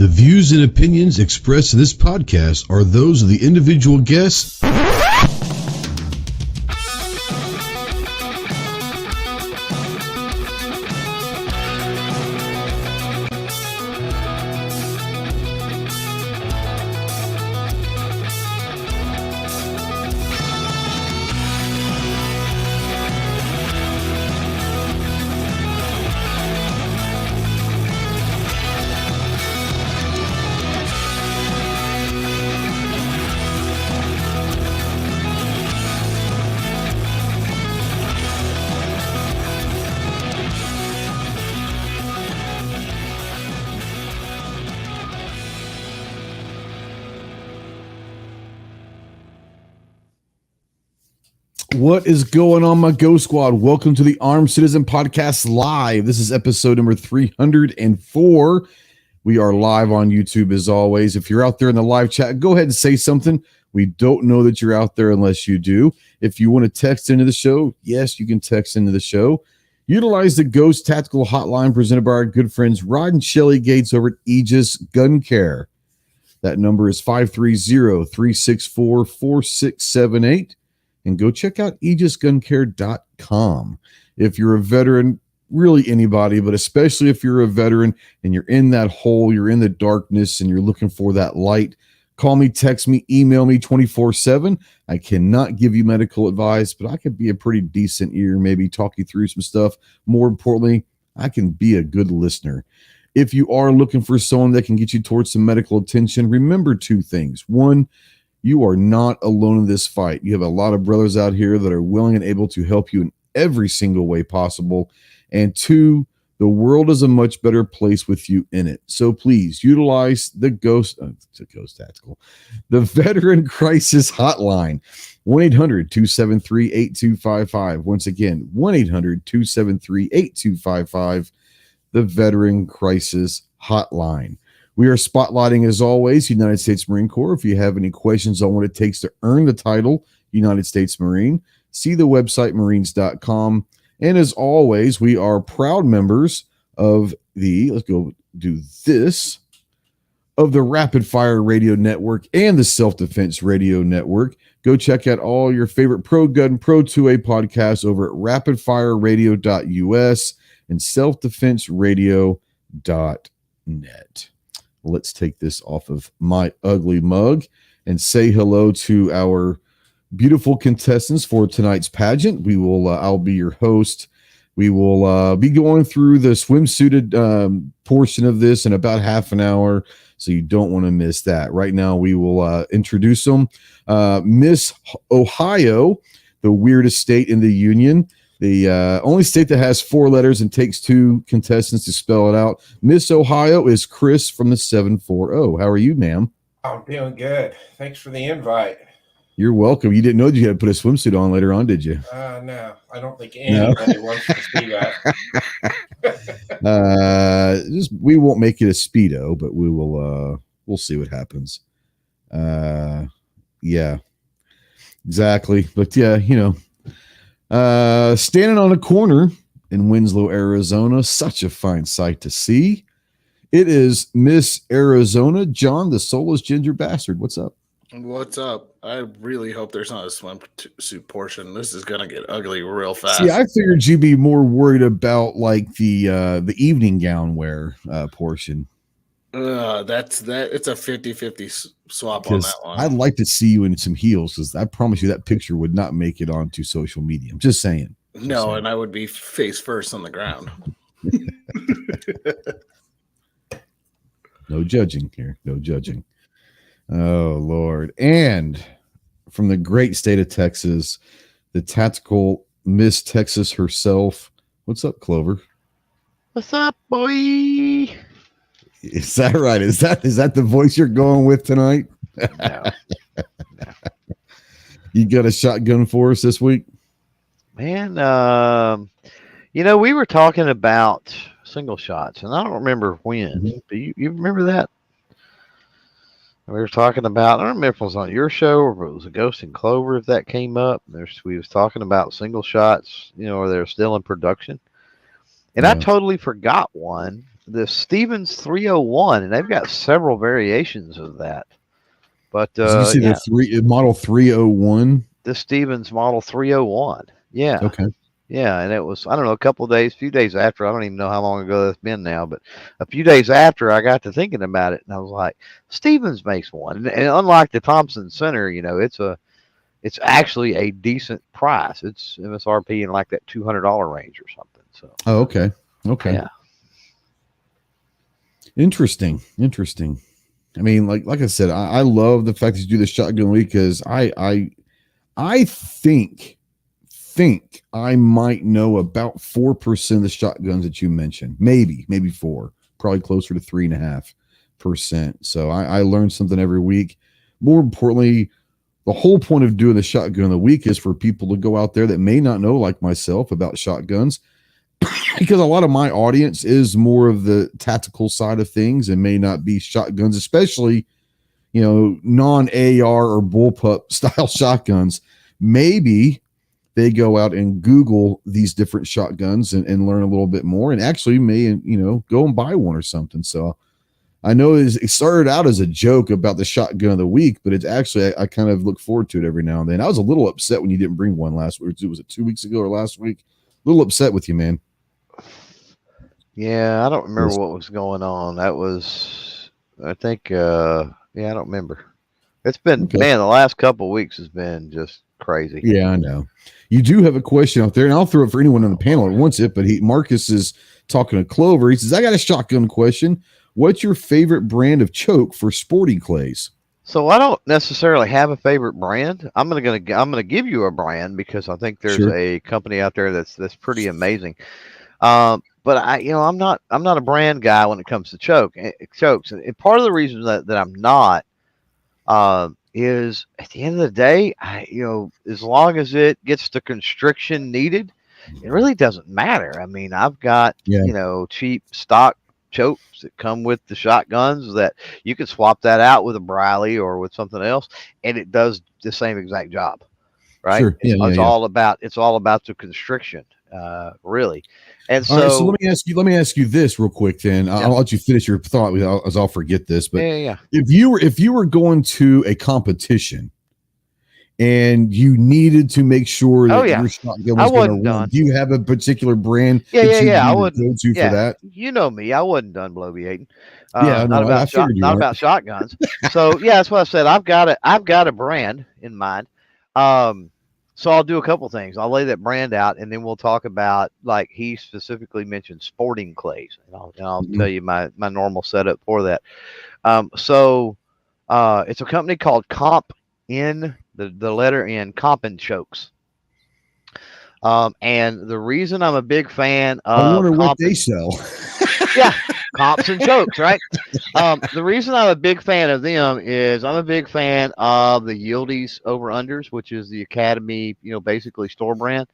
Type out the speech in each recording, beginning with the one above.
The views and opinions expressed in this podcast are those of the individual guests. What is going on, my Go Squad? Welcome to the Armed Citizen Podcast Live. This is episode number 304. We are live on YouTube as always. If you're out there in the live chat, go ahead and say something. We don't know that you're out there unless you do. If you want to text into the show, yes, you can text into the show. Utilize the Ghost Tactical Hotline presented by our good friends Rod and Shelly Gates over at Aegis Gun Care. That number is 530-364-4678. And go check out aegisguncare.com. If you're a veteran, really anybody, but especially if you're a veteran and you're in that hole, you're in the darkness and you're looking for that light, call me, text me, email me 24/7. I cannot give you medical advice, but I could be a pretty decent ear, maybe talk you through some stuff. More importantly, I can be a good listener. If you are looking for someone that can get you towards some medical attention, remember two things. One, you are not alone in this fight. You have a lot of brothers out here that are willing and able to help you in every single way possible. And two, the world is a much better place with you in it. So please utilize the the Veteran Crisis Hotline, 1-800-273-8255. Once again, 1-800-273-8255, the Veteran Crisis Hotline. We are spotlighting, as always, United States Marine Corps. If you have any questions on what it takes to earn the title United States Marine, see the website marines.com. And as always, we are proud members of the, of the Rapid Fire Radio Network and the Self-Defense Radio Network. Go check out all your favorite Pro Gun, Pro 2A podcasts over at rapidfireradio.us and selfdefenseradio.net. Let's take this off of my ugly mug and say hello to our beautiful contestants for tonight's pageant. We will, I'll be your host. We will be going through the swimsuited portion of this in about half an hour, so you don't want to miss that. Right now, we will introduce them. Miss Ohio, the weirdest state in the Union. The only state that has 4 letters and takes 2 contestants to spell it out. Miss Ohio is Chris from the 740. How are you, ma'am? I'm doing good. Thanks for the invite. You're welcome. You didn't know that you had to put a swimsuit on later on, did you? No. I don't think anybody wants to see that. We won't make it a Speedo, but we will. We'll see what happens. Yeah, exactly. But yeah, you know. Standing on a corner in Winslow, Arizona, such a fine sight to see. It is Miss Arizona, John, the soulless ginger bastard. What's up? What's up? I really hope there's not a swimsuit portion. This is gonna get ugly real fast. See, I figured you'd be more worried about like the evening gown wear portion. It's a 50-50 swap on that one. I'd like to see you in some heels because I promise you that picture would not make it onto social media. I'm just saying. And I would be face first on the ground. No judging here. No judging. Oh, Lord. And from the great state of Texas, the tactical Miss Texas herself. What's up, Clover? What's up, boy? Is that right? Is that the voice you're going with tonight? No. You got a shotgun for us this week? Man, we were talking about single shots, and I don't remember when. Do you remember that? We were talking about, I don't remember if it was on your show or if it was a Ghost and Clover, if that came up. We was talking about single shots, or they're still in production. And I totally forgot one the Stevens 301, and they've got several variations of that. But Did you see the model 301? The Stevens model 301. Yeah. Okay. Yeah, and it was, I don't know, a few days after, I don't even know how long ago that's been now, but a few days after I got to thinking about it, and I was like, Stevens makes one. And unlike the Thompson Center, it's actually a decent price. It's MSRP in like that $200 range or something. So. Oh, okay. Okay. Yeah. Interesting. I mean, like I said, I love the fact that you do the shotgun week because I think I might know about 4% of the shotguns that you mentioned. Maybe 4, probably closer to 3.5%. So I learned something every week. More importantly, the whole point of doing the shotgun of the week is for people to go out there that may not know, like myself, about shotguns. Because a lot of my audience is more of the tactical side of things and may not be shotguns, especially, non-AR or bullpup style shotguns. Maybe they go out and Google these different shotguns and learn a little bit more and actually may, go and buy one or something. So I know it started out as a joke about the shotgun of the week, but it's actually, I kind of look forward to it every now and then. I was a little upset when you didn't bring one last week. Was it 2 weeks ago or last week? A little upset with you, man. Yeah, I don't remember what was going on. That was, I think, I don't remember. It's been, man, the last couple of weeks has been just crazy. Yeah, I know. You do have a question out there, and I'll throw it for anyone on the panel that wants it, but Marcus is talking to Clover. He says, I got a shotgun question. What's your favorite brand of choke for sporting clays? So I don't necessarily have a favorite brand. I'm gonna give you a brand because I think there's a company out there that's pretty amazing. But I'm not a brand guy when it comes to chokes, and part of the reason that I'm not is at the end of the day, as long as it gets the constriction needed, it really doesn't matter. I mean, I've got cheap stock chokes that come with the shotguns that you can swap that out with a Briley or with something else, and it does the same exact job, right? Sure. It's all about the constriction, really. And so, all right, so let me ask you this real quick. Then I'll let you finish your thought, as I'll forget this. But if you were going to a competition and you needed to make sure that your shotgun was going to run, do you have a particular brand I would go to for that? You know me, I wasn't done bloviating. Not about shotguns. So that's what I said. I've got a brand in mind. So I'll do a couple things. I'll lay that brand out, and then we'll talk about, like he specifically mentioned, sporting clays, and I'll tell you my normal setup for that. So it's a company called Comp N, the letter N, Comp and Chokes. And the reason I'm a big fan of, I wonder what they sell. Comps and chokes, right? The reason I'm a big fan of them is I'm a big fan of the Yieldies over-unders, which is the Academy, basically store brand,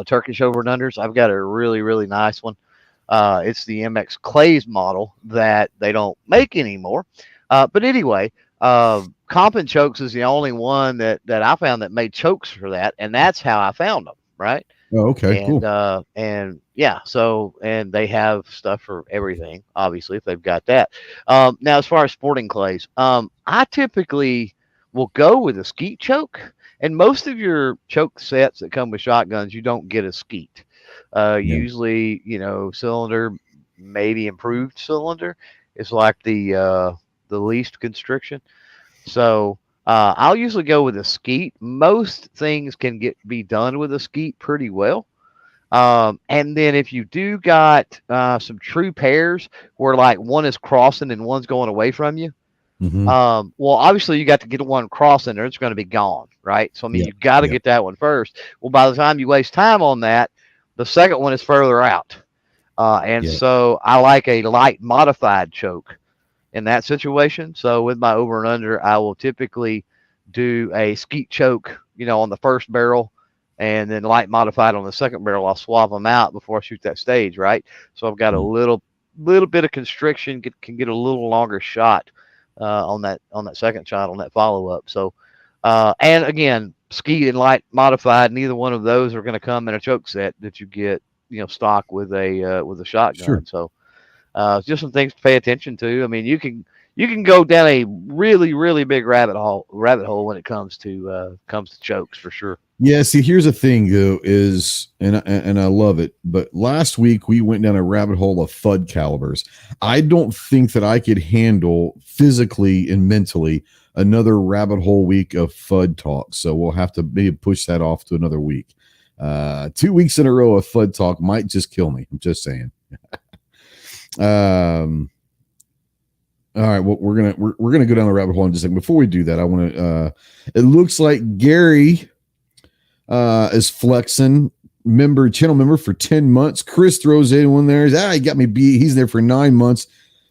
Turkish over-unders. I've got a really, really nice one. It's the MX Clays model that they don't make anymore. But anyway, Comp and Chokes is the only one that I found that made chokes for that, and that's how I found them, right? Oh, okay, cool. And they have stuff for everything, obviously, if they've got that. Now, as far as sporting clays, I typically will go with a skeet choke. And most of your choke sets that come with shotguns, you don't get a skeet. Usually, cylinder, maybe improved cylinder is like the least constriction. So I'll usually go with a skeet. Most things can be done with a skeet pretty well. And then if you do got some true pairs where like one is crossing and one's going away from you, well, obviously you got to get one crossing or it's going to be gone, right? So I mean, you got to get that one first. Well, by the time you waste time on that, the second one is further out. So I like a light modified choke in that situation. So with my over and under, I will typically do a skeet choke, on the first barrel, and then light modified on the second barrel. I'll swap them out before I shoot that stage, right? So I've got a little bit of constriction, can get a little longer shot on that second shot on that follow up. So and again, skeet and light modified, neither one of those are going to come in a choke set that you get stock with a shotgun. Sure. So Just some things to pay attention to. I mean, you can go down a really, really big rabbit hole when it comes to chokes for sure. Yeah, see, here's the thing, though, is and I love it, but last week we went down a rabbit hole of FUD calibers. I don't think that I could handle physically and mentally another rabbit hole week of FUD talk, so we'll have to maybe push that off to another week. 2 weeks in a row of FUD talk might just kill me. I'm just saying. All right, well, we're gonna go down the rabbit hole in just a second. Before we do that, I want to. It looks like Gary is flexing channel member for 10 months. Chris throws in one there. He got me beat. He's there for 9 months.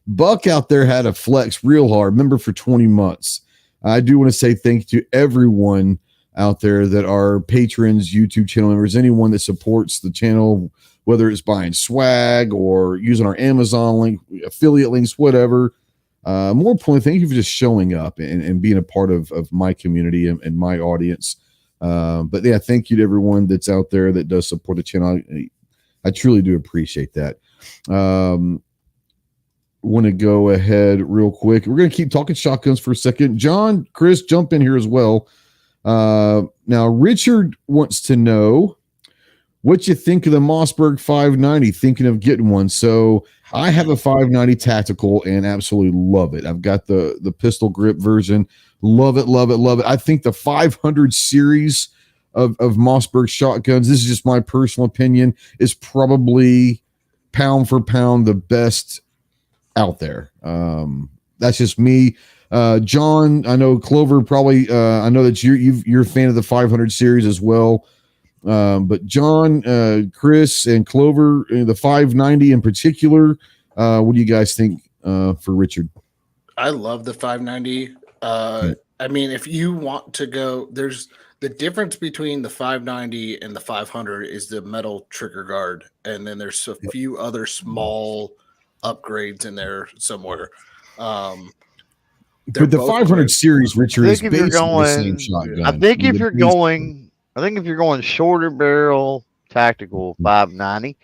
Buck out there had a flex real hard. Member for 20 months. I do want to say thank you to everyone out there that are patrons, YouTube channel members, anyone that supports the channel, whether it's buying swag or using our Amazon link, affiliate links, whatever. More importantly, thank you for just showing up and being a part of my community and my audience. But yeah, thank you to everyone that's out there that does support the channel. I truly do appreciate that. Want to go ahead real quick. We're going to keep talking shotguns for a second. John, Chris, jump in here as well. Now, Richard wants to know what you think of the Mossberg 590, thinking of getting one. So I have a 590 tactical and absolutely love it. I've got the pistol grip version. Love it, love it, love it. I think the 500 series of Mossberg shotguns, this is just my personal opinion, is probably pound for pound the best out there. That's just me. John, I know Clover probably, I know that you're a fan of the 500 series as well. But John, Chris, and Clover, the 590 in particular, what do you guys think for Richard? I love the 590. I mean, if you want to go, there's the difference between the 590 and the 500 is the metal trigger guard, and then there's a few other small upgrades in there somewhere. But the 500 great. Series, Richard, is basically the same shotgun. I think if you're going shorter barrel tactical 590.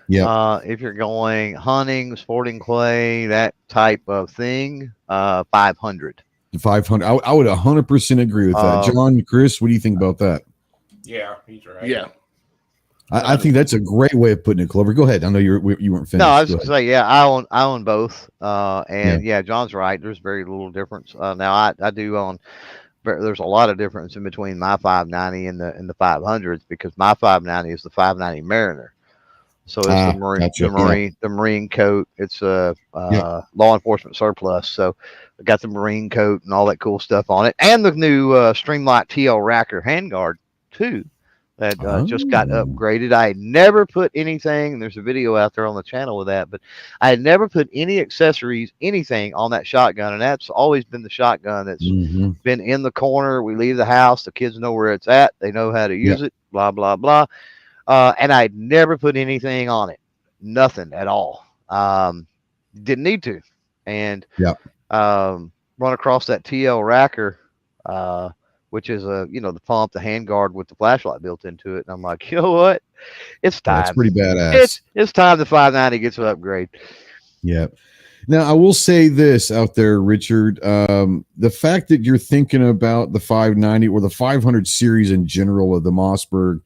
Yeah. If you're going hunting, sporting clay, that type of thing, 500. 500. I would 100% agree with that. John, Chris, what do you think about that? Yeah, he's right. Yeah. I think that's a great way of putting it, Clover. Go ahead. I know you weren't finished. No, I was going to say, yeah, I own both. And yeah, John's right. There's very little difference. Now I do own. There's a lot of difference in between my 590 and the 500s, because my 590 is the 590 Mariner. So it's the Marine coat. It's a law enforcement surplus. So I got the Marine coat and all that cool stuff on it, and the new Streamlight TL Racker handguard too. That just got upgraded. I had never put anything, and there's a video out there on the channel with that, but I had never put any accessories, anything on that shotgun, and that's always been the shotgun that's been in the corner. We leave the house, the kids know where it's at, they know how to use it, blah, blah, blah. And I'd never put anything on it, nothing at all. Didn't need to. And run across that TL Racker, which is the pump, the handguard with the flashlight built into it. And I'm like, you know what? It's time. That's pretty badass. It's time the 590 gets an upgrade. Yeah. Now, I will say this out there, Richard. The fact that you're thinking about the 590 or the 500 series in general of the Mossberg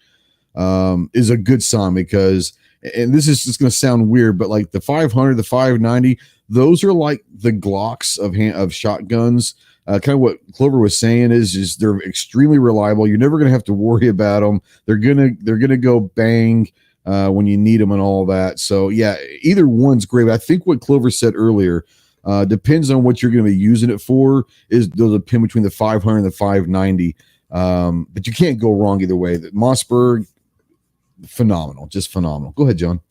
is a good sign, because, and this is just going to sound weird, but like the 500, the 590, those are like the Glocks of shotguns. Kind of what Clover was saying is they're extremely reliable. You're never going to have to worry about them. They're gonna go bang when you need them and all that. So yeah, either one's great. But I think what Clover said earlier depends on what you're going to be using it for. They'll depend between the 500 and the 590. But you can't go wrong either way. The Mossberg, phenomenal, just phenomenal. Go ahead, John.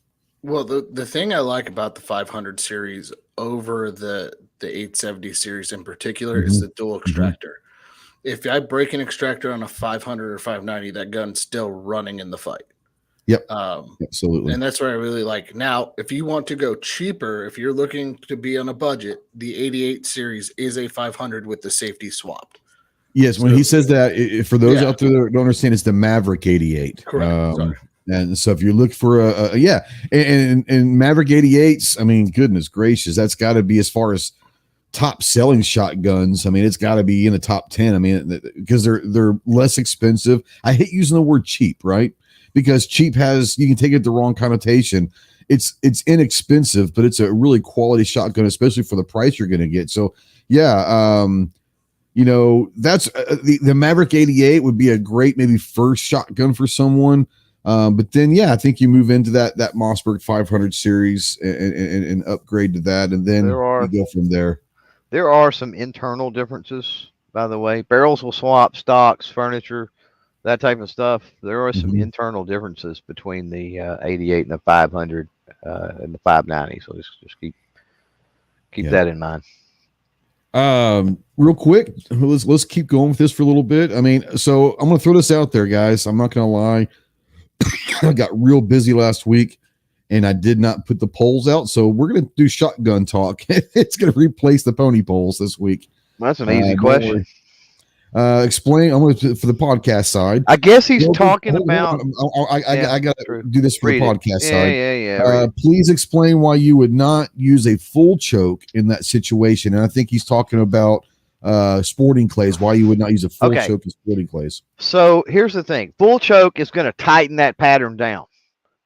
Well, the thing I like about the 500 series over the 870 series in particular is the dual extractor. If I break an extractor on a 500 or 590, that gun's still running in the fight. Yep. Absolutely. And that's what I really like. Now, if you want to go cheaper, if you're looking to be on a budget, the 88 series is a 500 with the safety swapped. Yes, when he says that, for those out there that don't understand, it's the Maverick 88. Correct. And so if you look for and Maverick 88s, I mean, goodness gracious, that's got to be as far as top selling shotguns. I mean, it's got to be in the top 10. I mean, because they're less expensive. I hate using the word cheap, right? Because cheap you can take it the wrong connotation. It's inexpensive, but it's a really quality shotgun, especially for the price you're going to get. So yeah, that's the Maverick 88 would be a great maybe first shotgun for someone. But then, yeah, I think you move into that Mossberg 500 series and upgrade to that, and then you go from there. There are some internal differences, by the way. Barrels will swap, stocks, furniture, that type of stuff. There are some internal differences between the 88 and the 500 and the 590. So just keep that in mind. Real quick, let's keep going with this for a little bit. I mean, so I'm going to throw this out there, guys. I'm not going to lie. I got real busy last week and I did not put the polls out. So we're going to do shotgun talk. It's going to replace the pony polls this week. That's an easy question. Explain. I'm going to for the podcast side. I guess he's talking about. I got to do this for the podcast side. Yeah. Please explain why you would not use a full choke in that situation. And I think he's talking about sporting clays. Why you would not use a full choke in sporting clays? So here's the thing: full choke is going to tighten that pattern down,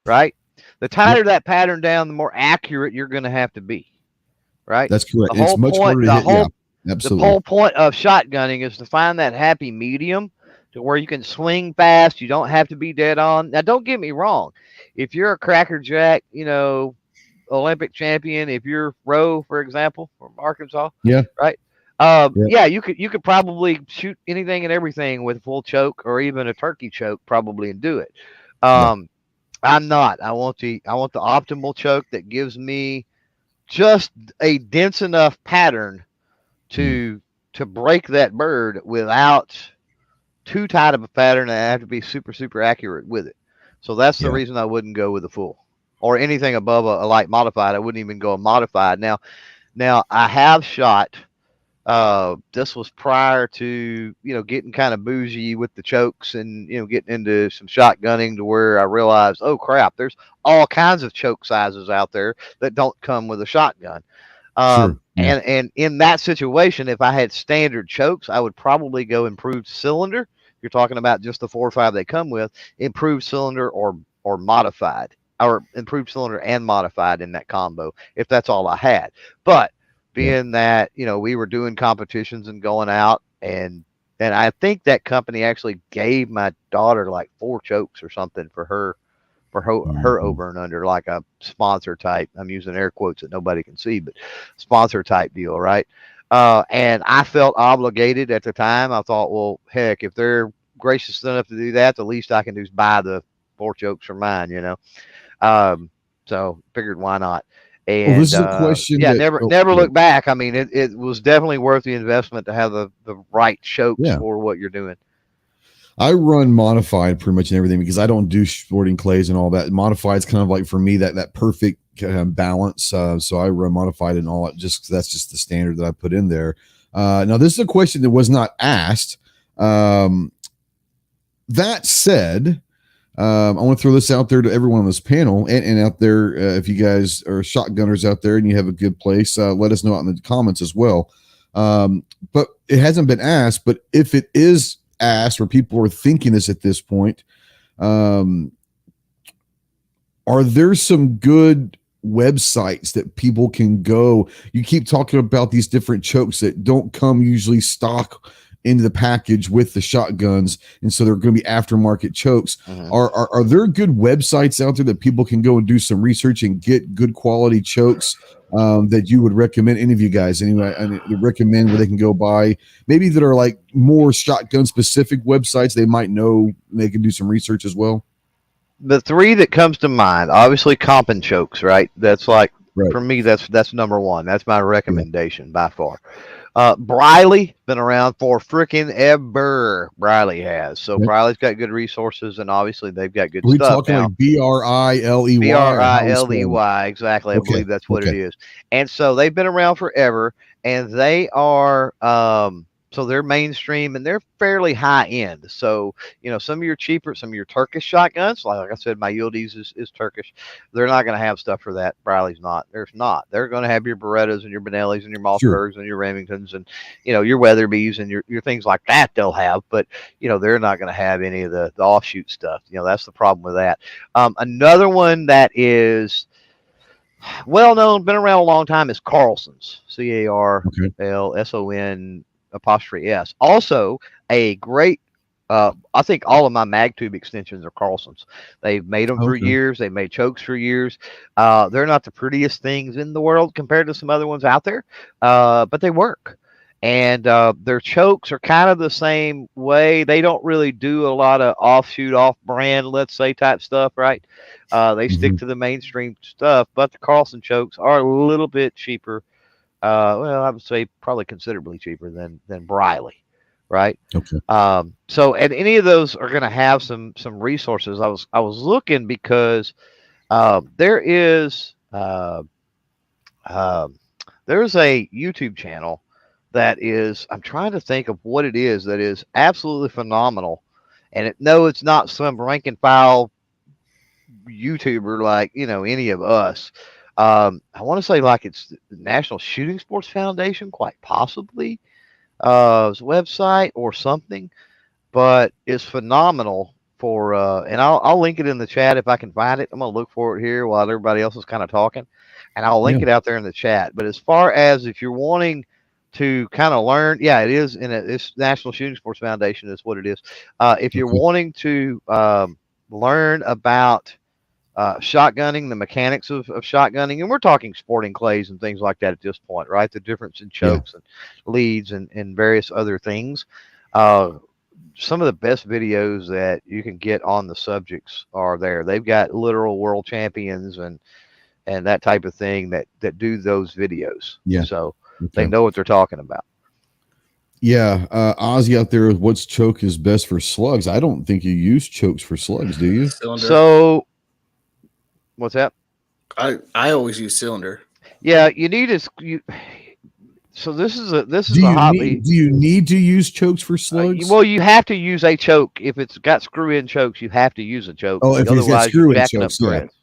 right? The tighter that pattern down, the more accurate you're going to have to be, right? That's correct. It's much harder to hit. Absolutely. The whole point of shotgunning is to find that happy medium to where you can swing fast. You don't have to be dead on. Now, don't get me wrong. If you're a crackerjack, Olympic champion, if you're Rowe, for example, from Arkansas, right? You could probably shoot anything and everything with a full choke or even a turkey choke probably and do it. I'm not. I want the optimal choke that gives me just a dense enough pattern to break that bird without too tight of a pattern. I have to be super, super accurate with it. So that's the reason I wouldn't go with a full or anything above a light modified. I wouldn't even go a modified. Now I have shot. This was prior to, getting kind of bougie with the chokes and, getting into some shotgunning to where I realized, oh crap, there's all kinds of choke sizes out there that don't come with a shotgun. And in that situation, if I had standard chokes, I would probably go improved cylinder. You're talking about just the 4 or 5 they come with, improved cylinder or modified, or improved cylinder and modified in that combo, if that's all I had. But being that, we were doing competitions and going out, and I think that company actually gave my daughter like 4 chokes or something for her over and under, like a sponsor type. I'm using air quotes that nobody can see, but sponsor type deal, right? And I felt obligated at the time. I thought, well, heck, if they're gracious enough to do that, the least I can do is buy the 4 chokes for mine, So figured, why not? And this is a question. Never look back. I mean, it was definitely worth the investment to have the right chokes for what you're doing. I run modified pretty much in everything because I don't do sporting clays and all that. Modified is kind of like for me that perfect balance. So I run modified and all that. That's just the standard that I put in there. Now this is a question that was not asked. That said, I want to throw this out there to everyone on this panel and out there. If you guys are shotgunners out there and you have a good place, let us know out in the comments as well. But it hasn't been asked. But if it is asked, or people are thinking this at this point, are there some good websites that people can go? You keep talking about these different chokes that don't come usually stock into the package with the shotguns, and so they're going to be aftermarket chokes. Are there good websites out there that people can go and do some research and get good quality chokes that you would recommend? Any of you guys, anyway, recommend where they can go buy, maybe that are like more shotgun specific websites they might know, they can do some research as well? The 3 that comes to mind, obviously comp and chokes, right? That's like, for me, that's number 1. That's my recommendation by far. Briley, been around for freaking ever. Briley has. So Briley's got good resources, and obviously they've got good stuff. We're talking like Briley. Briley, exactly. I believe that's what it is. And so they've been around forever, and they are So they're mainstream and they're fairly high end. So, some of your cheaper, some of your Turkish shotguns, like I said, my Yildiz is Turkish. They're not going to have stuff for that. Briley's not. There's not. They're going to have your Berettas and your Benellis and your Mossbergs and your Remingtons and, your Weatherbys and your things like that they'll have. But, they're not going to have any of the offshoot stuff. that's the problem with that. Another one that is well known, been around a long time, is Carlson's. CARLSON apostrophe S. Also a great, I think all of my mag tube extensions are Carlson's. They've made them for years. They made chokes for years. They're not the prettiest things in the world compared to some other ones out there, but they work. And their chokes are kind of the same way. They don't really do a lot of offshoot, off-brand, let's say, type stuff, right? They stick to the mainstream stuff, but the Carlson chokes are a little bit cheaper. Well, I would say probably considerably cheaper than Briley, right? Okay. So, and any of those are going to have some resources. I was looking because there is there's a YouTube channel that is, I'm trying to think of what it is, that is absolutely phenomenal. And it's not some rank and file YouTuber like any of us. I want to say like it's the National Shooting Sports Foundation, quite possibly, his website or something, but it's phenomenal for, and I'll link it in the chat if I can find it. I'm going to look for it here while everybody else is kind of talking, and I'll link it out there in the chat. But as far as if you're wanting to kind of learn, it is it's National Shooting Sports Foundation is what it is. If you're wanting to learn about shotgunning, the mechanics of shotgunning, and we're talking sporting clays and things like that at this point, right? The difference in chokes and leads and various other things. Some of the best videos that you can get on the subjects are there. They've got literal world champions and that type of thing that do those videos. Yeah. So they know what they're talking about. Yeah. Ozzy out there, what's choke is best for slugs? I don't think you use chokes for slugs, do you? Cylinder. So what's that? I always use cylinder. Yeah, you need is you. So this is a hobby. Do you need to use chokes for slugs? Well, you have to use a choke if it's got screw-in chokes. You have to use a choke. Oh, if it's got screw-in chokes,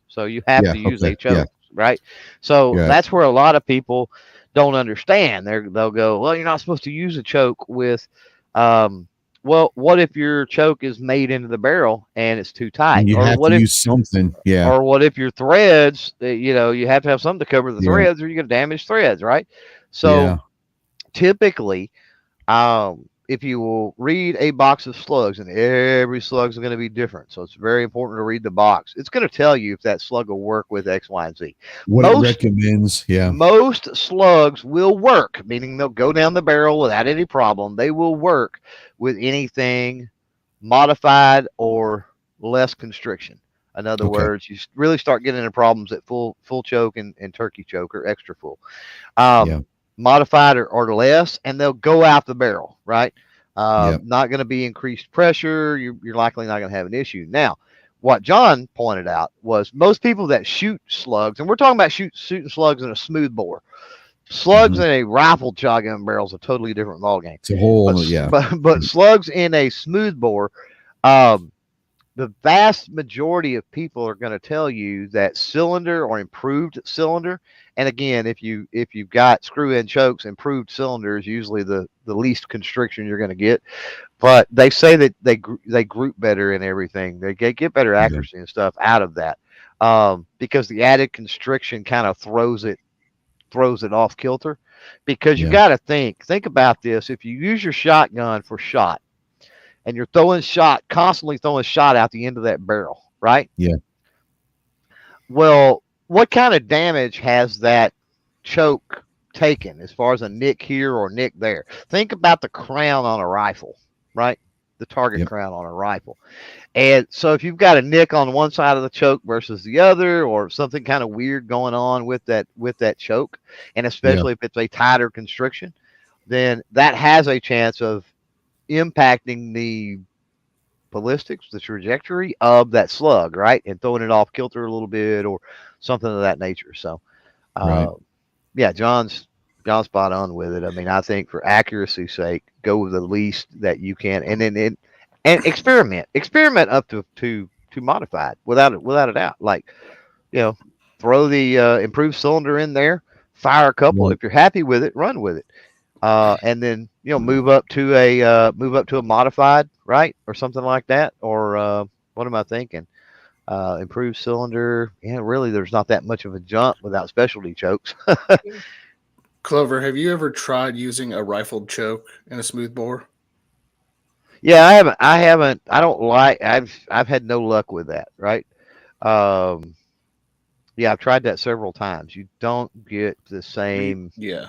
So you have to use a choke, right? So that's where a lot of people don't understand. They'll go, well, you're not supposed to use a choke with. Well, what if your choke is made into the barrel and it's too tight? And you have to use something. Yeah. Or what if your threads, you have to have something to cover the threads or you're going to damage threads, right? So typically, if you will read a box of slugs, and every slug is going to be different. So it's very important to read the box. It's going to tell you if that slug will work with X, Y, and Z. What it recommends. Yeah. Most slugs will work, meaning they'll go down the barrel without any problem. They will work with anything modified or less constriction. In other words, you really start getting into problems at full choke and turkey choke or extra full. Modified or less, and they'll go out the barrel, right? Not going to be increased pressure. You're likely not going to have an issue. Now, what John pointed out was most people that shoot slugs, and we're talking about shooting slugs in a smooth bore. Slugs in a rifled shotgun barrel is a totally different ballgame. It's a whole, but slugs in a smooth bore, the vast majority of people are going to tell you that cylinder or improved cylinder. And again, if you've got screw-in chokes, improved cylinder is usually the least constriction you're going to get. But they say that they group better in everything. They get better accuracy and stuff out of that because the added constriction kind of throws it off kilter. Because you got to think about this. If you use your shotgun for shot, and you're constantly throwing shot out the end of that barrel, right? Yeah. Well, what kind of damage has that choke taken as far as a nick here or nick there? Think about the crown on a rifle, right? The target crown on a rifle. And so if you've got a nick on one side of the choke versus the other, or something kind of weird going on with that choke, and especially if it's a tighter constriction, then that has a chance of impacting the ballistics, the trajectory of that slug, right? And throwing it off kilter a little bit or something of that nature. So, John's John's spot on with it. I mean, I think for accuracy's sake, go with the least that you can, and then experiment up to modified without a doubt. Like, throw the improved cylinder in there, fire a couple. If you're happy with it, run with it, and then move up to a modified, right, or something like that. Or what am I thinking? Improved cylinder. Yeah, really, there's not that much of a jump without specialty chokes. Clover, have you ever tried using a rifled choke in a smooth bore? Yeah, I haven't. I don't like. I've had no luck with that. Right. Yeah, I've tried that several times. You don't get the same. Yeah,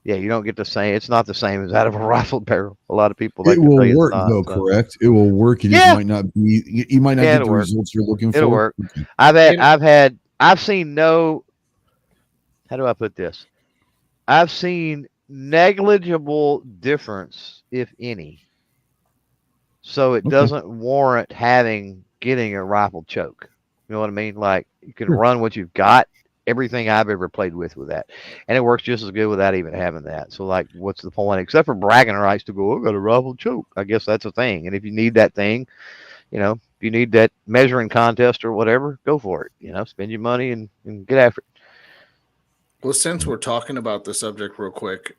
you don't get the same. It's not the same as out of a rifled barrel. A lot of people. It will work though, correct? It will work. It just might not be. You might not get the results you're looking for. It'll work. Okay. I've seen no. How do I put this? I've seen negligible difference, if any. So it doesn't warrant getting a rifled choke. You know what I mean? Like, you can run what you've got. Everything I've ever played with that, and it works just as good without even having that. So, like, what's the point? Except for bragging rights to go, I got a rifled choke. I guess that's a thing. And if you need that thing, if you need that measuring contest or whatever, go for it. Spend your money and get after it. Well, since we're talking about the subject real quick,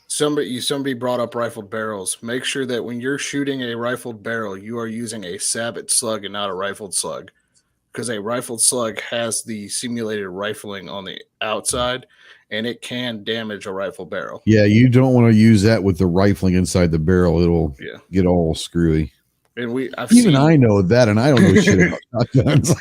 somebody brought up rifled barrels. Make sure that when you're shooting a rifled barrel, you are using a sabot slug and not a rifled slug, because a rifled slug has the simulated rifling on the outside, and it can damage a rifle barrel. Yeah, you don't want to use that with the rifling inside the barrel. It'll get all screwy. And I know that, and I don't know shit about shotguns.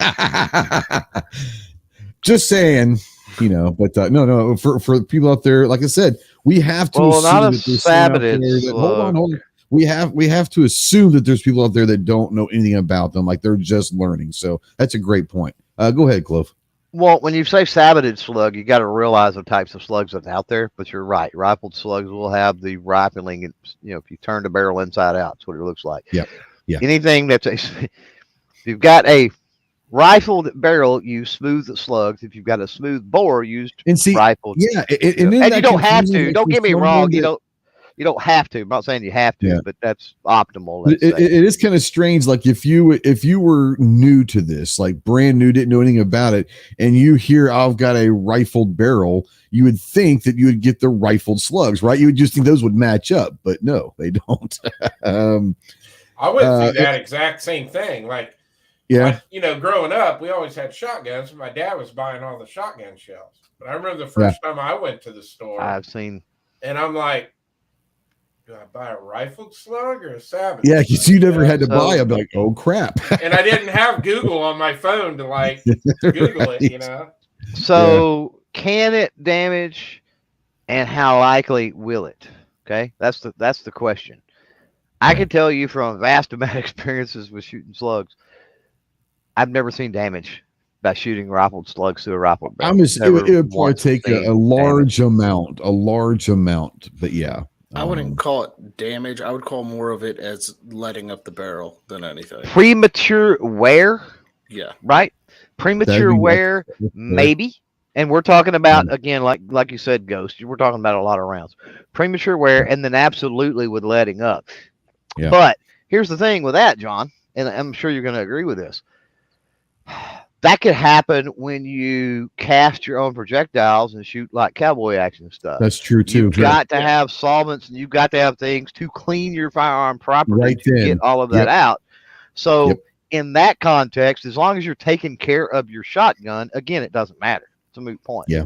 Just saying. But no. For people out there, like I said, we have to assume not a that there's saboted. Hold on. We have to assume that there's people out there that don't know anything about them, like they're just learning. So that's a great point. Go ahead, Clove. Well, when you say saboted slug, you got to realize the types of slugs that's out there. But you're right, rifled slugs will have the rifling. If you turn the barrel inside out, that's what it looks like. Yeah. Anything that's if you've got a rifled barrel, use smooth slugs. If you've got a smooth bore, use rifled. Yeah, and you don't have to. Don't get me wrong. You don't have to. I'm not saying you have to, but that's optimal. It is kind of strange. Like if you were new to this, like brand new, didn't know anything about it, and you hear I've got a rifled barrel, you would think that you would get the rifled slugs, right? You would just think those would match up, but no, they don't. I went through that exact same thing. Like, growing up, we always had shotguns. My dad was buying all the shotgun shells. But I remember the first time I went to the store. And I'm like, do I buy a rifled slug or a sabot? Yeah, because you never had to buy them. Like, oh crap! And I didn't have Google on my phone to Google it. So can it damage, and how likely will it? Okay, that's the question. I can tell you from a vast amount of experiences with shooting slugs, I've never seen damage by shooting rifled slugs through a rifled barrel. It would probably take a large amount, but yeah. I wouldn't call it damage. I would call more of it as letting up the barrel than anything. Premature wear? Yeah. Right? Premature wear, maybe. And we're talking about, again, like you said, Ghost, we're talking about a lot of rounds. Premature wear, and then absolutely with letting up. Yeah. But here's the thing with that, John, and I'm sure you're going to agree with this. That could happen when you cast your own projectiles and shoot like cowboy action stuff. That's true too. You've got to have solvents, and you've got to have things to clean your firearm properly get all of that out. So in that context, as long as you're taking care of your shotgun, again, it doesn't matter. It's a moot point. Yeah.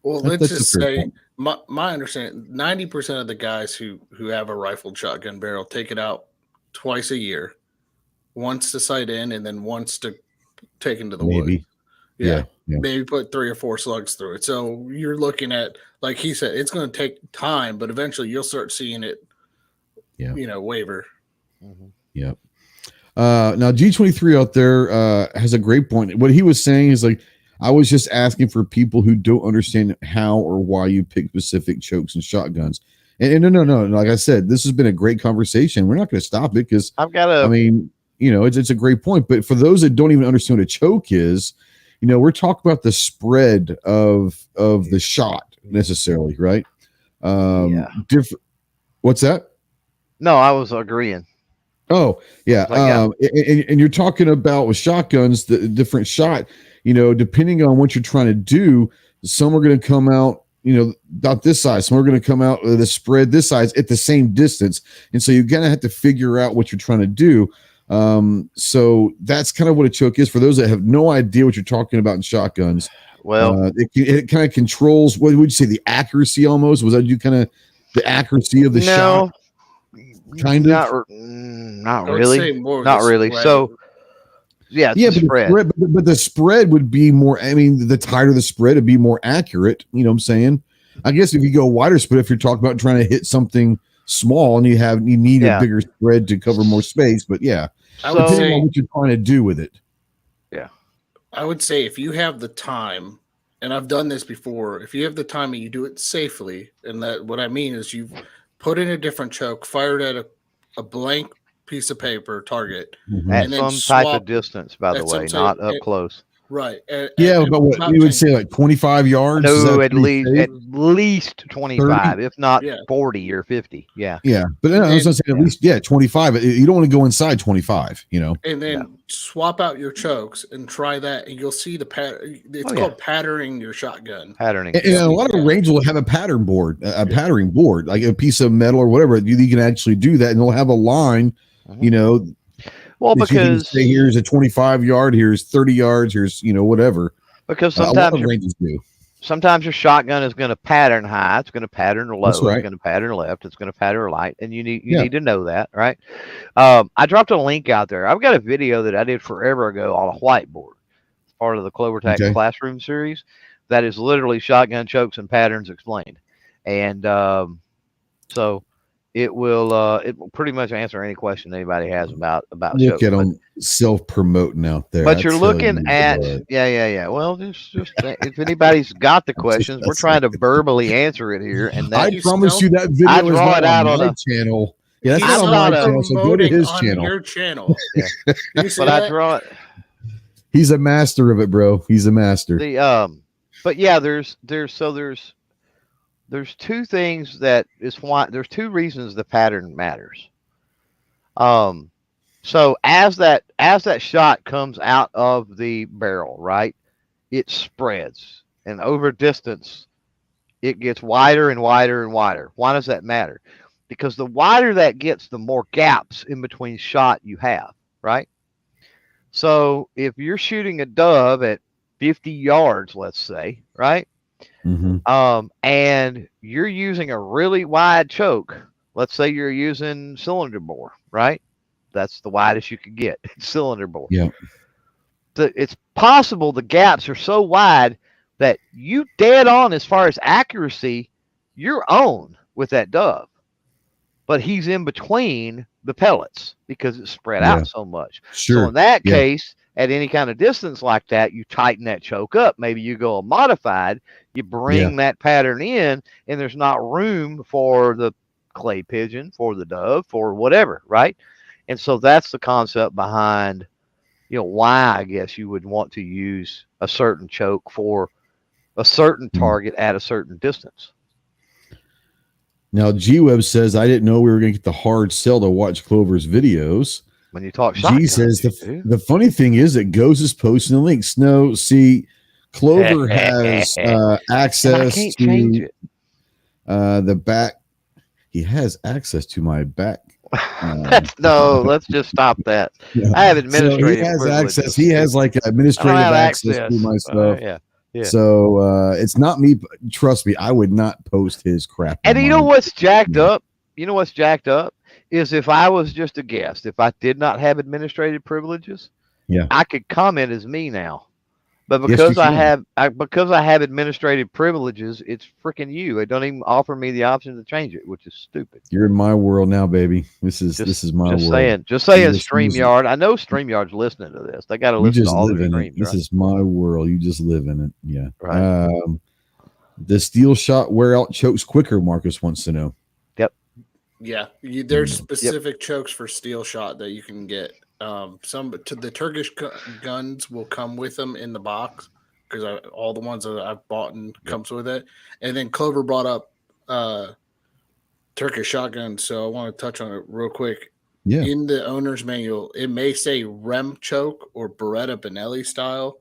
Well, let's just say my understanding: 90% of the guys who have a rifled shotgun barrel take it out twice a year, once to sight in, and then once to take into the wood. Yeah. Maybe put 3 or 4 slugs through it. So you're looking at, like he said, it's going to take time, but eventually you'll start seeing it, waver. Mm-hmm. Yeah. Now G23 out there has a great point. What he was saying is like, I was just asking for people who don't understand how or why you pick specific chokes and shotguns. And no. Like I said, this has been a great conversation. We're not going to stop it because it's a great point. But for those that don't even understand what a choke is, we're talking about the spread of the shot, necessarily, right? Yeah. Different. What's that? No, I was agreeing. Oh, yeah. And you're talking about with shotguns, the different shot, depending on what you're trying to do, some are going to come out, about this size. Some are going to come out with a spread this size at the same distance. And so you're going to have to figure out what you're trying to do. So that's kind of what a choke is for those that have no idea what you're talking about in shotguns. Well, it kind of controls, what would you say, the accuracy almost? Was that you kind of the accuracy of the shot? Kind of, not really. Not really. Spread. So, yeah, but the spread would be more. I mean, the tighter the spread, it'd be more accurate. You know what I'm saying? I guess if you go wider spread, if you're talking about trying to hit something small and you need a bigger spread to cover more space. But yeah, depending on what you're trying to do with it. Yeah, I would say if you have the time, and I've done this before, if you have the time and you do it safely, and that what I mean is you've put in a different choke, fired at a blank piece of paper target, at some type of distance, by the way, not up close. Right. But what you would say, like 25 yards? No, at least 25, 30? If not 40 or 50. Yeah. Yeah. But I was going to say at least, 25. You don't want to go inside 25. And then swap out your chokes and try that, and you'll see the pattern. It's called patterning your shotgun. Patterning. And a lot of range will have a pattern board, patterning board, like a piece of metal or whatever. You can actually do that, and they'll have a line, Well, because say, here's a 25 yard, here's 30 yards, here's whatever. Because sometimes your shotgun is going to pattern high, it's going to pattern low, it's going to pattern left, it's going to pattern right, and you need to know that, right? I dropped a link out there. I've got a video that I did forever ago on a whiteboard. It's part of the CloverTac Classroom series. That is literally shotgun chokes and patterns explained, and so. It will pretty much answer any question anybody has about look at them self-promoting out there. But you're looking at Well, just if anybody's got the questions, we're trying to verbally answer it here. And I promise you that video is not on my channel. Yeah, that's not on my channel. So go to his channel. Your channel. But I draw it. He's a master of it, bro. He's a master. But yeah, there's two things there's two reasons the pattern matters. So as that shot comes out of the barrel, right, it spreads, and over distance it gets wider and wider and wider. Why does that matter? Because the wider that gets, the more gaps in between shot you have, right? So if you're shooting a dove at 50 yards, let's say, right? And you're using a really wide choke. Let's say you're using cylinder bore, right? That's the widest you could get, cylinder bore. Yeah. It's possible the gaps are so wide that you dead on as far as accuracy, you're on with that dove, but he's in between the pellets because it's spread out so much. Sure. So in that case, at any kind of distance like that, you tighten that choke up. Maybe you go a modified, you bring that pattern in, and there's not room for the clay pigeon, for the dove, for whatever, right? And so that's the concept behind, why I guess you would want to use a certain choke for a certain target at a certain distance. Now, G-Web says, I didn't know we were going to get the hard sell to watch Clover's videos. When you talk shotguns, G says the funny thing is that Ghost is posting the links. No, see, Clover has access to the back. He has access to my back. No, let's just stop that. I have administrative. So he has access. He has like administrative access to my stuff. Yeah. So it's not me. Trust me, I would not post his crap. And you know what's jacked up? Is if I was just a guest, if I did not have administrative privileges, I could comment as me now. But because I have administrative privileges, it's freaking you. It don't even offer me the option to change it, which is stupid. You're in my world now, baby. This is my world. Just saying StreamYard. I know StreamYard's listening to this. They got to listen to all the streams. This is my world. You just live in it. Yeah. Right. The steel shot wear out chokes quicker, Marcus wants to know. Yeah, there's specific chokes for steel shot that you can get. The Turkish guns will come with them in the box because all the ones that I've bought and comes with it. And then Clover brought up Turkish shotgun, so I want to touch on it real quick. Yeah. In the owner's manual, it may say Rem choke or Beretta Benelli style.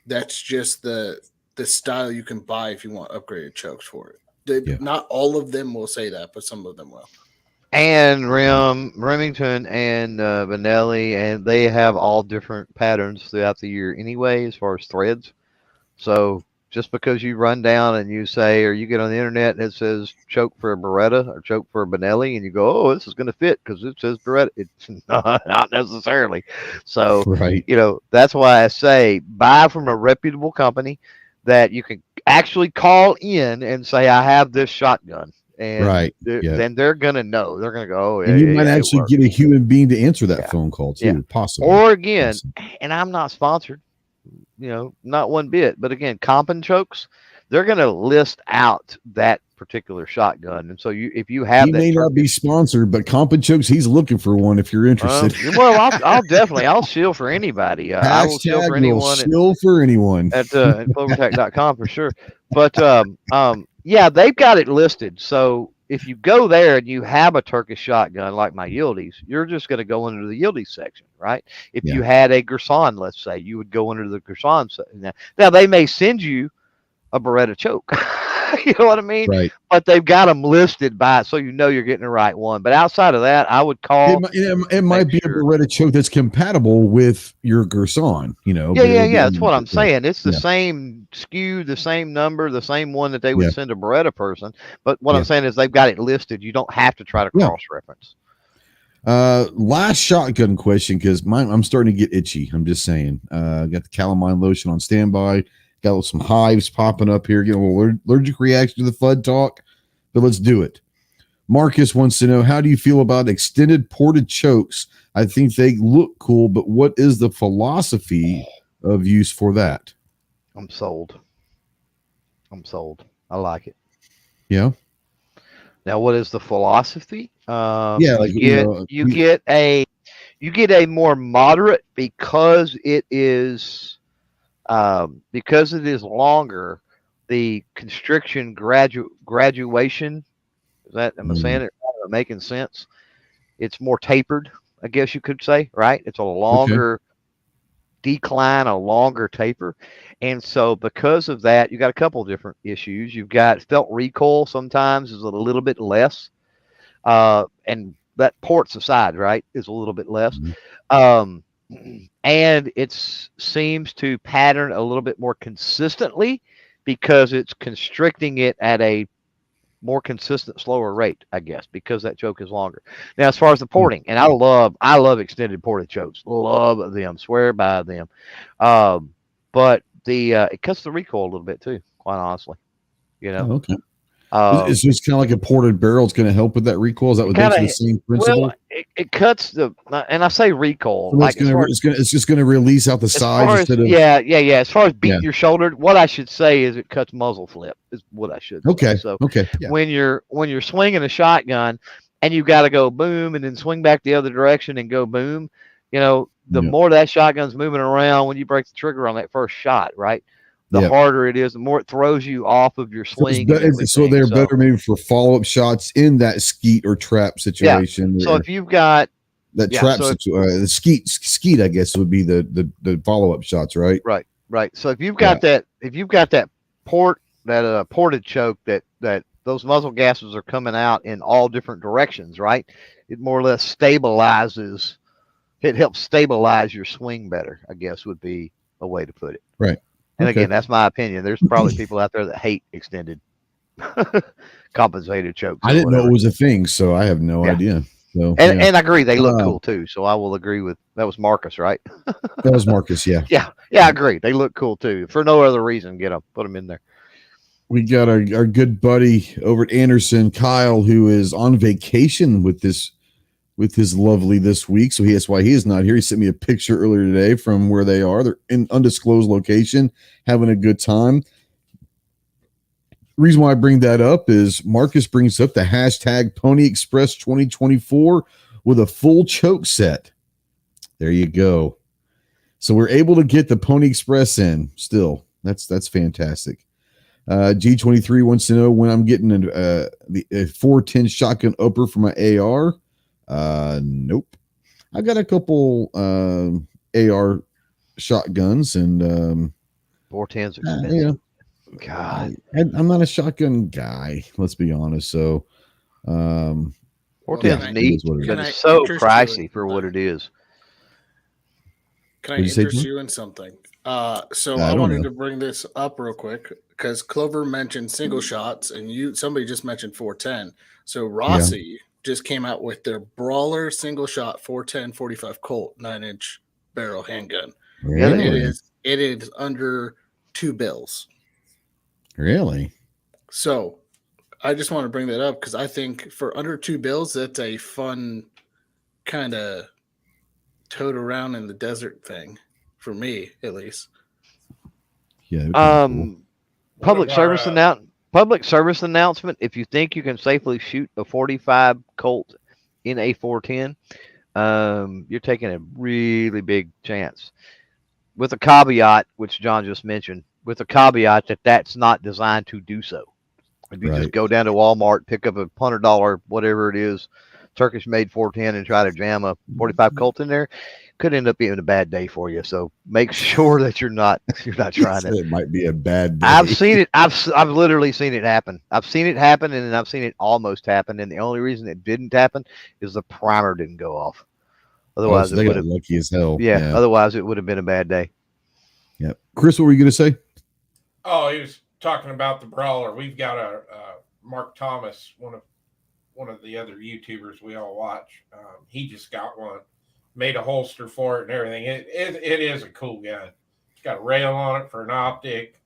That's just the style you can buy if you want upgraded chokes for it. Not all of them will say that, but some of them will. And Remington and Benelli, and they have all different patterns throughout the year anyway, as far as threads. So just because you run down and you say, or you get on the internet and it says choke for a Beretta or choke for a Benelli, and you go, oh, this is going to fit because it says Beretta. It's not necessarily. So, that's why I say buy from a reputable company that you can actually call in and say, I have this shotgun. And then they're going to know. They're going to go, oh, and you might actually get a human being to answer that phone call too, possibly. Or again, and I'm not sponsored, not one bit. But again, Comp and Chokes, they're going to list out that particular shotgun. And so if you have he may not be sponsored, but Comp and Chokes, he's looking for one if you're interested. Well, I'll shill for anybody. I will shill for anyone. Shill for anyone at clovertech.com for sure. But they've got it listed. So if you go there and you have a Turkish shotgun like my Yildiz, you're just going to go into the Yildiz section, right? If you had a Gerson, let's say, you would go into the Gerson section. Now they may send you a Beretta choke. You know what I mean? Right. But they've got them listed by, so you're getting the right one. But outside of that, I would call. It might be a Beretta choke that's compatible with your Gerson. Yeah. That's what I'm saying. It's the same SKU, the same number, the same one that they would send a Beretta person. But what I'm saying is they've got it listed. You don't have to try to cross-reference. Last shotgun question, because I'm starting to get itchy. I'm just saying. Got the calamine lotion on standby. Got some hives popping up here, getting a little allergic reaction to the FUD talk, but let's do it. Marcus wants to know, how do you feel about extended ported chokes? I think they look cool, but what is the philosophy of use for that? I'm sold. I like it. Yeah. Now, what is the philosophy? You get a more moderate because it is longer. The constriction graduation. Am I saying it right? Making sense? It's more tapered, I guess you could say, right? It's a longer decline, a longer taper. And so because of that, you got a couple of different issues. You've got felt recoil sometimes is a little bit less. And that ports aside, right, is a little bit less. And it seems to pattern a little bit more consistently because it's constricting it at a more consistent, slower rate, I guess, because that choke is longer. Now, as far as the porting, and I love extended ported chokes. Love them, swear by them. But it cuts the recoil a little bit too, quite honestly. Okay. It's just kind of like a ported barrel. It's going to help with that recoil. Is that what that's the same principle? Well, it cuts and I say recoil. So it's just going to release out the sides. As far as beating your shoulder, what I should say is it cuts muzzle flip is what I should say. So when you're swinging a shotgun and you got to go boom and then swing back the other direction and go boom, the more that shotgun's moving around when you break the trigger on that first shot, right? The harder it is, the more it throws you off of your swing. So they're better maybe for follow-up shots in that skeet or trap situation. So if you've got that trap situation, the skeet, I guess would be the follow-up shots, right? Right. So if you've got that ported choke that those muzzle gases are coming out in all different directions, right? It more or less stabilizes. It helps stabilize your swing better, I guess would be a way to put it. Right. And again, that's my opinion. There's probably people out there that hate extended compensated chokes. I didn't know it was a thing, so I have no idea. So, and I agree, they look cool too. So I will agree with that. Was Marcus, right? That was Marcus, yeah. I agree. They look cool too. For no other reason, put them in there. We got our good buddy over at Anderson, Kyle, who is on vacation with his lovely this week. So that's why he is not here. He sent me a picture earlier today from where they are. They're in undisclosed location, having a good time. Reason why I bring that up is Marcus brings up the hashtag Pony Express 2024 with a full choke set. There you go. So we're able to get the Pony Express in still. That's fantastic. G23 wants to know when I'm getting the 410 shotgun upper for my AR. Nope. I got a couple AR shotguns and 410's expensive. God, I'm not a shotgun guy. Let's be honest. So, 410's neat, but it's so pricey for what it is. Can I interest you in something? So I wanted to bring this up real quick because Clover mentioned single shots, and somebody just mentioned 410. So Rossi just came out with their Brawler single shot 410 45 Colt 9-inch barrel handgun. Really? It is under $2. Really? So I just want to bring that up because I think for under $2, that's a fun kind of tote around in the desert thing for me, at least. Yeah. Cool. Public service announcement. If you think you can safely shoot a 45 Colt in a 410, you're taking a really big chance. With a caveat, which John just mentioned, with a caveat that that's not designed to do so. If you just go down to Walmart, pick up a $100, whatever it is, Turkish made 410 and try to jam a 45 Colt in there, could end up being a bad day for you. So make sure that you're not trying it. It might be a bad day. I've seen it. I've literally seen it happen. I've seen it happen, and then I've seen it almost happen. And the only reason it didn't happen is the primer didn't go off. Otherwise, they got lucky as hell. Yeah. Otherwise, it would have been a bad day. Yeah. Chris, what were you going to say? Oh, he was talking about the Brawler. We've got a Mark Thomas, one of the other YouTubers we all watch. He just got one, made a holster for it and everything. It is a cool gun. It's got a rail on it for an optic.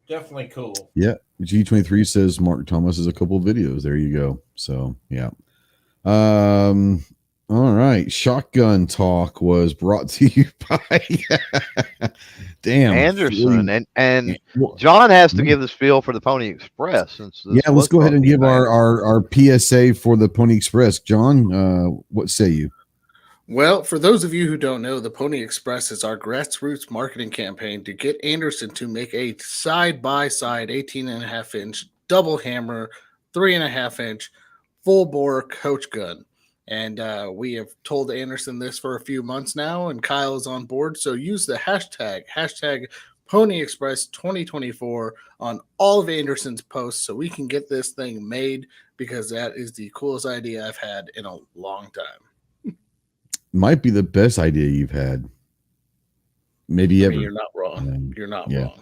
Definitely cool. Yeah. G23 says Mark Thomas has a couple of videos. There you go. So yeah. All right. Shotgun Talk was brought to you by Anderson. And John has to give the spiel for the Pony Express. Let's go ahead and give our PSA for the Pony Express. John, what say you? Well, for those of you who don't know, the Pony Express is our grassroots marketing campaign to get Anderson to make a side-by-side 18.5-inch double hammer, 3.5-inch full bore coach gun. And we have told Anderson this for a few months now, and Kyle is on board. So use the hashtag Pony Express 2024 on all of Anderson's posts so we can get this thing made, because that is the coolest idea I've had in a long time. Might be the best idea you've had. Maybe ever. You're not wrong. You're not wrong.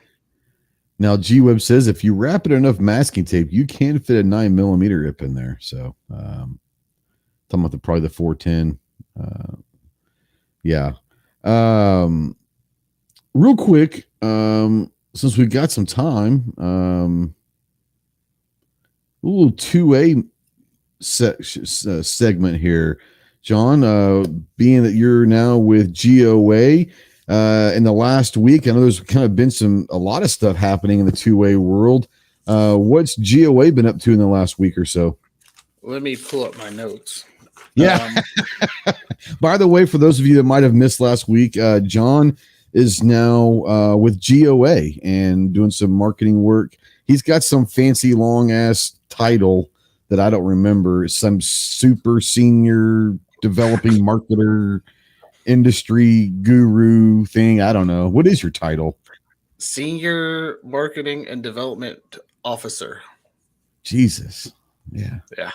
Now, G-Web says if you wrap it enough masking tape, you can fit a 9mm rip in there. So, talking about probably the 410. Real quick, since we got some time, a little 2A segment here. John, being that you're now with GOA, in the last week, I know there's kind of been a lot of stuff happening in the 2A world. What's GOA been up to in the last week or so? Let me pull up my notes. Yeah. By the way, for those of you that might have missed last week, John is now with GOA and doing some marketing work. He's got some fancy long ass title that I don't remember. Some super senior developing marketer, industry guru thing. I don't know. What is your title? Senior Marketing and Development Officer. Jesus. Yeah. Yeah.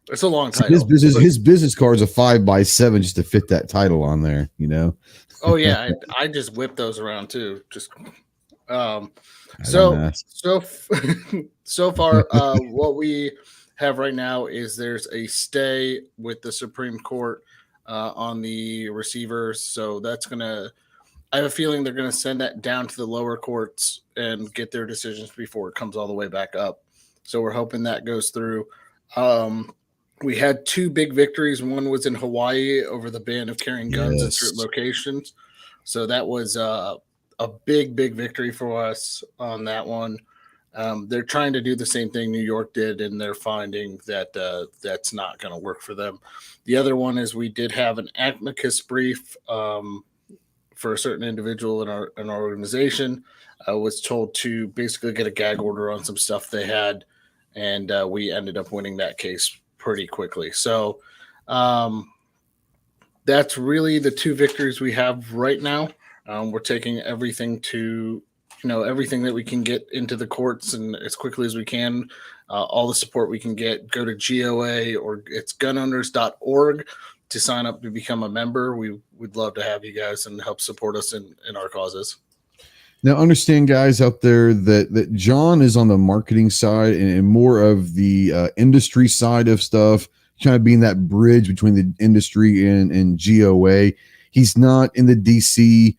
It's a long title. His business card is a 5x7 just to fit that title on there, you know? Oh yeah. I just whip those around too. Just, so far, what we have right now is there's a stay with the Supreme Court on the receivers. So that's I have a feeling they're going to send that down to the lower courts and get their decisions before it comes all the way back up. So we're hoping that goes through. We had two big victories. One was in Hawaii over the ban of carrying guns at certain locations. So that was a big victory for us on that one. They're trying to do the same thing New York did, and they're finding that that's not going to work for them. The other one is we did have an amicus brief for for a certain individual in our organization. I was told to basically get a gag order on some stuff they had, and we ended up winning that case pretty quickly. So that's really the two victories we have right now. We're taking everything to, everything that we can get into the courts and as quickly as we can. All the support we can get. Go to GOA or it's gunowners.org to sign up to become a member. We would love to have you guys and help support us in our causes. Now, understand, guys out there, that John is on the marketing side and more of the industry side of stuff, trying to be in that bridge between the industry and GOA. He's not in the DC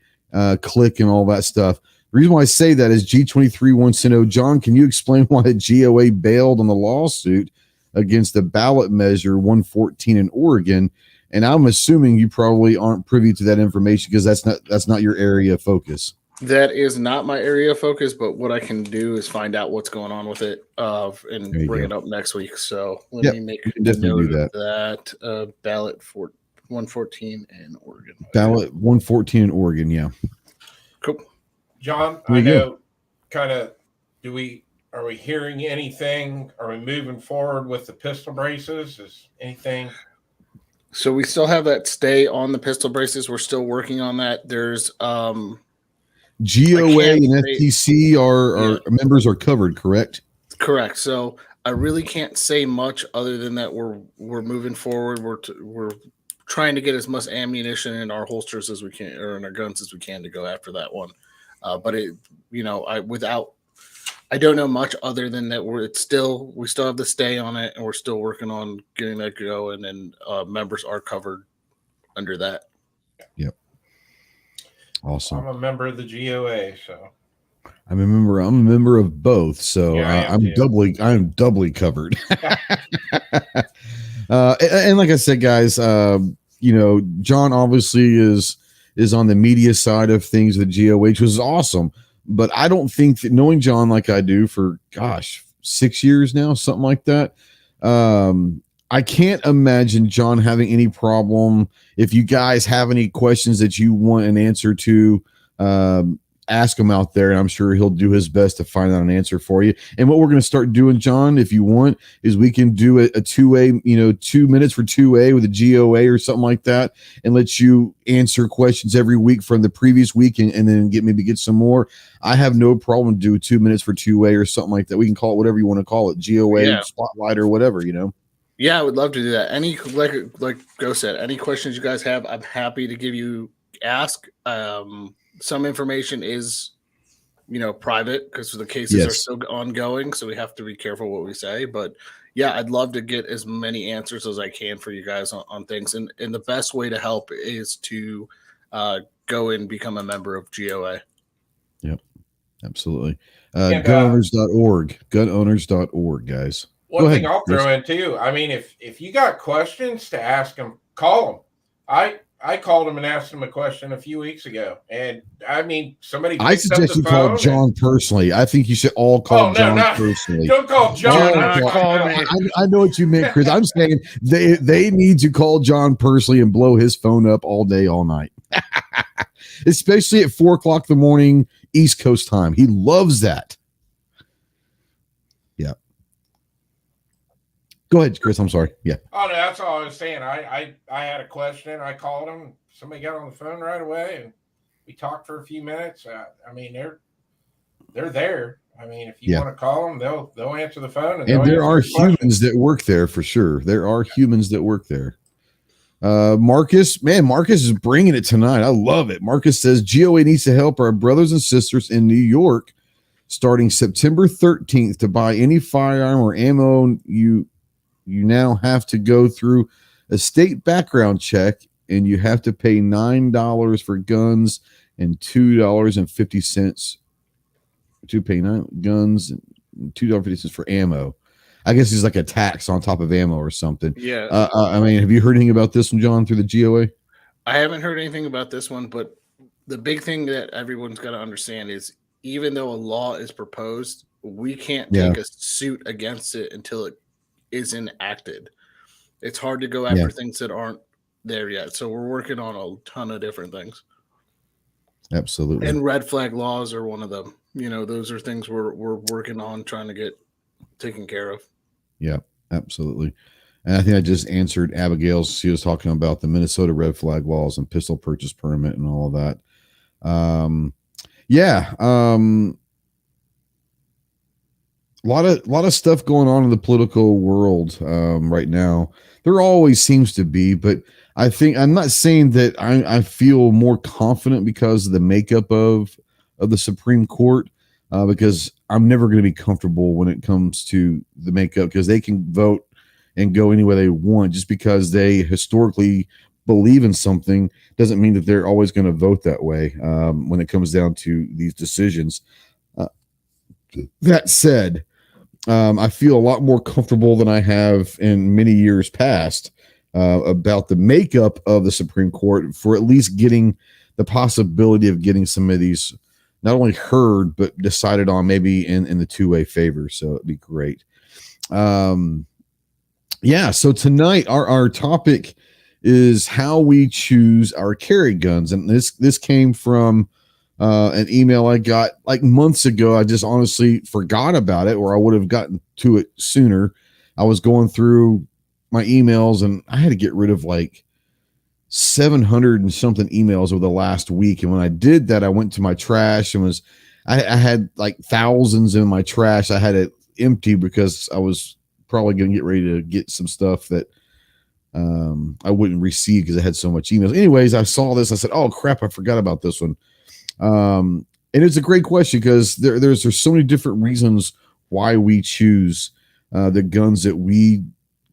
clique and all that stuff. The reason why I say that is G23 wants to know, John, can you explain why the GOA bailed on the lawsuit against the ballot measure 114 in Oregon? And I'm assuming you probably aren't privy to that information because that's not your area of focus. That is not my area of focus, but what I can do is find out what's going on with it and bring it up next week. So let me make a note of that. Ballot for 114 in Oregon. Ballot 114 in Oregon, yeah. Cool. John, I know kind of, are we hearing anything? Are we moving forward with the pistol braces? Is anything? So we still have that stay on the pistol braces. We're still working on that. There's GOA and FTC are members are covered, correct? Correct. So I really can't say much other than that we're moving forward. We're trying to get as much ammunition in our holsters as we can, or in our guns as we can, to go after that one. But I don't know much other than that we still have the stay on it, and we're still working on getting that going, and members are covered under that. Yep. Awesome. I'm a member of the GOA, so I'm a member of both, so I'm doubly covered. And like I said, guys, John obviously is on the media side of things with GOH, which is awesome. But I don't think that, knowing John like I do for 6 years now, something like that, I can't imagine John having any problem. If you guys have any questions that you want an answer to, ask him out there, and I'm sure he'll do his best to find out an answer for you. And what we're going to start doing, John, if you want, is we can do a 2A, 2 minutes for 2A with a GOA or something like that, and let you answer questions every week from the previous week, and then get some more. I have no problem doing 2 minutes for 2A or something like that. We can call it whatever you want to call it, GOA, Spotlight, or whatever, Yeah, I would love to do that. Any, like Go said, any questions you guys have, I'm happy to ask. Some information is, private because the cases are still ongoing, so we have to be careful what we say. But yeah, I'd love to get as many answers as I can for you guys on things. And the best way to help is to go and become a member of GOA. Yep, absolutely. Gunowners.org. Gunowners.org, guys. One thing I'll throw in too. I mean, if you got questions to ask them, call them. I called him and asked him a question a few weeks ago, and I mean, somebody. I suggest you call John personally. I think you should all call John personally. Don't call John. I know what you meant, Chris. I'm saying they need to call John personally and blow his phone up all day, all night, especially at 4:00 in the morning East Coast time. He loves that. Yeah. Go ahead, Chris. I'm sorry. Yeah. Oh no, that's all I was saying. I had a question. I called him. Somebody got on the phone right away, and we talked for a few minutes. I mean, they're there. I mean, if you want to call them, they'll answer the phone. And there are humans that work there for sure. There are humans that work there. Marcus is bringing it tonight. I love it. Marcus says GOA needs to help our brothers and sisters in New York starting September 13th to buy any firearm or ammo. You now have to go through a state background check, and you have to pay $9 for guns and $2.50 to pay guns and $2.50 for ammo. I guess it's like a tax on top of ammo or something. Yeah. I mean, have you heard anything about this one, John, through the GOA? I haven't heard anything about this one, but the big thing that everyone's got to understand is even though a law is proposed, we can't take a suit against it until it is enacted. It's hard to go after things that aren't there yet. So we're working on a ton of different things. Absolutely. And red flag laws are one of them. Those are things we're working on trying to get taken care of. Yeah, absolutely. And I think I just answered Abigail's. She was talking about the Minnesota red flag laws and pistol purchase permit and all of that. A lot of stuff going on in the political world right now. There always seems to be, but I think I'm not saying that I feel more confident because of the makeup of the Supreme Court, because I'm never going to be comfortable when it comes to the makeup, because they can vote and go any way they want. Just because they historically believe in something doesn't mean that they're always going to vote that way when it comes down to these decisions. That said, I feel a lot more comfortable than I have in many years past about the makeup of the Supreme Court, for at least getting the possibility of getting some of these not only heard but decided on, maybe in the two-way favor. So it'd be great. So tonight our topic is how we choose our carry guns, and this came from an email I got like months ago. I just honestly forgot about it, or I would have gotten to it sooner. I was going through my emails and I had to get rid of like 700 and something emails over the last week. And when I did that, I went to my trash and I had like thousands in my trash. I had it empty because I was probably going to get ready to get some stuff that I wouldn't receive because I had so much emails. Anyways, I saw this. I said, oh crap, I forgot about this one. And it's a great question because there's so many different reasons why we choose the guns that we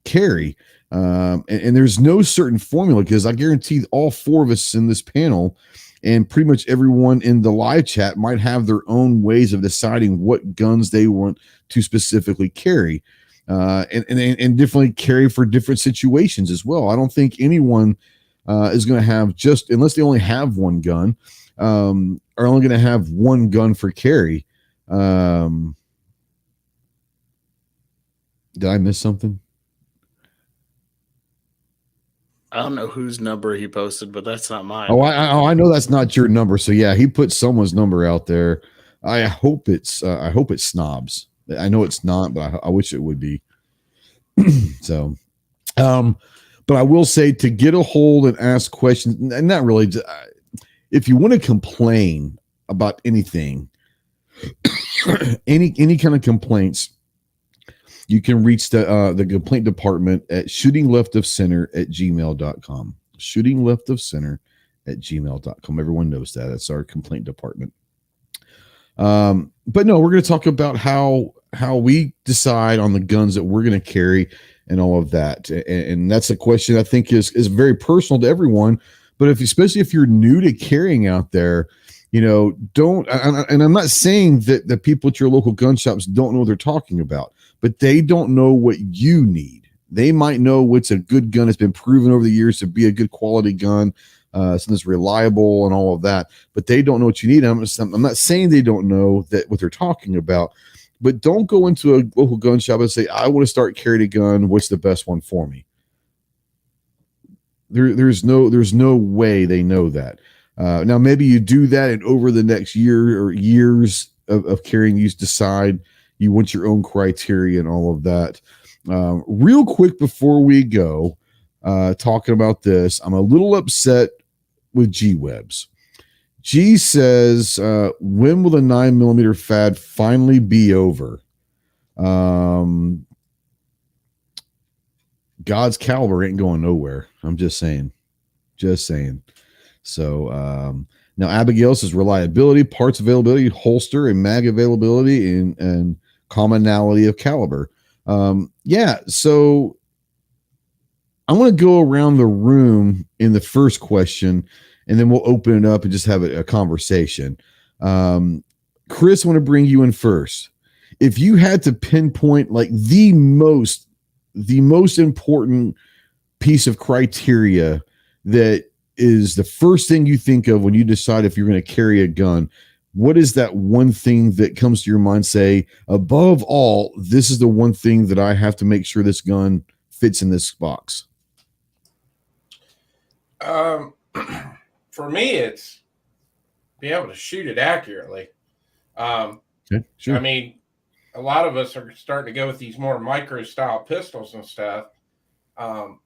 carry. And there's no certain formula, because I guarantee all four of us in this panel and pretty much everyone in the live chat might have their own ways of deciding what guns they want to specifically carry, and definitely carry for different situations as well. I don't think anyone is going to have, just unless they only have one gun, are only going to have one gun for carry. Did I miss something? I don't know whose number he posted, but that's not mine. Oh, I know that's not your number. So yeah, he put someone's number out there. I hope it's Snobs. I know it's not, but I wish it would be. So, but I will say, to get a hold and ask questions, and not really, if you want to complain about anything, any kind of complaints, you can reach the complaint department at shootingleftofcenter@gmail.com. shootingleftofcenter@gmail.com. Everyone knows that. That's our complaint department. But no, we're going to talk about how we decide on the guns that we're going to carry and all of that. And that's a question I think is very personal to everyone. But especially if you're new to carrying out there, don't, and I'm not saying that the people at your local gun shops don't know what they're talking about, but they don't know what you need. They might know what's a good gun. It's been proven over the years to be a good quality gun, something that's reliable and all of that, but they don't know what you need. I'm not saying they don't know that what they're talking about, but don't go into a local gun shop and say, I want to start carrying a gun. What's the best one for me? There's no way they know that. Now, maybe you do that, and over the next year or years of carrying, you decide you want your own criteria and all of that. Real quick before we go, talking about this, I'm a little upset with G-Webs. G says, when will the 9mm fad finally be over? God's caliber ain't going nowhere. I'm just saying. So now Abigail says reliability, parts availability, holster and mag availability, and commonality of caliber. So I want to go around the room in the first question, and then we'll open it up and just have a conversation. Chris, I want to bring you in first. If you had to pinpoint like the most important piece of criteria that is the first thing you think of when you decide if you're going to carry a gun, what is that one thing that comes to your mind? Say, above all, this is the one thing that I have to make sure this gun fits in this box. For me, it's be able to shoot it accurately. Okay, sure. I mean, a lot of us are starting to go with these more micro style pistols and stuff. And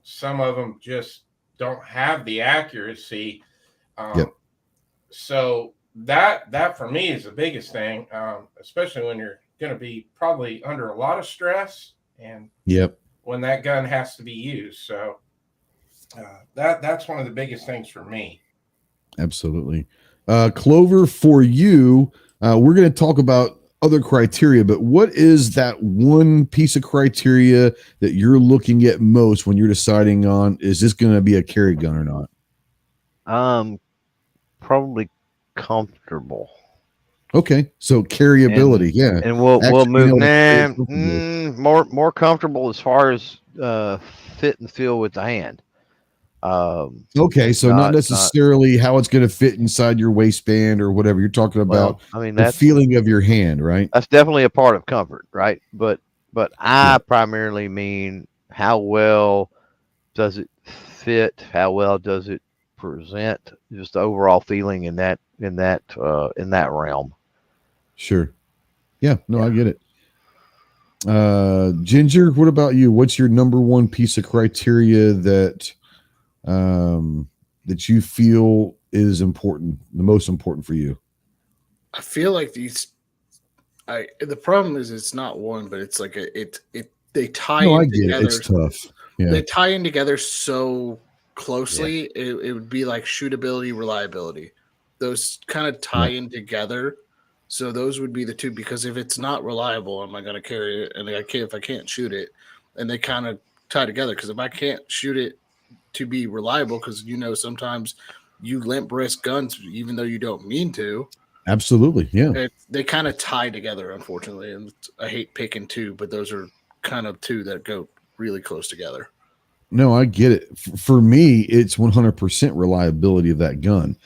some of them just don't have the accuracy. So that for me is the biggest thing, especially when you're going to be probably under a lot of stress and when that gun has to be used. So that's one of the biggest things for me. Absolutely. Clover, for you, we're going to talk about other criteria, but what is that one piece of criteria that you're looking at most when you're deciding on, is this going to be a carry gun or not? Probably comfortable. Okay, so carryability, and we'll move more comfortable as far as fit and feel with the hand. Okay, so not necessarily how it's going to fit inside your waistband or whatever. You're talking about. I mean, the feeling of your hand, right? That's definitely a part of comfort, right? But I primarily mean, how well does it fit? How well does it present? Just the overall feeling in that realm. Sure. Yeah. No, I get it. Ginger, what about you? What's your number one piece of criteria that that you feel is important, the most important for you? I feel like the problem is it's not one, but it's like they tie in together. It's tough. Yeah. They tie in together so closely. Yeah. It would be like shootability, reliability. Those kind of tie in together. So those would be the two, because if it's not reliable, am I going to carry it? And if I can't shoot it, and they kind of tie together. Because if I can't shoot it to be reliable, because sometimes you limp wrist guns even though you don't mean to. Absolutely, yeah. They kind of tie together, unfortunately, and I hate picking two, but those are kind of two that go really close together. No, I get it. For me, it's 100% reliability of that gun.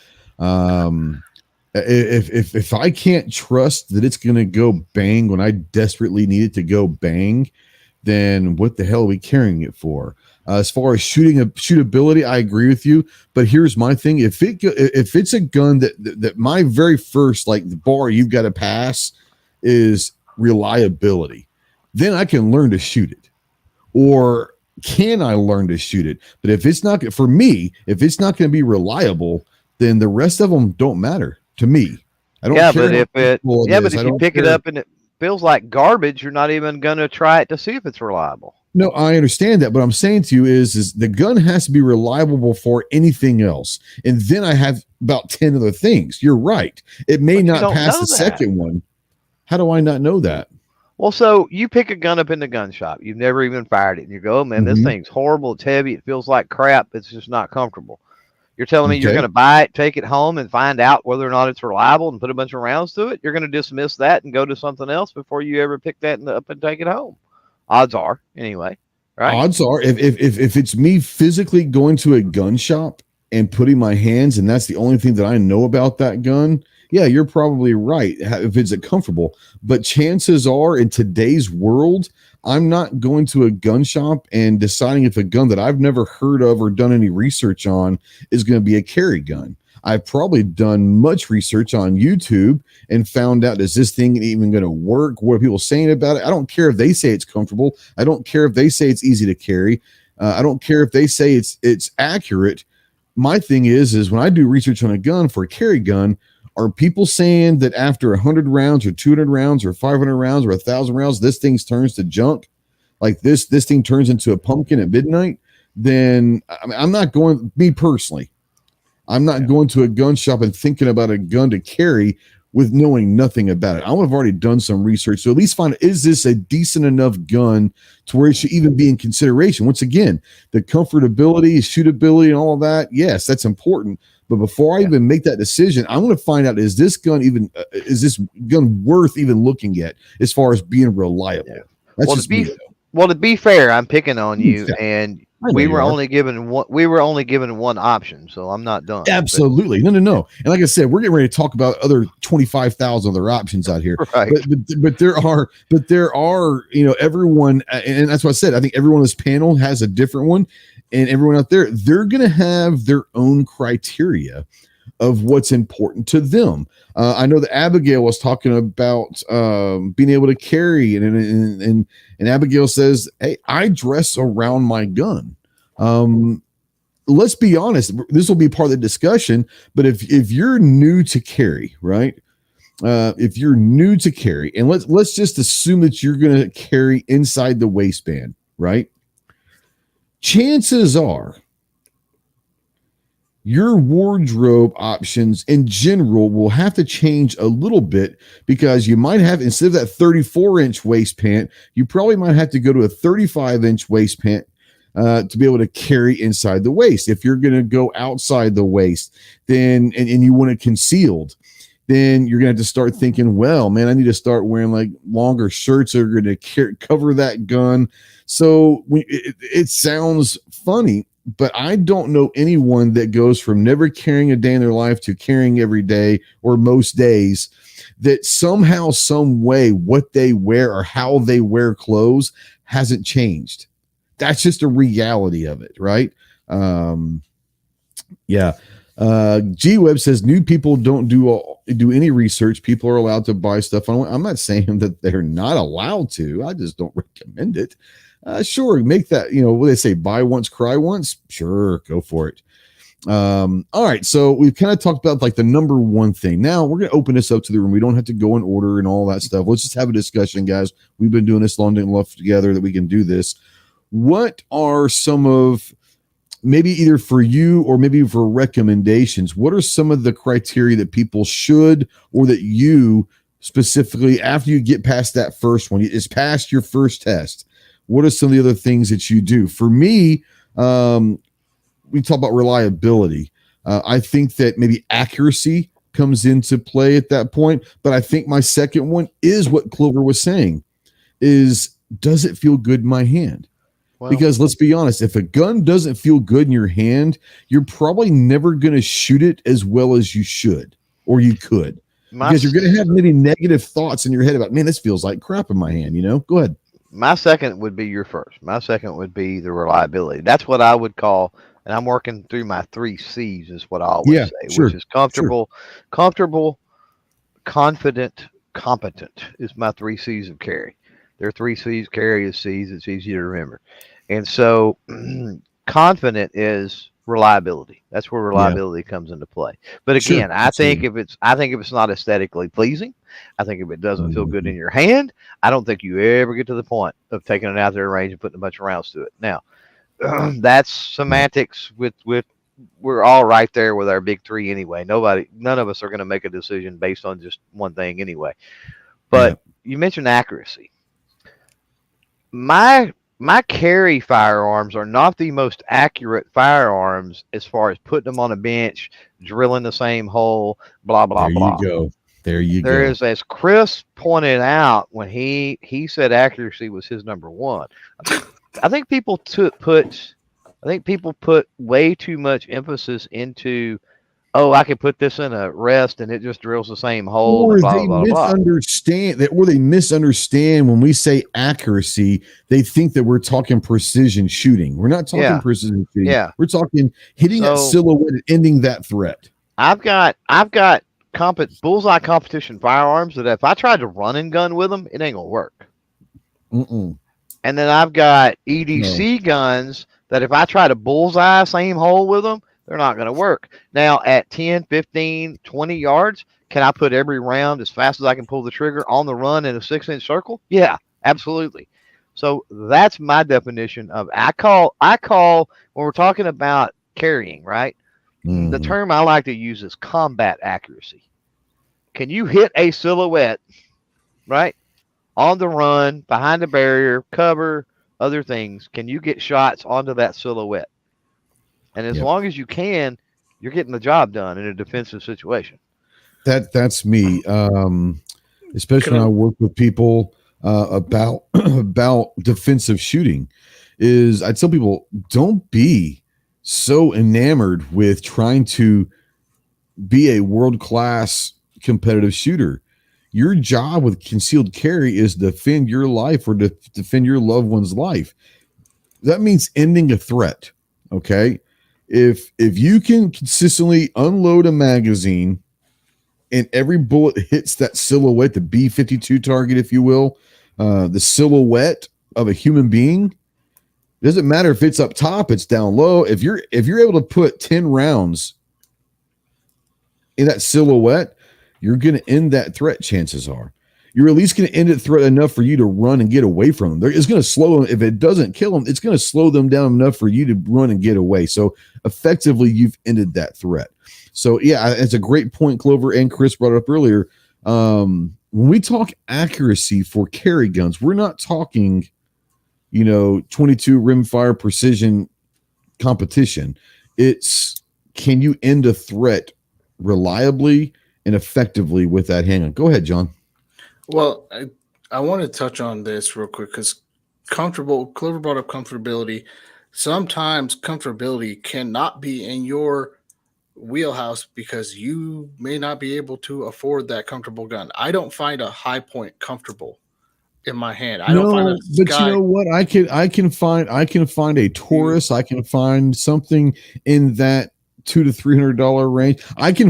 If I can't trust that it's going to go bang when I desperately need it to go bang, then what the hell are we carrying it for? As far as shootability, I agree with you. But here's my thing: if it's a gun that my very first the bar you've got to pass is reliability, then I can learn to shoot it. Or can I learn to shoot it? But if it's not for me, if it's not going to be reliable, then the rest of them don't matter to me. I don't care. But if you pick it up and it feels like garbage, you're not even going to try it to see if it's reliable. No, I understand that. But I'm saying to you is the gun has to be reliable before anything else. And then I have about 10 other things. You're right. It may not pass the second one. How do I not know that? Well, so you pick a gun up in the gun shop. You've never even fired it. And you go, oh, man, this thing's horrible. It's heavy. It feels like crap. It's just not comfortable. You're telling me you're going to buy it, take it home, and find out whether or not it's reliable and put a bunch of rounds to it? You're going to dismiss that and go to something else before you ever pick that up and take it home. Odds are, anyway. Right? Odds are, if it's me physically going to a gun shop and putting my hands, and that's the only thing that I know about that gun, yeah, you're probably right. If it's comfortable, but chances are in today's world, I'm not going to a gun shop and deciding if a gun that I've never heard of or done any research on is going to be a carry gun. I've probably done much research on YouTube and found out, is this thing even going to work? What are people saying about it? I don't care if they say it's comfortable. I don't care if they say it's easy to carry. I don't care if they say it's accurate. My thing is when I do research on a gun for a carry gun, are people saying that after 100 rounds or 200 rounds or 500 rounds or 1,000 rounds, this thing turns to junk? Like this thing turns into a pumpkin at midnight? Then I'm not going, me personally, I'm not going to a gun shop and thinking about a gun to carry with knowing nothing about it. I would have already done some research to at least find, is this a decent enough gun to where it should even be in consideration? Once again, the comfortability, shootability, and all of that, yes, that's important. But before I even make that decision, I want to find out, is this gun worth even looking at as far as being reliable? Yeah. That's well, to be fair, I'm picking on you, and we were only given one option, so I'm not done. Absolutely. No. And like I said, we're getting ready to talk about other 25,000 other options out here. Right. But there are, everyone, and that's what I said. I think everyone on this panel has a different one, and everyone out there, they're going to have their own criteria of what's important to them. I know that Abigail was talking about being able to carry, and Abigail says, "Hey, I dress around my gun." Let's be honest. This will be part of the discussion. But if you're new to carry, right? If you're new to carry, and let's just assume that you're going to carry inside the waistband, right? Chances are your wardrobe options in general will have to change a little bit, because you might have, instead of that 34-inch waist pant, you probably might have to go to a 35-inch waist pant to be able to carry inside the waist. If you're going to go outside the waist, then and you want it concealed, then you're going to have to start thinking, well, man, I need to start wearing like longer shirts that are going to cover that gun. So it sounds funny, but I don't know anyone that goes from never carrying a day in their life to carrying every day or most days, that somehow, some way, what they wear or how they wear clothes hasn't changed. That's just a reality of it, right? Yeah. G-Web says new people don't do any research. People are allowed to buy stuff. I'm not saying that they're not allowed to. I just don't recommend it. Sure, make that, what they say, buy once, cry once. Sure, go for it. All right, so we've kind of talked about like the number one thing. Now we're going to open this up to the room. We don't have to go in order and all that stuff. Let's just have a discussion, guys. We've been doing this long enough together that we can do this. What are some of, maybe either for you or maybe for recommendations, what are some of the criteria that people should, or that you specifically, after you get past that first one, it's past your first test, what are some of the other things that you do? For me, we talk about reliability. I think that maybe accuracy comes into play at that point. But I think my second one is what Clover was saying, is, does it feel good in my hand? Well, because let's be honest, if a gun doesn't feel good in your hand, you're probably never going to shoot it as well as you should, or you could, because you're going to have many negative thoughts in your head about, man, this feels like crap in my hand. Go ahead. My second would be your first. My second would be the reliability. That's what I would call, and I'm working through my 3 C's is what I always say, sure, which is comfortable, confident, competent is my 3 C's of carry. There are 3 C's, carry is C's. It's easy to remember. And so confident is reliability. That's where reliability comes into play. But again, I think if it's not aesthetically pleasing, I think if it doesn't feel good in your hand, I don't think you ever get to the point of taking it out there in range and putting a bunch of rounds to it. Now, that's semantics with we're all right there with our big 3 anyway. None of us are going to make a decision based on just one thing anyway. But you mentioned accuracy. My carry firearms are not the most accurate firearms as far as putting them on a bench, drilling the same hole, blah, blah, blah. There you go. There is, as Chris pointed out when he said accuracy was his number 1. I think people put way too much emphasis into, I can put this in a rest and it just drills the same hole. Or they misunderstand when we say accuracy. They think that we're talking precision shooting. We're not talking precision shooting. Yeah. We're talking hitting that silhouette and ending that threat. I've got bullseye competition firearms that if I tried to run and gun with them, it ain't gonna work. And then I've got EDC guns that if I try to bullseye same hole with them, they're not going to work. Now, at 10, 15, 20 yards, can I put every round as fast as I can pull the trigger on the run in a 6-inch circle? Yeah, absolutely. So that's my definition of I call when we're talking about carrying, right? The term I like to use is combat accuracy. Can you hit a silhouette, right, on the run, behind the barrier, cover, other things? Can you get shots onto that silhouette? And as long as you can, you're getting the job done in a defensive situation. That's me. Especially when I work with people about defensive shooting, is I tell people, don't be so enamored with trying to be a world-class competitive shooter. Your job with concealed carry is defend your life or defend your loved one's life. That means ending a threat. Okay. if you can consistently unload a magazine and every bullet hits that silhouette, the B-52 target, if you will, the silhouette of a human being, doesn't matter if it's up top, it's down low. If you're able to put 10 rounds in that silhouette, you're going to end that threat. Chances are you're at least going to end that threat enough for you to run and get away from them. It's going to slow them. If it doesn't kill them, it's going to slow them down enough for you to run and get away. So effectively, you've ended that threat. So yeah, it's a great point Clover and Chris brought up earlier. When we talk accuracy for carry guns, we're not talking, 22 rimfire precision competition. It's, can you end a threat reliably and effectively with that handgun? Go ahead, John. Well, I want to touch on this real quick because Clover brought up comfortability. Sometimes comfortability cannot be in your wheelhouse because you may not be able to afford that comfortable gun. I don't find a high point comfortable in my hand. I don't find but you know what? I can find a Taurus. I can find something in that $200 to $300 range. I can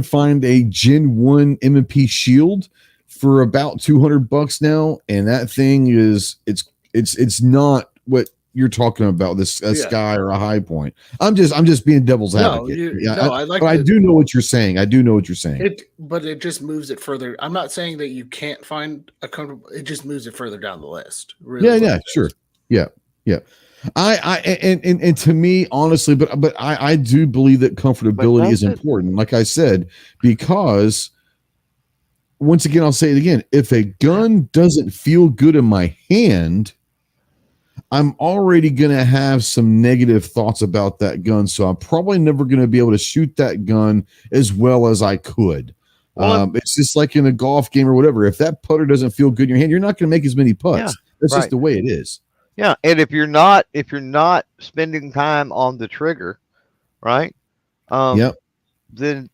find a Gen 1 M&P Shield for about $200 now, and that thing is it's not what you're talking about, this Sky or a High Point. I'm just being devil's advocate. I do know what you're saying. But it just moves it further. I'm not saying that you can't find a comfortable. It just moves it further down the list. Really Sure. Yeah. And to me, honestly, but I do believe that comfortability is important. Like I said, because once again, I'll say it again. If a gun doesn't feel good in my hand, I'm already going to have some negative thoughts about that gun. So I'm probably never going to be able to shoot that gun as well as I could. It's just like in a golf game or whatever. If that putter doesn't feel good in your hand, you're not going to make as many putts. Yeah, That's just the way it is. Yeah. And if you're not spending time on the trigger, right? Then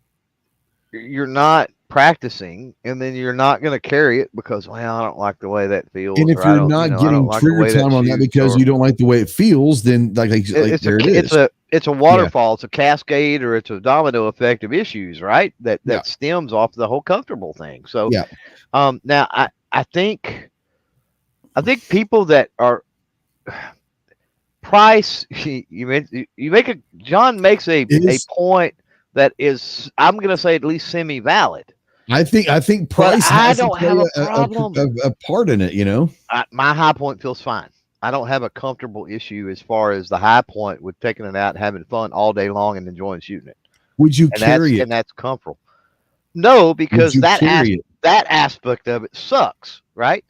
you're not practicing, and then you're not going to carry it because, I don't like the way that feels. And if you're not getting trigger time on that because you don't like the way it feels, then it's a waterfall, it's a cascade, or it's a domino effect of issues, right? That stems off the whole comfortable thing. So, now I think people that are price, John makes a point that is, I'm going to say, at least semi-valid. I think price has to play a part in it, my high point feels fine. I don't have a comfortable issue as far as the high point with taking it out and having fun all day long and enjoying shooting it. Would you carry it? And that's comfortable. No, because that aspect of it sucks, right?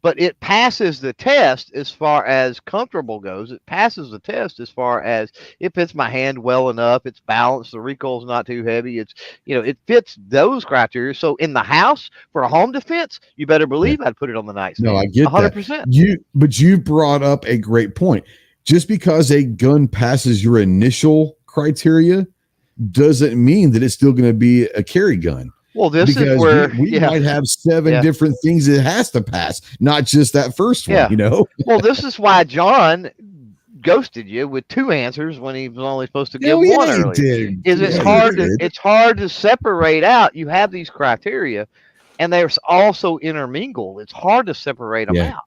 But it passes the test as far as comfortable goes. It passes the test as far as it fits my hand well enough. It's balanced. The recoil's not too heavy. It's, it fits those criteria. So in the house for a home defense, you better believe I'd put it on the nightstand. No, I get 100%. But you brought up a great point. Just because a gun passes your initial criteria doesn't mean that it's still going to be a carry gun. Well, this is where we might have 7 different things it has to pass, not just that first one, Well, this is why John ghosted you with 2 answers when he was only supposed to give one earlier. It's hard to separate out. You have these criteria, and they're also intermingled. It's hard to separate them out.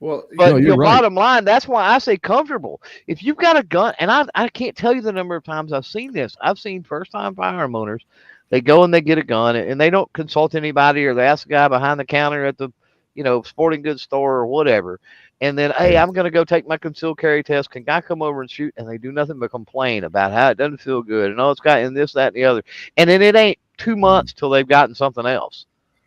Well, but the bottom line, that's why I say comfortable. If you've got a gun, and I can't tell you the number of times I've seen this. I've seen first-time firearm owners. They go and they get a gun, and they don't consult anybody, or they ask the guy behind the counter at the, sporting goods store or whatever. And then, hey, I'm going to go take my concealed carry test. Can guy come over and shoot? And they do nothing but complain about how it doesn't feel good. And it's got in this, that, and the other. And then it ain't 2 months till they've gotten something else,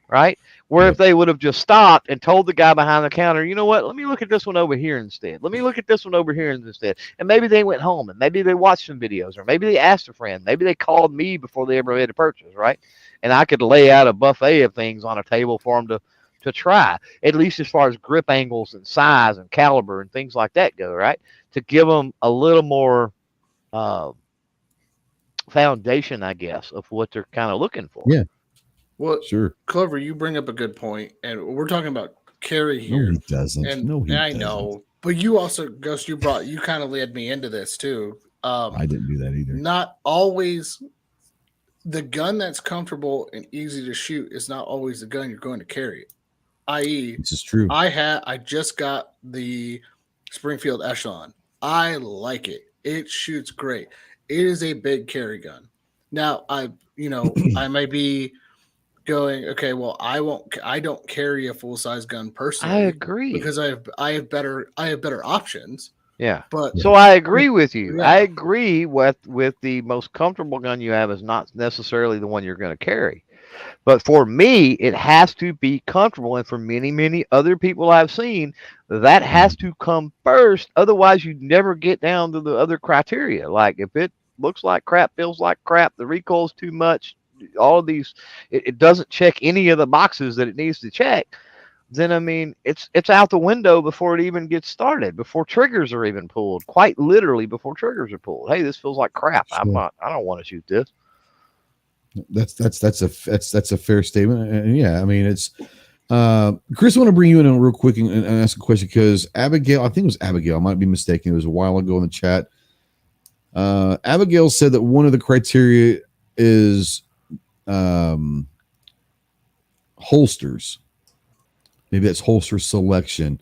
right? Where if they would have just stopped and told the guy behind the counter, you know what, let me look at this one over here instead. Let me look at this one over here instead. And maybe they went home, and maybe they watched some videos, or maybe they asked a friend. Maybe they called me before they ever made a purchase, right? And I could lay out a buffet of things on a table for them to try, at least as far as grip angles and size and caliber and things like that go, right? To give them a little more foundation, I guess, of what they're kind of looking for. Yeah. Well, sure. Clover, you bring up a good point, and we're talking about carry here. No, he doesn't. And I know But you also, Ghost, you kind of led me into this too. I didn't do that either. Not always the gun that's comfortable and easy to shoot is not always the gun you're going to carry. I.e., this is true. I just got the Springfield Echelon. I like it. It shoots great. It is a big carry gun. Now I may be going, okay, well, I don't carry a full size gun personally. I agree because I have better options. Yeah. But so I agree with you. Yeah. I agree with the most comfortable gun you have is not necessarily the one you're going to carry. But for me, it has to be comfortable. And for many, many other people I've seen, that has to come first. Otherwise, you never get down to the other criteria. Like if it looks like crap, feels like crap, the recoil's too much, all of these, it doesn't check any of the boxes that it needs to check. Then I mean it's out the window before it even gets started, before triggers are even pulled, quite literally before triggers are pulled. Hey, this feels like crap. Sure. I don't want to shoot this. That's a fair statement. And yeah, I mean it's Chris, I want to bring you in real quick and ask a question because Abigail, I think it was Abigail, I might be mistaken. It was a while ago in the chat. Abigail said that one of the criteria is holsters. Maybe that's holster selection.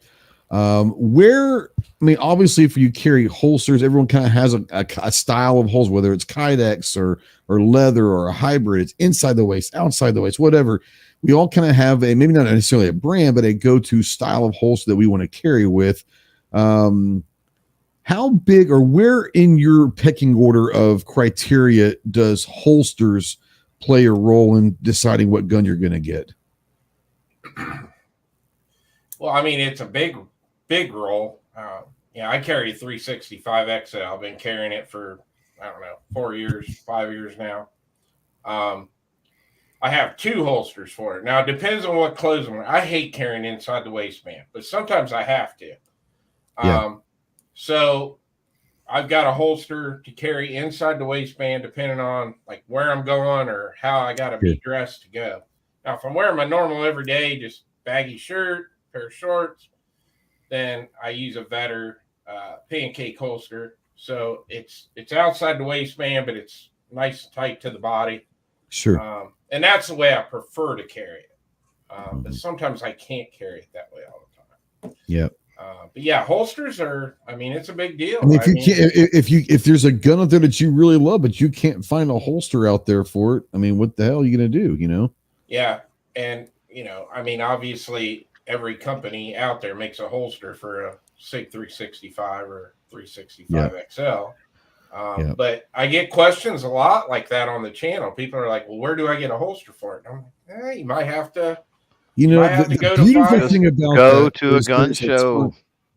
Where, I mean, obviously, if you carry holsters, everyone kind of has a style of holster, whether it's Kydex or leather or a hybrid. It's inside the waist, outside the waist, whatever. We all kind of have a, maybe not necessarily a brand, but a go-to style of holster that we want to carry with. How big or where in your pecking order of criteria does holsters play a role in deciding what gun you're going to get? Well, I mean, it's a big role. I carry a 365 XL. I've been carrying it for, 4 years, 5 years now. I have 2 holsters for it. Now, it depends on what clothes I'm wearing. I hate carrying inside the waistband, but sometimes I have to. So I've got a holster to carry inside the waistband, depending on like where I'm going or how I got to be dressed to go. Now, if I'm wearing my normal everyday, just baggy shirt, pair of shorts, then I use a Vetter pancake holster. So it's outside the waistband, but it's nice and tight to the body. Sure. And that's the way I prefer to carry it. But sometimes I can't carry it that way all the time. Yep. But yeah, holsters are, I mean, it's a big deal. I mean, if there's a gun out there that you really love, but you can't find a holster out there for it, I mean, what the hell are you going to do, you know? Yeah. And, I mean, obviously every company out there makes a holster for a SIG 365 or 365 XL. But I get questions a lot like that on the channel. People are like, well, where do I get a holster for it? And I'm like, you might have to. The beautiful thing about go to a gun show.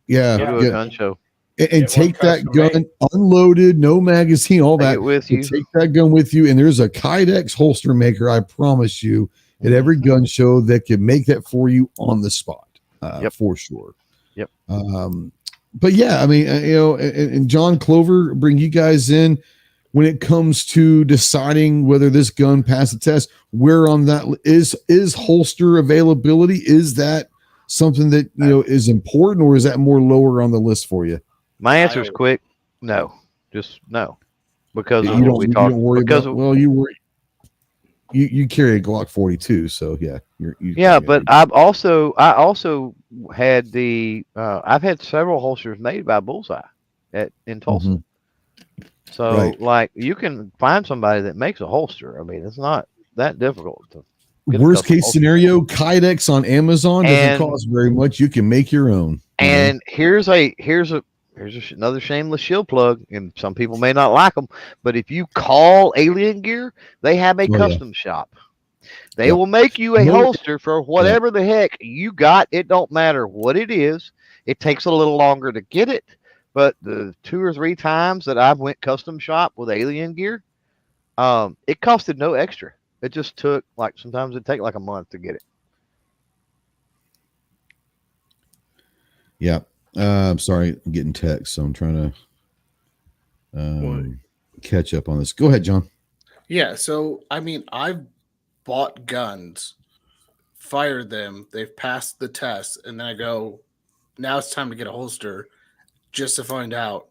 Yeah, go to a gun show and take that gun unloaded, no magazine, all that with you. Take that gun with you. And there's a Kydex holster maker, I promise you, at every gun show that can make that for you on the spot, for sure. Yep. But yeah, I mean, and John Clover, bring you guys in. When it comes to deciding whether this gun passed the test, where on that is holster availability? Is that something that is important, or is that more lower on the list for you? My answer is quick: no, just no, because you don't worry about. Well, you carry a Glock 42, so yeah, but I also had I've had several holsters made by Bullseye in Tulsa. Mm-hmm. So, like, you can find somebody that makes a holster. I mean, it's not that difficult. Worst case scenario, Kydex on Amazon doesn't cost very much. You can make your own. And here's another shameless shield plug, and some people may not like them, but if you call Alien Gear, they have a custom shop. They will make you a holster for whatever the heck you got. It don't matter what it is. It takes a little longer to get it. But the 2 or 3 times that I've went custom shop with Alien Gear, it costed no extra. It just took sometimes it'd take a month to get it. Yeah. I'm sorry, I'm getting text, so I'm trying to catch up on this. Go ahead, John. Yeah, so I mean, I've bought guns, fired them, they've passed the test, and then I go, now it's time to get a holster, just to find out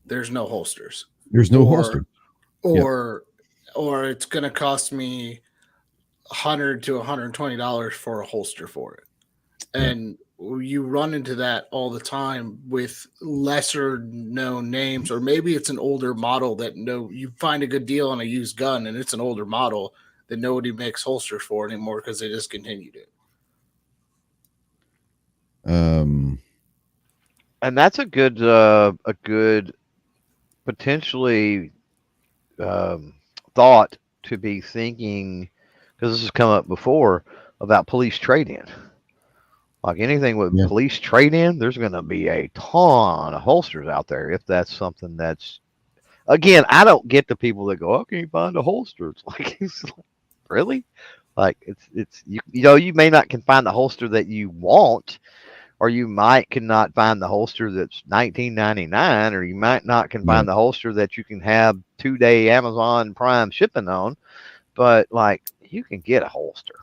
there's no holsters. There's no holster. Or it's going to cost me $100 to $120 for a holster for it. And you run into that all the time with lesser known names, or maybe it's an older model that you find a good deal on a used gun and it's an older model that nobody makes holsters for anymore because they discontinued it. And that's a good potentially thought to be thinking, because this has come up before, about police trade-in. Like anything with police trade-in, there's going to be a ton of holsters out there if that's something that's, again, I don't get the people that go, "Oh, can you find a holster?" It's like, really? Like it's you may not can find the holster that you want, or you cannot find the holster that's $19.99, or you might not can find the holster that you can have 2-day Amazon Prime shipping on, but like you can get a holster.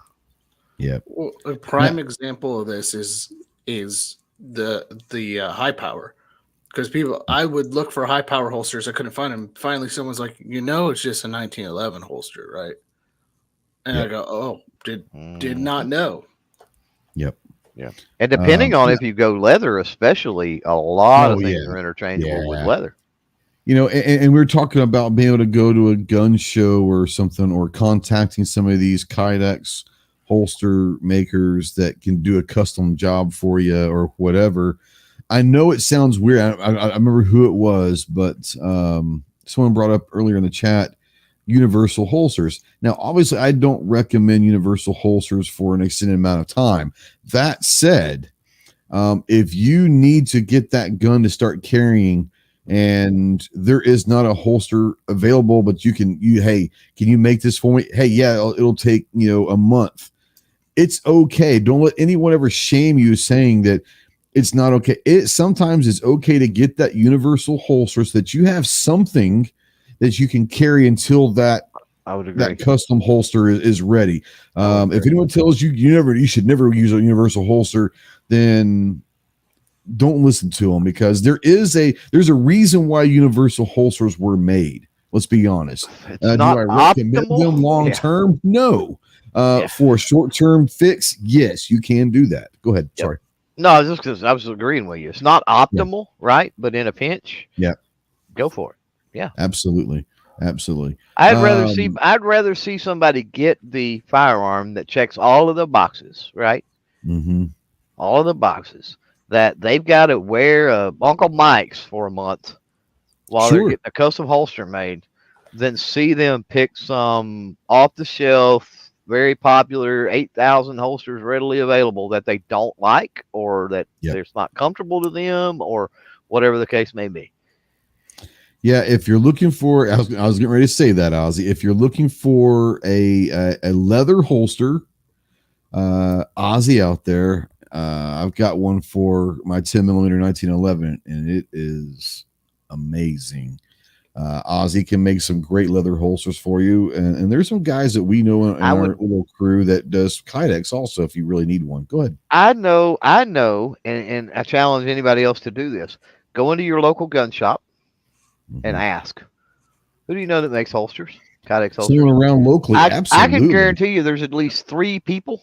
Yeah. Well, a prime example of this is the high power, because I would look for high power holsters. I couldn't find them. Finally, someone's like, it's just a 1911 holster, right? And I go, oh, did not know. Yep. Yeah. And depending on if you go leather, especially, a lot of things are interchangeable with leather. And we were talking about being able to go to a gun show or something, or contacting some of these Kydex holster makers that can do a custom job for you or whatever. I know it sounds weird. I remember who it was, but someone brought up earlier in the chat, universal holsters. Now, obviously, I don't recommend universal holsters for an extended amount of time. That said, if you need to get that gun to start carrying and there is not a holster available, but hey, can you make this for me? Hey, yeah, it'll take, a month. It's okay. Don't let anyone ever shame you saying that it's not okay. Sometimes it's okay to get that universal holster so that you have something that you can carry until that custom holster is ready. If anyone tells you should never use a universal holster, then don't listen to them, because there's a reason why universal holsters were made. Let's be honest. Do I recommend them long term? No. For a short term fix, yes, you can do that. Go ahead. Sorry. No, I was agreeing with you. It's not optimal, right? But in a pinch, go for it. Yeah, absolutely. I'd rather see somebody get the firearm that checks all of the boxes, right? Mm-hmm. All of the boxes that they've got to wear Uncle Mike's for a month while they're getting a custom holster made, than see them pick some off the shelf, very popular 8,000 holsters readily available that they don't like, or that it's not comfortable to them, or whatever the case may be. Yeah, if you're looking for, I was getting ready to say that, Ozzy. If you're looking for a leather holster, Ozzy out there, I've got one for my 10mm 1911, and it is amazing. Ozzy can make some great leather holsters for you, and there's some guys that we know in our little crew that does Kydex also, if you really need one. Go ahead. I know, and I challenge anybody else to do this. Go into your local gun shop and ask, who do you know that makes holsters? Kydex holsters. Someone around locally, absolutely. I can guarantee you there's at least 3 people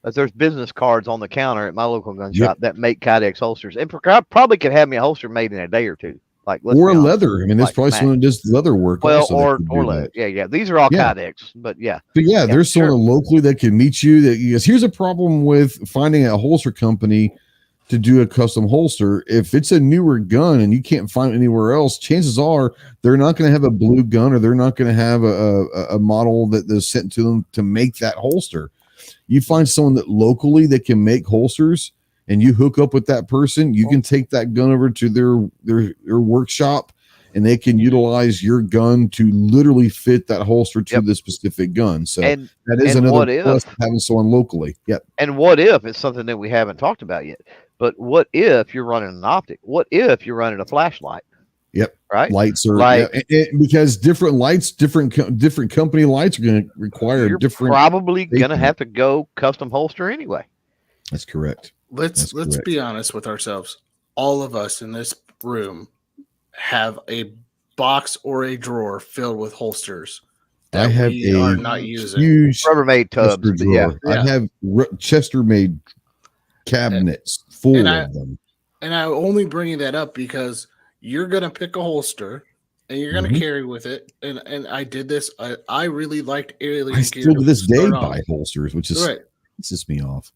that there's business cards on the counter at my local gun shop that make Kydex holsters, and probably could have me a holster made in a day or two. Or leather. I mean, there's probably someone that does leather work. Well, or leather. Yeah. These are all Kydex, but there's someone locally that can meet you. Because here's a problem with finding a holster company to do a custom holster. If it's a newer gun and you can't find it anywhere else, chances are they're not going to have a blue gun, or they're not going to have a model that is sent to them to make that holster. You find someone that locally that can make holsters, and you hook up with that person, you can take that gun over to their workshop, and they can utilize your gun to literally fit that holster to the specific gun. So that is another plus having someone locally. Yep. And what if it's something that we haven't talked about yet? But what if you're running an optic? What if you're running a flashlight? Yep. Right. Lights are because different lights, different company lights are going to require different. Probably going to have to go custom holster anyway. That's correct. Let's be honest with ourselves. All of us in this room have a box or a drawer filled with holsters that I have we a are not using. huge Rubbermaid tubs. Chester drawer. Yeah. I have Chester-made cabinets full of them. And I'm only bringing that up because you're going to pick a holster and you're going to carry with it. And I did this. I really liked alien gear. I still to this day buy holsters, which is pisses me off.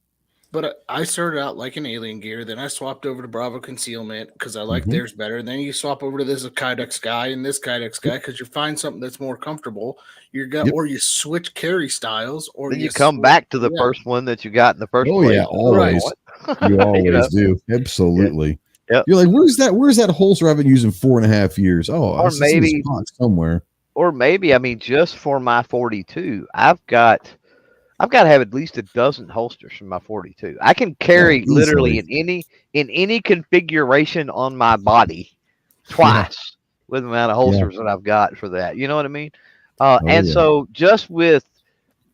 But I started out like an alien gear. Then I swapped over to Bravo Concealment because I like theirs better. And then you swap over to this Kydex guy and this Kydex guy because you find something that's more comfortable. Or you switch carry styles, or then you come back to the first one that you got in the first place. Oh yeah, always. You always do. Absolutely. Yep. You're like, where's that holster I've been using 4.5 years? Oh, or maybe somewhere. Or maybe, I mean, just for my 42, I've got to have at least a dozen holsters for my 42. I can carry literally in any configuration on my body twice with the amount of holsters that I've got for that. You know what I mean? So just with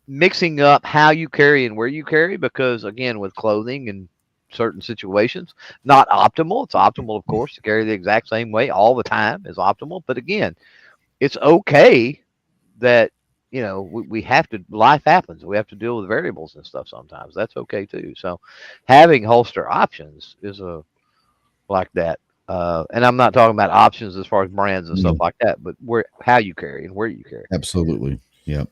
mixing up how you carry and where you carry, because again, with clothing and certain situations, not optimal. It's optimal, of course, to carry the exact same way all the time is optimal. But again, it's okay that, you know, we have to, life happens. We have to deal with variables and stuff sometimes. That's okay too. So having holster options is like that. And I'm not talking about options as far as brands and stuff like that, but how you carry and where you carry. Absolutely. Yeah.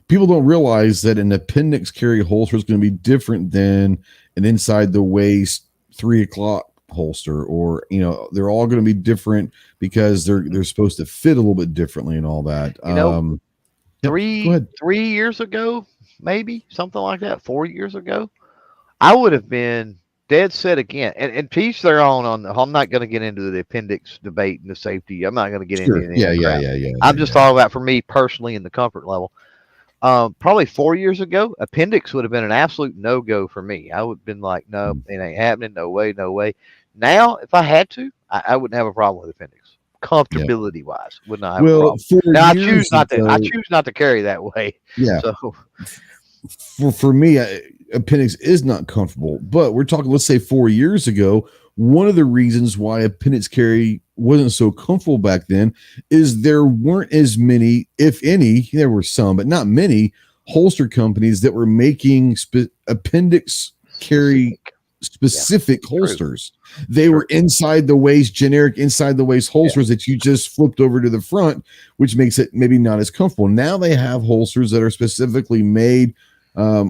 People don't realize that an appendix carry holster is going to be different than an inside the waist 3 o'clock holster, or, you know, they're all going to be different because they're supposed to fit a little bit differently and all that. You know, 3 years ago, maybe something like that, 4 years ago, I would have been dead set again. And teach their own on I'm not going to get into the appendix debate and the safety. I'm not going to get into any of that. I'm just talking about for me personally in the comfort level. Probably 4 years ago, appendix would have been an absolute no-go for me. I would have been like, no, it ain't happening. No way, no way. Now, if I had to, I wouldn't have a problem with appendix. Comfortability wise, would not have a problem. Now, I choose not to carry that way. Yeah. So for me, appendix is not comfortable, but we're talking, let's say 4 years ago, one of the reasons why appendix carry wasn't so comfortable back then is there weren't as many, if any, there were some, but not many holster companies that were making appendix carry specific holsters. They were inside the waist, generic inside the waist holsters that you just flipped over to the front, which makes it maybe not as comfortable. Now they have holsters that are specifically made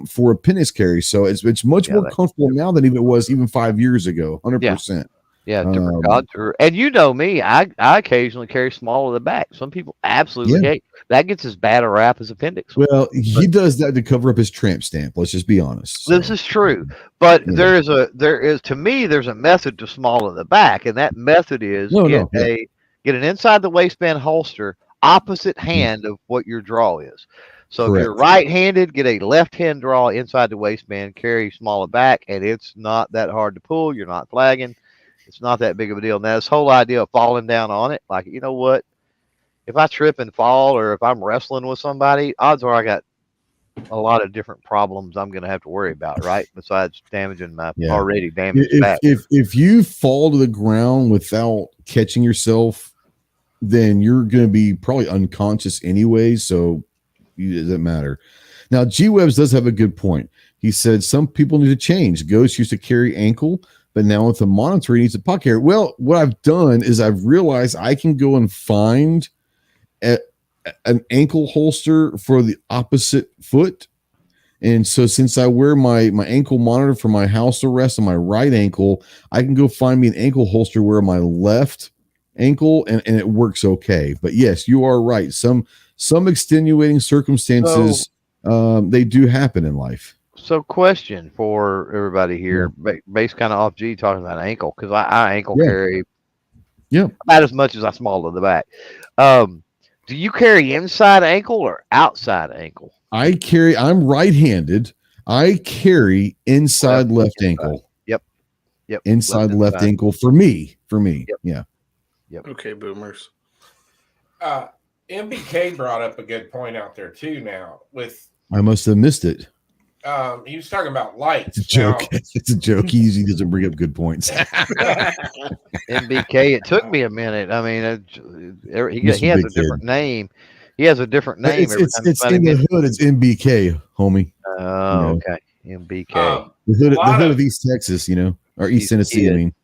for appendix carry, so it's much more comfortable now than even it was even 5 years ago. 100%. Yeah, different contour. And you know me, I occasionally carry small to the back. Some people absolutely hate that. Gets as bad a rap as appendix. Well, he does that to cover up his tramp stamp. Let's just be honest. So. This is true, but there is to me there's a method to small to the back, and that method is get an inside the waistband holster opposite hand of what your draw is. So if you're right-handed, get a left-hand draw inside the waistband, carry smaller back, and it's not that hard to pull. You're not flagging. It's not that big of a deal. Now, this whole idea of falling down on it, like, you know what? If I trip and fall, or if I'm wrestling with somebody, odds are I got a lot of different problems I'm going to have to worry about, right? Besides damaging my already damaged back. If you fall to the ground without catching yourself, then you're going to be probably unconscious anyway, so it doesn't matter. Now, G-Webs does have a good point. He said some people need to change. Ghost used to carry ankle, but now with the monitor, he needs a pocket carrier. Well, what I've done is I've realized I can go and find an ankle holster for the opposite foot. And so since I wear my ankle monitor for my house arrest on my right ankle, I can go find me an ankle holster where my left ankle, and it works okay. But yes, you are right. Some extenuating circumstances, they do happen in life. So question for everybody here, based kind of off G talking about ankle, because I ankle carry about as much as I small to the back. Do you carry inside ankle or outside ankle? I'm right-handed. I carry inside left ankle. Yep. Inside left ankle for me. Yep. Okay, boomers. MBK brought up a good point out there too. Now with I must have missed it. he was talking about lights. It's a joke. It's a joke. He usually doesn't bring up good points. MBK. It took me a minute. I mean, he has a different name. He has a different name every time. It's in the hood. It's MBK, homie. Oh, okay. MBK. The hood of East Texas, or East Tennessee. I mean,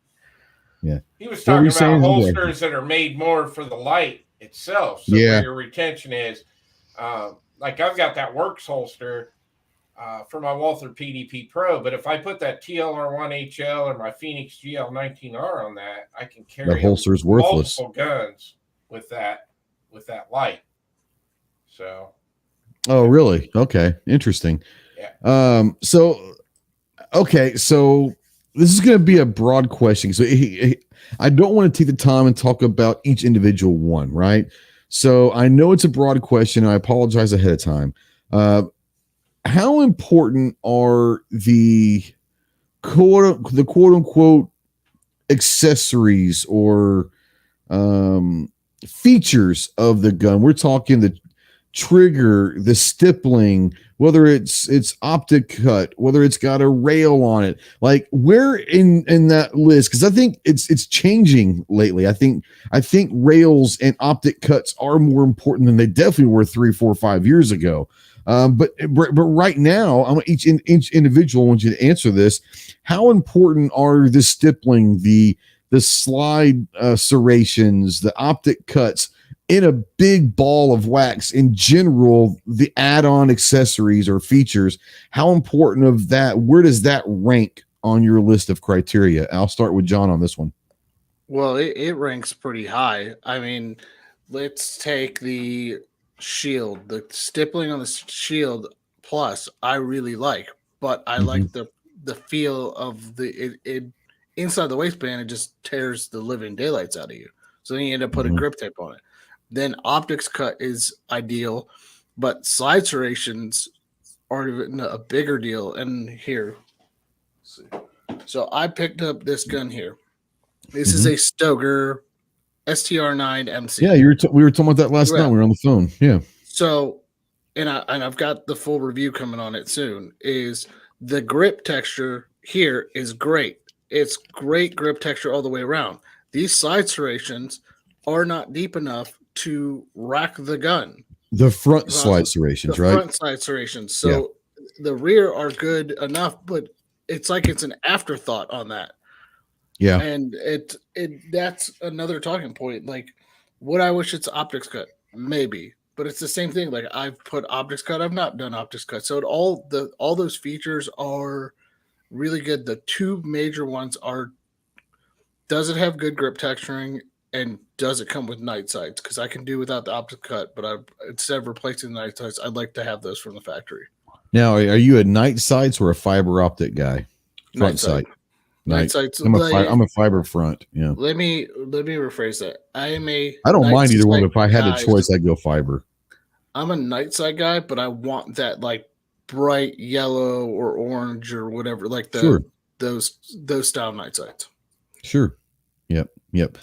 yeah. He was talking about holsters that are made more for the light itself. So where your retention is, like I've got that Works holster for my Walther PDP Pro, but if I put that TLR1 HL or my Phoenix GL19R on that, I can carry the holster's worthless. Multiple guns with that light. So. Oh, really? Okay, interesting. Yeah. So this is going to be a broad question. So I don't want to take the time and talk about each individual one, right? So I know it's a broad question. I apologize ahead of time. How important are the quote unquote accessories or features of the gun? We're talking the trigger, the stippling, whether it's optic cut, whether it's got a rail on it. Like where in that list? Because I think it's changing lately. I think rails and optic cuts are more important than they definitely were 3, 4, 5 years ago. But right now, I want each individual. I want you to answer this. How important are the stippling, the slide serrations, the optic cuts in a big ball of wax? In general, the add-on accessories or features, how important of that? Where does that rank on your list of criteria? I'll start with John on this one. Well, it ranks pretty high. I mean, let's take the shield, the stippling on the shield plus I really like, but I like the feel of it inside the waistband. It just tears the living daylights out of you. So then you end up putting grip tape on it. Then optics cut is ideal, but slide serrations are a bigger deal. And here, let's see. So I picked up this gun here. This is a Stoeger STR9 MC. Yeah, we were talking about that last night. We were on the phone. Yeah. So, and I've got the full review coming on it soon. Is the grip texture here is great. It's great grip texture all the way around. These slide serrations are not deep enough to rack the gun. The front slide serrations, right? Front slide serrations. So the rear are good enough, but it's like it's an afterthought on that. Yeah. And it that's another talking point. Like, would I wish it's optics cut? Maybe. But it's the same thing. Like I've put optics cut. I've not done optics cut. So all those features are really good. The two major ones are, does it have good grip texturing, and does it come with night sights? Because I can do without the optic cut, but instead of replacing the night sights, I'd like to have those from the factory. Now, are you a night sights or a fiber optic guy? Front sight. Night sights. I'm a fiber front. Yeah. Let me rephrase that. I don't mind either one, but if I had a choice, I'd go fiber. I'm a night sight guy, but I want that like bright yellow or orange or whatever, like those style night sights. Sure. Yep.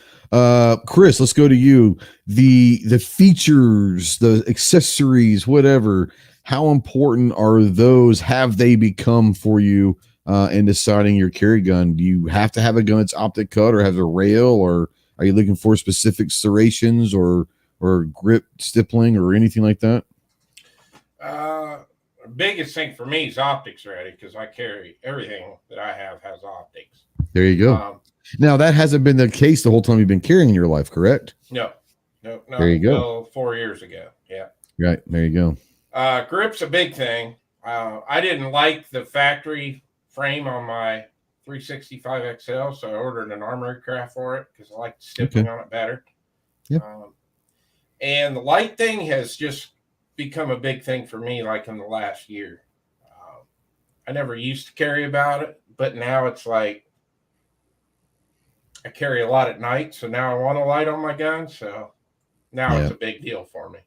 Chris, let's go to you. The features, the accessories, whatever. How important are those? Have they become for you in deciding your carry gun? Do you have to have a gun that's optic cut or has a rail, or are you looking for specific serrations or grip stippling or anything like that? Biggest thing for me is optics ready, because I carry everything that I have has optics. There you go. Now that hasn't been the case the whole time you've been carrying in your life, correct? No. There you go. 4 years ago. Yeah. Right. There you go. Grip's a big thing. I didn't like the factory frame on my 365 XL, so I ordered an armory craft for it because I like the stippling on it better. Yep. And the light thing has just become a big thing for me, like in the last year. I never used to carry about it, but now it's like I carry a lot at night, so now I want a light on my gun, so now it's a big deal for me.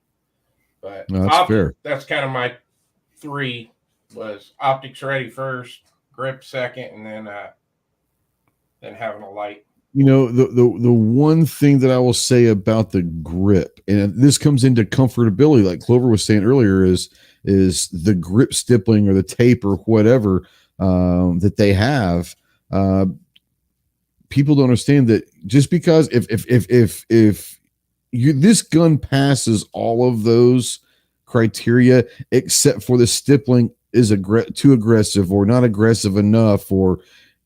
But that's fair. That's kind of my 3 was optics ready first, grip second, and then having a light the one thing that I will say about the grip, and this comes into comfortability, like Clover was saying earlier, is the grip stippling or the tape or whatever that they have. People don't understand that just because if this gun passes all of those criteria, except for the stippling is too aggressive or not aggressive enough or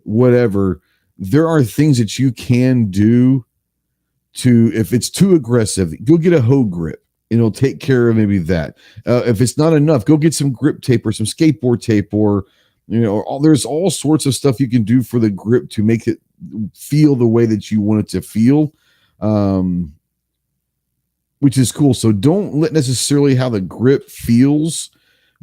whatever, there are things that you can do to, if it's too aggressive, go get a hoe grip and it'll take care of maybe that. If it's not enough, go get some grip tape or some skateboard tape or, there's all sorts of stuff you can do for the grip to make it feel the way that you want it to feel, which is cool. So don't let necessarily how the grip feels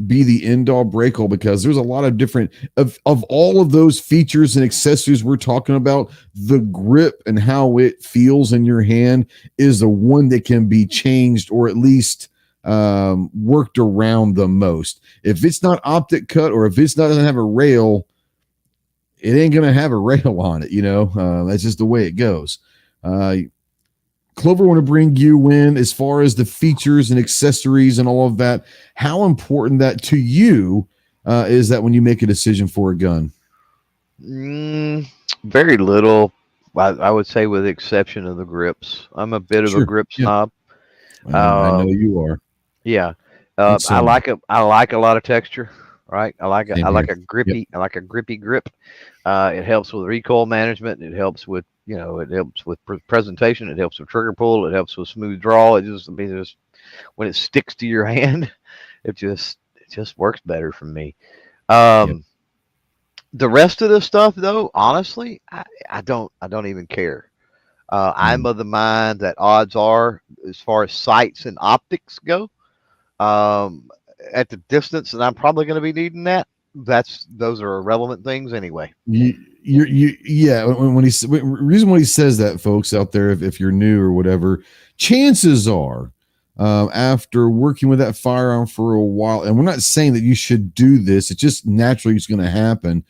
be the end all break all, because there's a lot of different of all of those features and accessories we're talking about. The grip and how it feels in your hand is the one that can be changed or at least worked around the most. If it's not optic cut or if it's not doesn't have a rail, it ain't gonna have a rail on it. That's just the way it goes. Clover, want to bring you in as far as the features and accessories and all of that. How important that to you is that when you make a decision for a gun? Very little, I would say, with the exception of the grips. I'm a bit of a grip snob. I know you are. Yeah, I like a lot of texture. Right, I like a grippy. I like a grippy grip. It helps with recoil management. It helps with presentation. It helps with trigger pull. It helps with smooth draw. It just when it sticks to your hand, it just works better for me. The rest of the stuff, though, honestly, I don't even care. I'm of the mind that odds are, as far as sights and optics go, at the distance that I'm probably going to be needing those are irrelevant things anyway. When reason why he says that, folks out there, if you're new or whatever, chances are, after working with that firearm for a while, and we're not saying that you should do this, it's just naturally it's going to happen.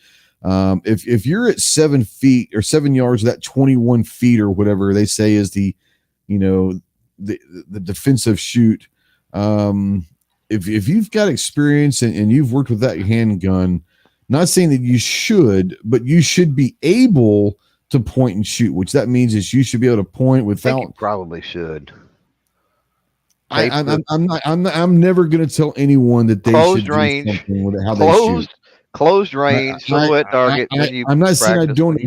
If you're at 7 feet or 7 yards, that 21 feet or whatever they say is the defensive shoot. If you've got experience and you've worked with that handgun, not saying that you should, but you should be able to point and shoot, which that means is you should be able to point without. I think you probably should. I'm never going to tell anyone that they should range, do something with how they shoot. Closed range, silhouette target. I'm not saying I don't.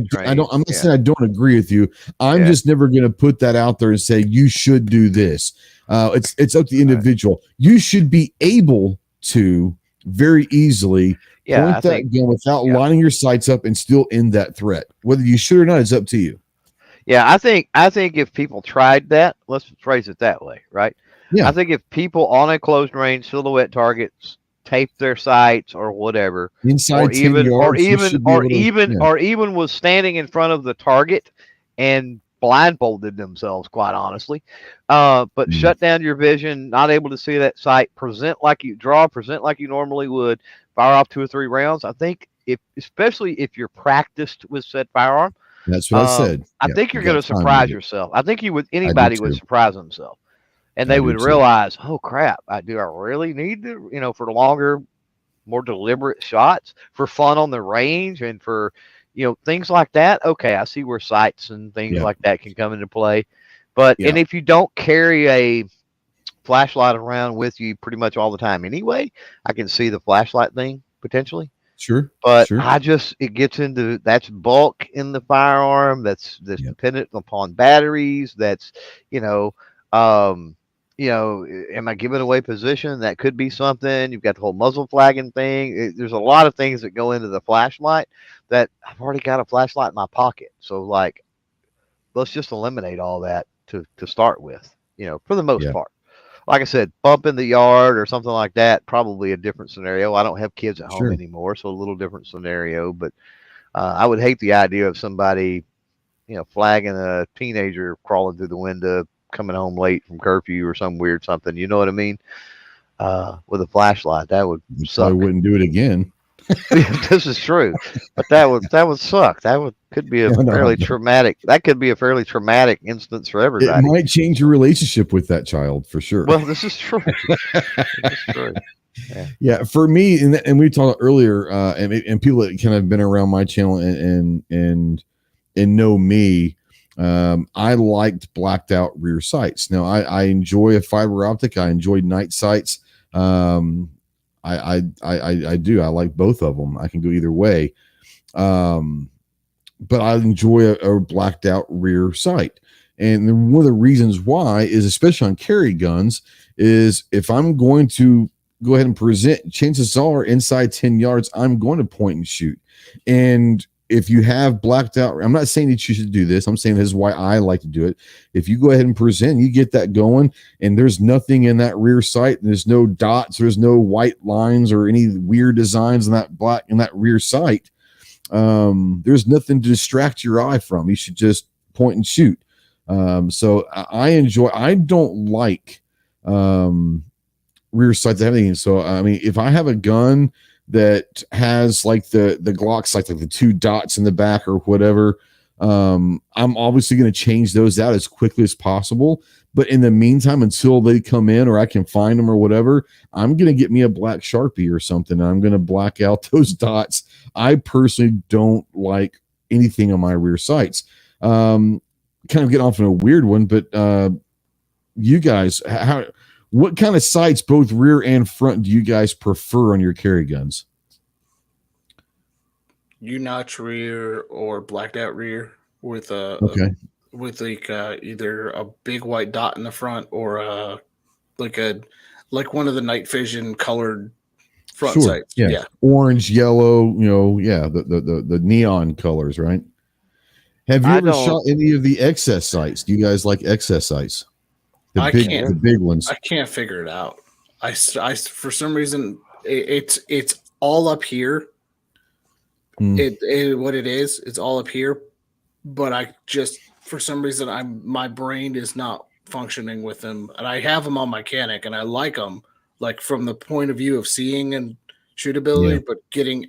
I'm not saying I don't agree with you. I'm just never going to put that out there and say you should do this. It's up to the individual. Right. You should be able to very easily point that gun without lining your sights up and still end that threat. Whether you should or not is up to you. Yeah, I think if people tried that, let's phrase it that way, right? Yeah. I think if people on a closed range silhouette targets tape their sights or whatever, inside or even was standing in front of the target and blindfolded themselves, quite honestly, but shut down your vision, not able to see that sight, present like you normally would, fire off 2 or 3 rounds. I think especially if you're practiced with said firearm, that's what I said. I think you're going to surprise yourself. I think anybody would surprise themselves, and they would realize, oh crap, do I really need to, for the longer, more deliberate shots, for fun on the range and for things like that. Okay, I see where sights and things like that can come into play. But and if you don't carry a flashlight around with you pretty much all the time anyway, I can see the flashlight thing potentially. Sure. But it gets into, that's bulk in the firearm, that's dependent upon batteries, that's am I giving away position? That could be something. You've got the whole muzzle flagging thing. There's a lot of things that go into the flashlight that I've already got a flashlight in my pocket. So let's just eliminate all that to start with, for the most part. Like I said, bump in the yard or something like that, probably a different scenario. I don't have kids at home anymore, so a little different scenario. But I would hate the idea of somebody, flagging a teenager crawling through the window, coming home late from curfew or some weird something. You know what I mean? With a flashlight, that would suck. I wouldn't do it again. This is true, but that would suck. Could be a fairly traumatic. That could be a fairly traumatic instance for everybody. It might change your relationship with that child for sure. Well, this is true. This is true. Yeah, for me, and we talked earlier, and people that kind of been around my channel and know me, I liked blacked out rear sights. Now I enjoy a fiber optic. I enjoy night sights. I do. I like both of them. I can go either way. But I enjoy a blacked out rear sight. And one of the reasons why is, especially on carry guns, is if I'm going to go ahead and present, chances are inside 10 yards, I'm going to point and shoot. And if you have blacked out, I'm not saying that you should do this. I'm saying this is why I like to do it. If you go ahead and present, you get that going, and there's nothing in that rear sight, and there's no dots, there's no white lines or any weird designs in that rear sight. There's nothing to distract your eye from. You should just point and shoot. So I don't like rear sights and everything. So I mean, if I have a gun that has like the Glock sights, like the two dots in the back or whatever, I'm obviously going to change those out as quickly as possible. But in the meantime, until they come in or I can find them or whatever, I'm going to get me a black Sharpie or something. I'm going to black out those dots. I personally don't like anything on my rear sights. Kind of getting off on a weird one, but you guys, what kind of sights, both rear and front, do you guys prefer on your carry guns? U-notch rear or blacked out rear with either a big white dot in the front or like one of the night vision colored front sights. Yeah. Orange, yellow, the neon colors, right? Have you ever shot any of the excess sights? Do you guys like excess sights? The big ones. I can't figure it out. I for some reason it's all up here. What it is, it's all up here. But I just, for some reason, my brain is not functioning with them, and I have them on my Canic, and I like them, like from the point of view of seeing and shootability, but getting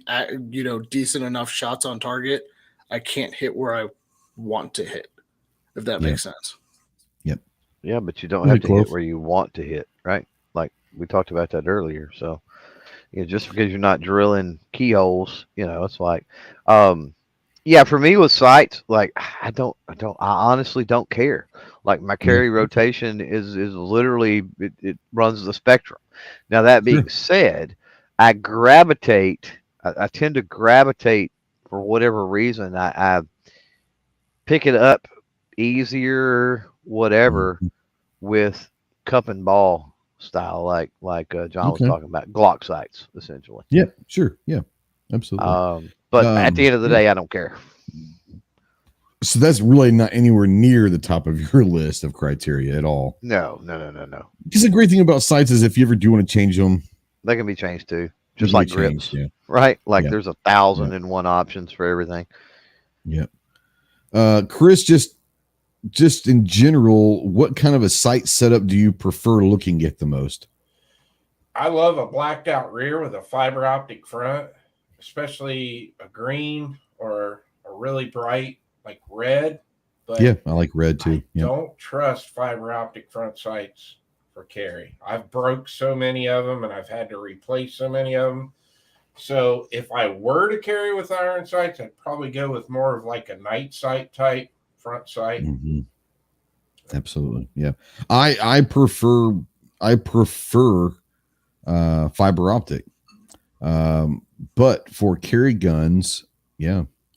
decent enough shots on target, I can't hit where I want to hit. If that makes sense. Yep. Yeah, but you don't have to hit where you want to hit, right? Like we talked about that earlier. So, just because you're not drilling keyholes, it's like, yeah, for me with sights, like I honestly don't care. Like my carry rotation is literally it runs the spectrum. Now that being said, I tend to gravitate for whatever reason. I pick it up easier, whatever, with cup and ball style, like John was talking about, Glock sights, essentially. Yeah, sure. Yeah, absolutely. But at the end of the day, I don't care. So that's really not anywhere near the top of your list of criteria at all. No. Because the great thing about sights is if you ever do want to change them, they can be changed too, just like grips, right? Like there's 1,001 options for everything. Yeah. Chris, just in general, what kind of a sight setup do you prefer looking at the most? I love a blacked out rear with a fiber optic front, especially a green or a really bright like red. But yeah, I like red too. I don't trust fiber optic front sights for carry. I've broke so many of them and I've had to replace so many of them. So if I were to carry with iron sights, I'd probably go with more of like a night sight type front sight. Mm-hmm. Absolutely. Yeah. I prefer fiber optic. But for carry guns,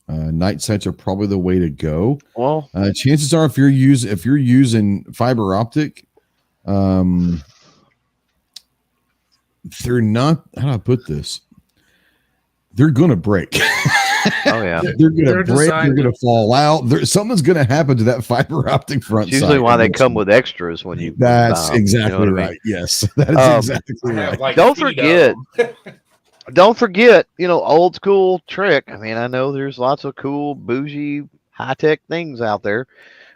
night sights are probably the way to go. Well, chances are if you're using fiber optic, they're not, how do I put this? They're gonna break. Oh yeah, they're gonna break. They're gonna fall out. Something's gonna happen to that fiber optic front. It's usually why they come with extras when you. That's exactly right. I mean? Yes, that is exactly right. Like don't forget, old school trick. I mean, I know there's lots of cool, bougie, high tech things out there,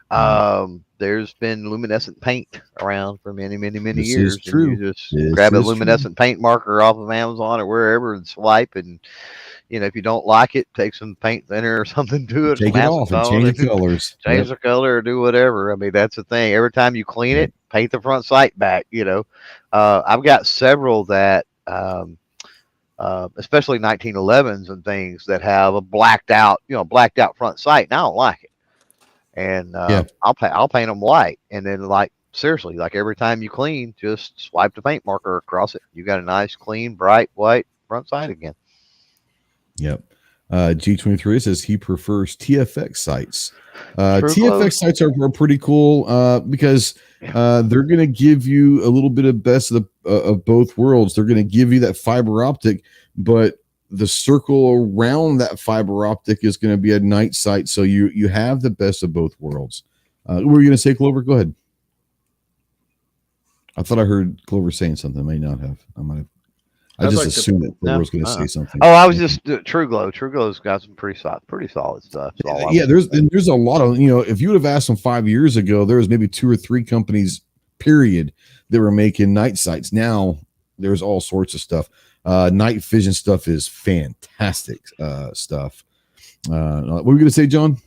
There's been luminescent paint around for many, many, many This years. is true. And you just This grab a is luminescent paint marker off of Amazon or wherever and swipe. And, if you don't like it, take some paint thinner or something to it. Take some it off and acetone change the colors. change the color or do whatever. I mean, that's the thing. Every time you clean it, paint the front sight back. I've got several that, especially 1911s and things that have a blacked out front sight. And I don't like it. And I'll paint them white. And then seriously, every time you clean, just swipe the paint marker across it. You got a nice, clean, bright white front sight again. Yep. G23 says he prefers TFX sites. TFX sites are pretty cool because they're going to give you a little bit of best of both worlds. They're going to give you that fiber optic, but the circle around that fiber optic is going to be a night sight. So you have the best of both worlds. What were you going to say, Clover? Go ahead. I thought I heard Clover saying something. I may not have. I just assumed that Clover was going to say something. Oh, I was just True Glow. True Glow's got some pretty solid stuff. There's a lot of, if you would have asked them 5 years ago, there was maybe 2 or 3 companies, period, that were making night sights. Now there's all sorts of stuff. Night vision stuff is fantastic stuff. What were you going to say, John?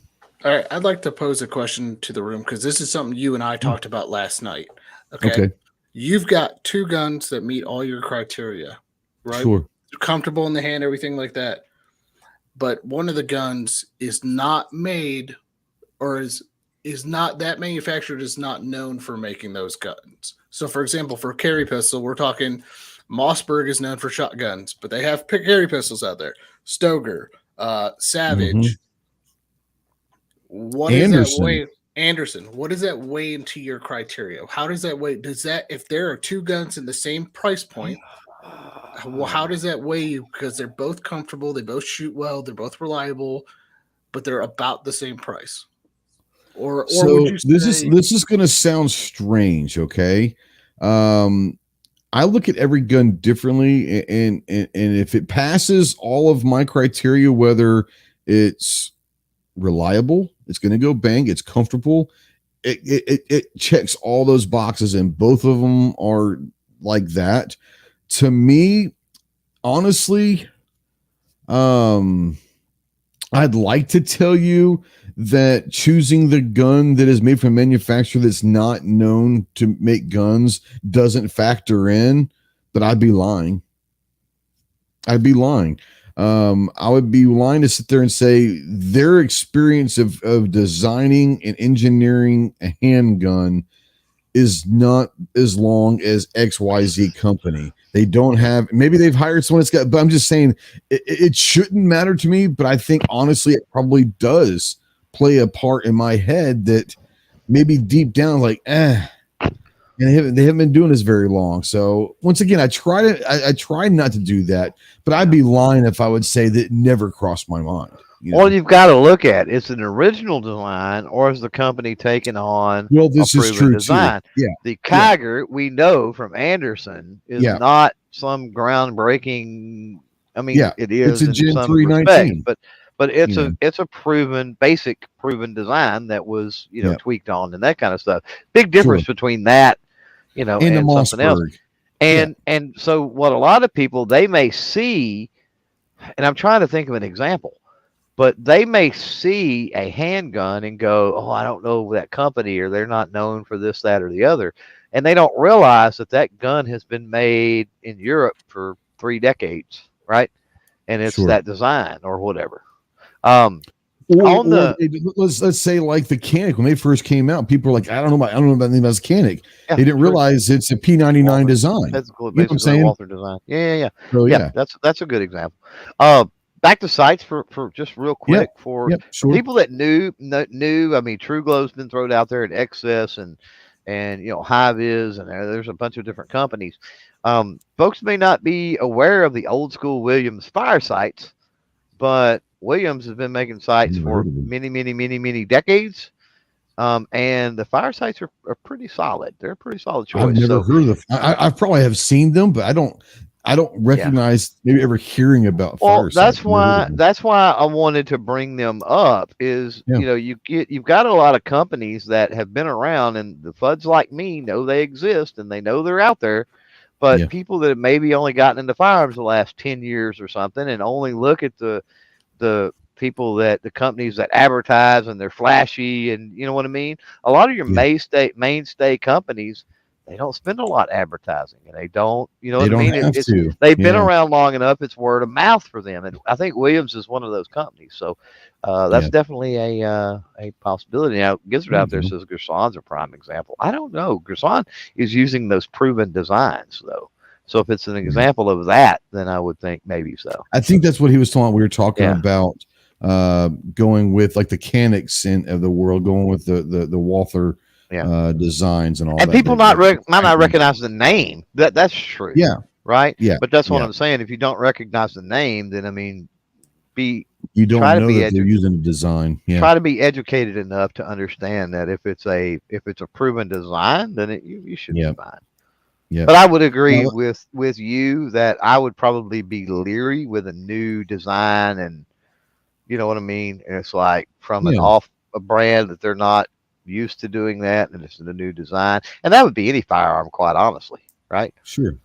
All right. I'd like to pose a question to the room because this is something you and I talked about last night. Okay. You've got 2 guns that meet all your criteria, right? Sure. Comfortable in the hand, everything like that. But one of the guns is not made or is not that manufacturer is not known for making those guns. So, for example, for carry pistol, we're talking Mossberg is known for shotguns, but they have carry pistols out there. Stoger, Savage. What is that way? Anderson, what does that weigh into your criteria? How does that weigh? If there are 2 guns in the same price point, how does that weigh you? Because they're both comfortable, they both shoot well, they're both reliable, but they're about the same price. Or would you say, this is going to sound strange, okay? I look at every gun differently, and if it passes all of my criteria, whether it's reliable, it's going to go bang, it's comfortable, it checks all those boxes, and both of them are like that. To me, honestly, I'd like to tell you that choosing the gun that is made from a manufacturer that's not known to make guns doesn't factor in, but I'd be lying. I would be lying to sit there and say their experience of designing and engineering a handgun is not as long as XYZ company. They don't have, maybe they've hired someone that's got, but I'm just saying it shouldn't matter to me. But I think honestly, it probably does play a part in my head that maybe deep down, and they haven't been doing this very long. So once again, I try not to do that, but I'd be lying if I would say that it never crossed my mind. Well, you've got to look at it's an original design, or is the company taking on this is true design? Too. Yeah, the Kiger we know from Anderson is not some groundbreaking. I mean, it is it's a Gen in some 319, respect, but it's a proven design that was tweaked on and that kind of stuff. Big difference between that, and something else. And so what a lot of people they may see, and I'm trying to think of an example. But they may see a handgun and go, oh, I don't know that company, or they're not known for this, that, or the other. And they don't realize that gun has been made in Europe for 3 decades, right? And it's that design or whatever. Let's say like the Canic, when they first came out, people were like, I don't know about anything about Canic. They didn't realize it's a P99 design. That's cool. You know what I'm saying? Walther design. Yeah. So, that's a good example. Back to sights for just real quick for people that knew. I mean, True Glow's been thrown out there in excess, and Hive is, and there's a bunch of different companies. Folks may not be aware of the old school Williams fire sights, but Williams has been making sights for many decades. And the fire sights are pretty solid. They're a pretty solid choice. I've never heard of them. I probably have seen them, but I don't. I don't recognize maybe ever hearing about Well, Firesight. that's why I wanted to bring them up is, you've got a lot of companies that have been around, and the FUDs like me know they exist and they know they're out there, but people that have maybe only gotten into firearms the last 10 years or something and only look at the people that the companies that advertise and they're flashy and you know what I mean? A lot of your mainstay companies, they don't spend a lot advertising and they don't, you know what I mean? They've been around long enough. It's word of mouth for them. And I think Williams is one of those companies. So that's definitely a possibility. Now, Gizzard out there says Gerson's a prime example. I don't know. Gerson is using those proven designs though. So if it's an example of that, then I would think maybe so. I think that's what he was talking. We were talking about going with like the Canics of the world, going with the Walther designs and all. And that. People might not recognize the name. That's true. Yeah. Right. Yeah. But that's what I'm saying. If you don't recognize the name, then I mean, you don't know that they're using the design. Yeah. Try to be educated enough to understand that if it's a proven design, then you should be fine. Yeah. But I would agree with you that I would probably be leery with a new design, and you know what I mean? And it's like from a brand that they're not used to doing that, and it's a new design. And that would be any firearm, quite honestly, right? Sure.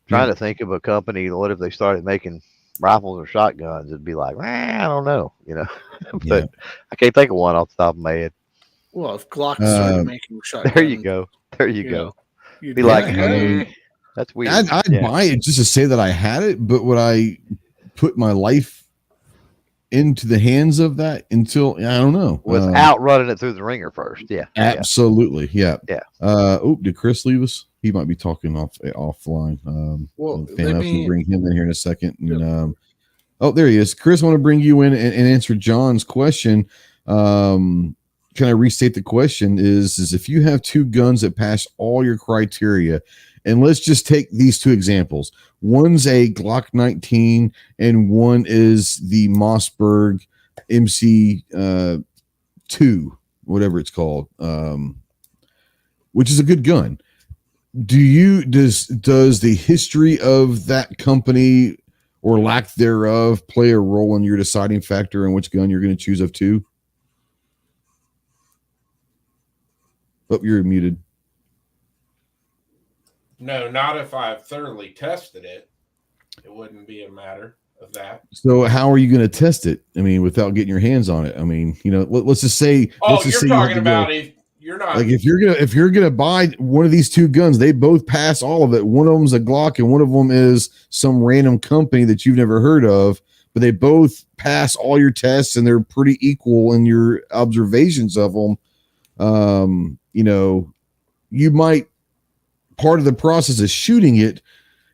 Trying to think of a company, what if they started making rifles or shotguns? It'd be like, I don't know, but I can't think of one off the top of my head. Well, if Glock started making shotguns. There you go. You'd be like, that's weird. I'd buy it just to say that I had it, but would I put my life into the hands of that until I don't know, without running it through the ringer first? Yeah, absolutely, yeah. Did Chris leave us? He might be talking offline. Well, let me bring him in here in a second. And, there he is. Chris, I want to bring you in and answer John's question. Can I restate the question? Is if you have two guns that pass all your criteria, and let's just take these two examples. One's a Glock 19 and one is the Mossberg MC 2, whatever it's called, which is a good gun. Does the history of that company or lack thereof play a role in your deciding factor in which gun you're going to choose of two? Oh, you're muted. No, not if I've thoroughly tested it. It wouldn't be a matter of that. So how are you going to test it? I mean, without getting your hands on it. I mean, let's just say. You're talking about if you're not like if you're gonna buy one of these two guns, they both pass all of it. One of them's a Glock, and one of them is some random company that you've never heard of. But they both pass all your tests, and they're pretty equal in your observations of them. You might, part of the process is shooting it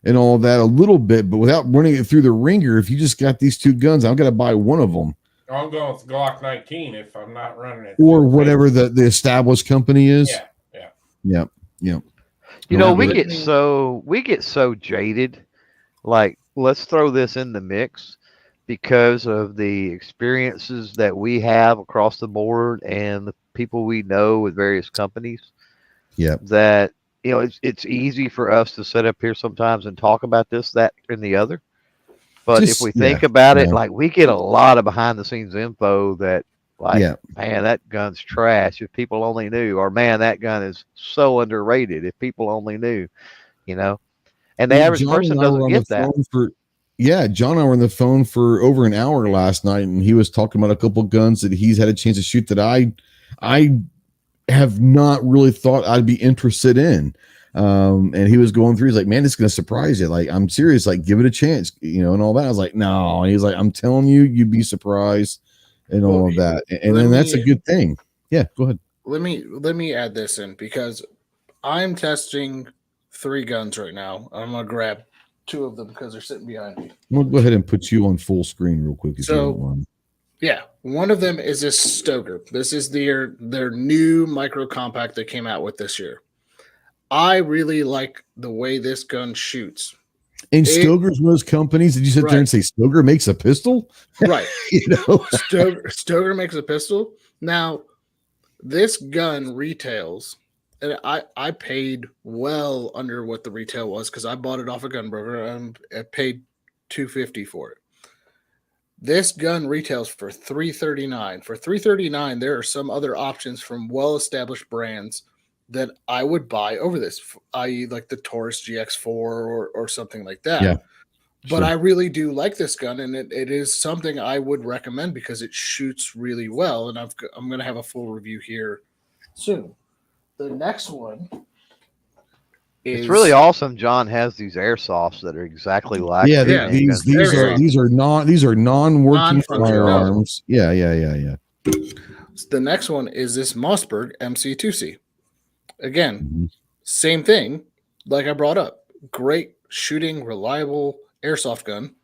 and all of that a little bit, but without running it through the ringer. If you just got these two guns, I'm going to buy one of them. I'm going with Glock 19 if I'm not running it. Or whatever the established company is. Yeah. We get so jaded. Like, let's throw this in the mix because of the experiences that we have across the board and the people we know with various companies. Yeah. That, it's easy for us to sit up here sometimes and talk about this, that, and the other. But if we think about it, like, we get a lot of behind the scenes info that, like, man, that gun's trash. If people only knew, or man, that gun is so underrated. If people only knew, and the average person doesn't get that. John and I were on the phone for over an hour last night, and he was talking about a couple guns that he's had a chance to shoot that I have not really thought I'd be interested in. And he was going through, he's like, man, it's going to surprise you. Like, I'm serious. Like, give it a chance, and all that. I was like, no. And he's like, I'm telling you, you'd be surprised and all of that. And then that's a good thing. Yeah, go ahead. Let me add this in because I'm testing 3 guns right now. I'm going to grab 2 of them because they're sitting behind me. We'll go ahead and put you on full screen real quick. One of them is this Stoker. This is their new micro compact they came out with this year. I really like the way this gun shoots. And Stoker's one of those companies that you sit there and say, Stoker makes a pistol? Right. Stoker makes a pistol. Now, this gun retails and I paid well under what the retail was because I bought it off a gun broker and I paid $250 for it. This gun retails for $339. For $339, there are some other options from well-established brands that I would buy over this, i.e., like the Taurus GX4 or something like that. Yeah, but I really do like this gun, and it is something I would recommend because it shoots really well. And I'm going to have a full review here soon. The next one. It's really awesome. John has these airsofts that are exactly like these are non-working firearms. Yeah. The next one is this Mossberg MC2C. Again, same thing. Like I brought up, great shooting, reliable airsoft gun.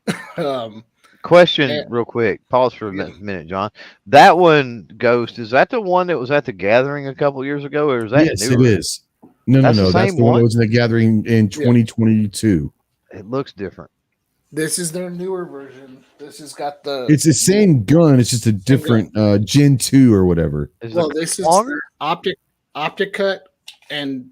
Question, real quick. Pause for a minute, John. That one, Ghost, is that the one that was at the Gathering a couple years ago, or is that yes, newer? It is. No. That's the one that was in the Gathering in 2022. It looks different. This is their newer version. This has got the. It's the same gun. It's just a different Gen 2 or whatever. This is longer? Optic cut and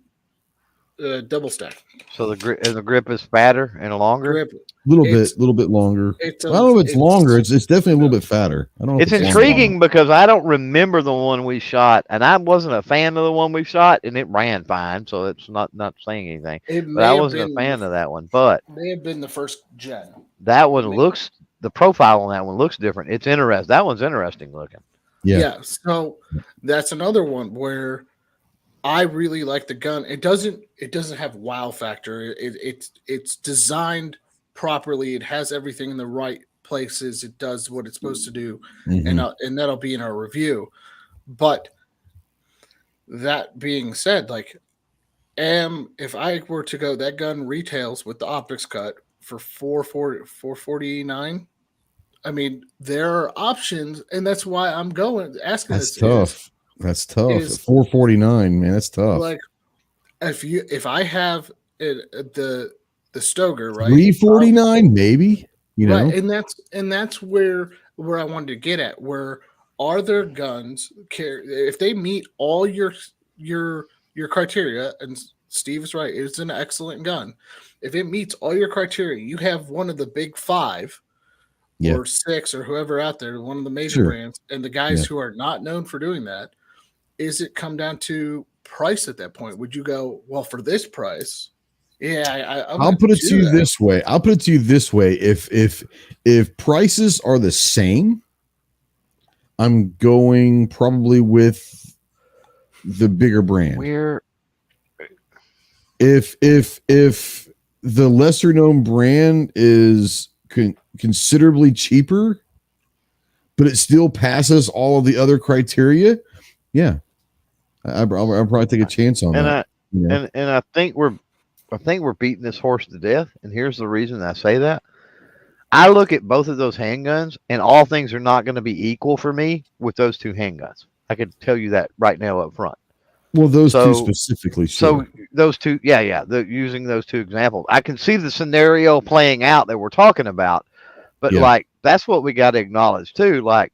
double stack. So the grip is fatter and longer. A little bit longer. I don't know if it's longer. It's definitely a little bit fatter. I don't know. It's intriguing because I don't remember the one we shot, and I wasn't a fan of the one we shot, and it ran fine, so it's not saying anything. But I wasn't a fan of that one. But may have been the first gen. That one looks. The profile on that one looks different. It's interesting. That one's interesting looking. Yeah. So that's another one where I really like the gun. It doesn't have wow factor. It's designed properly. It has everything in the right places. It does what it's supposed to do, and that'll be in our review. But that being said, like, if I were to go, that gun retails with the optics cut for $449. I mean, there are options, and that's why I'm asking. That's tough. That's tough. $449, man. That's tough. Like, if I have the Stoker, right? $349, maybe. You know, right, and that's where I wanted to get at. Where are their guns? If they meet all your criteria, and Steve is right, it's an excellent gun. If it meets all your criteria, you have one of the big five. Or six, or whoever out there, one of the major brands, and the guys who are not known for doing that. Is it come down to price at that point? Would you go, well, for this price? Yeah, I'll put it to you this way. If prices are the same, I'm going probably with the bigger brand. If the lesser known brand is considerably cheaper, but it still passes all of the other criteria, I'll probably take a chance on that. And I think we're beating this horse to death. And here's the reason I say that. I look at both of those handguns, and all things are not going to be equal for me with those two handguns. I can tell you that right now up front. Well, those two specifically. So those two, using those two examples, I can see the scenario playing out that we're talking about. But like, that's what we got to acknowledge too. Like,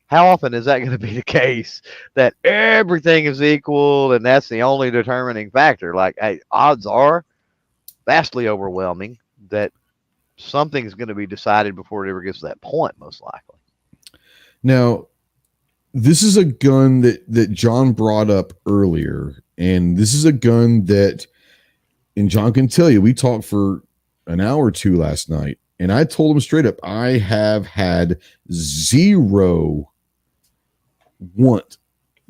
how often is that going to be the case that everything is equal and that's the only determining factor? Like, odds are vastly overwhelming that something's going to be decided before it ever gets to that point, most likely. Now, this is a gun that John brought up earlier, and this is a gun that, and John can tell you, we talked for an hour or two last night, and I told him straight up, I have had zero want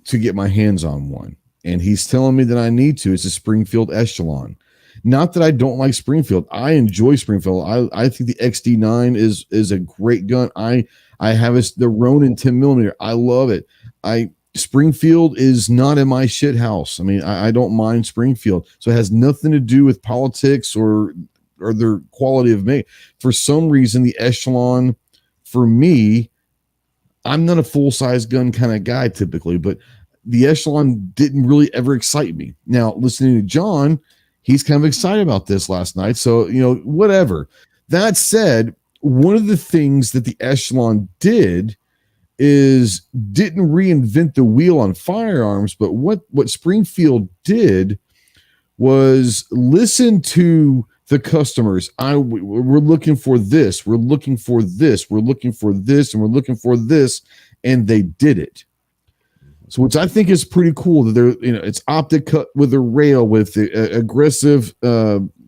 to get my hands on one, and he's telling me that I need to. It's a Springfield Echelon. Not that I don't like Springfield. I enjoy Springfield. I think the XD9 is a great gun. I have the Ronin 10mm. I love it. Springfield is not in my shit house. I mean, I don't mind Springfield. So it has nothing to do with politics or their quality of make. For some reason, the Echelon, for me, I'm not a full-size gun kind of guy typically, but the Echelon didn't really ever excite me. Now, listening to John, he's kind of excited about this last night. So, whatever. That said, one of the things that the Echelon did didn't reinvent the wheel on firearms, but what Springfield did was listen to the customers. We're looking for this, we're looking for this, we're looking for this, and we're looking for this, and they did it. So, which I think is pretty cool that they're, it's optic cut with a rail with aggressive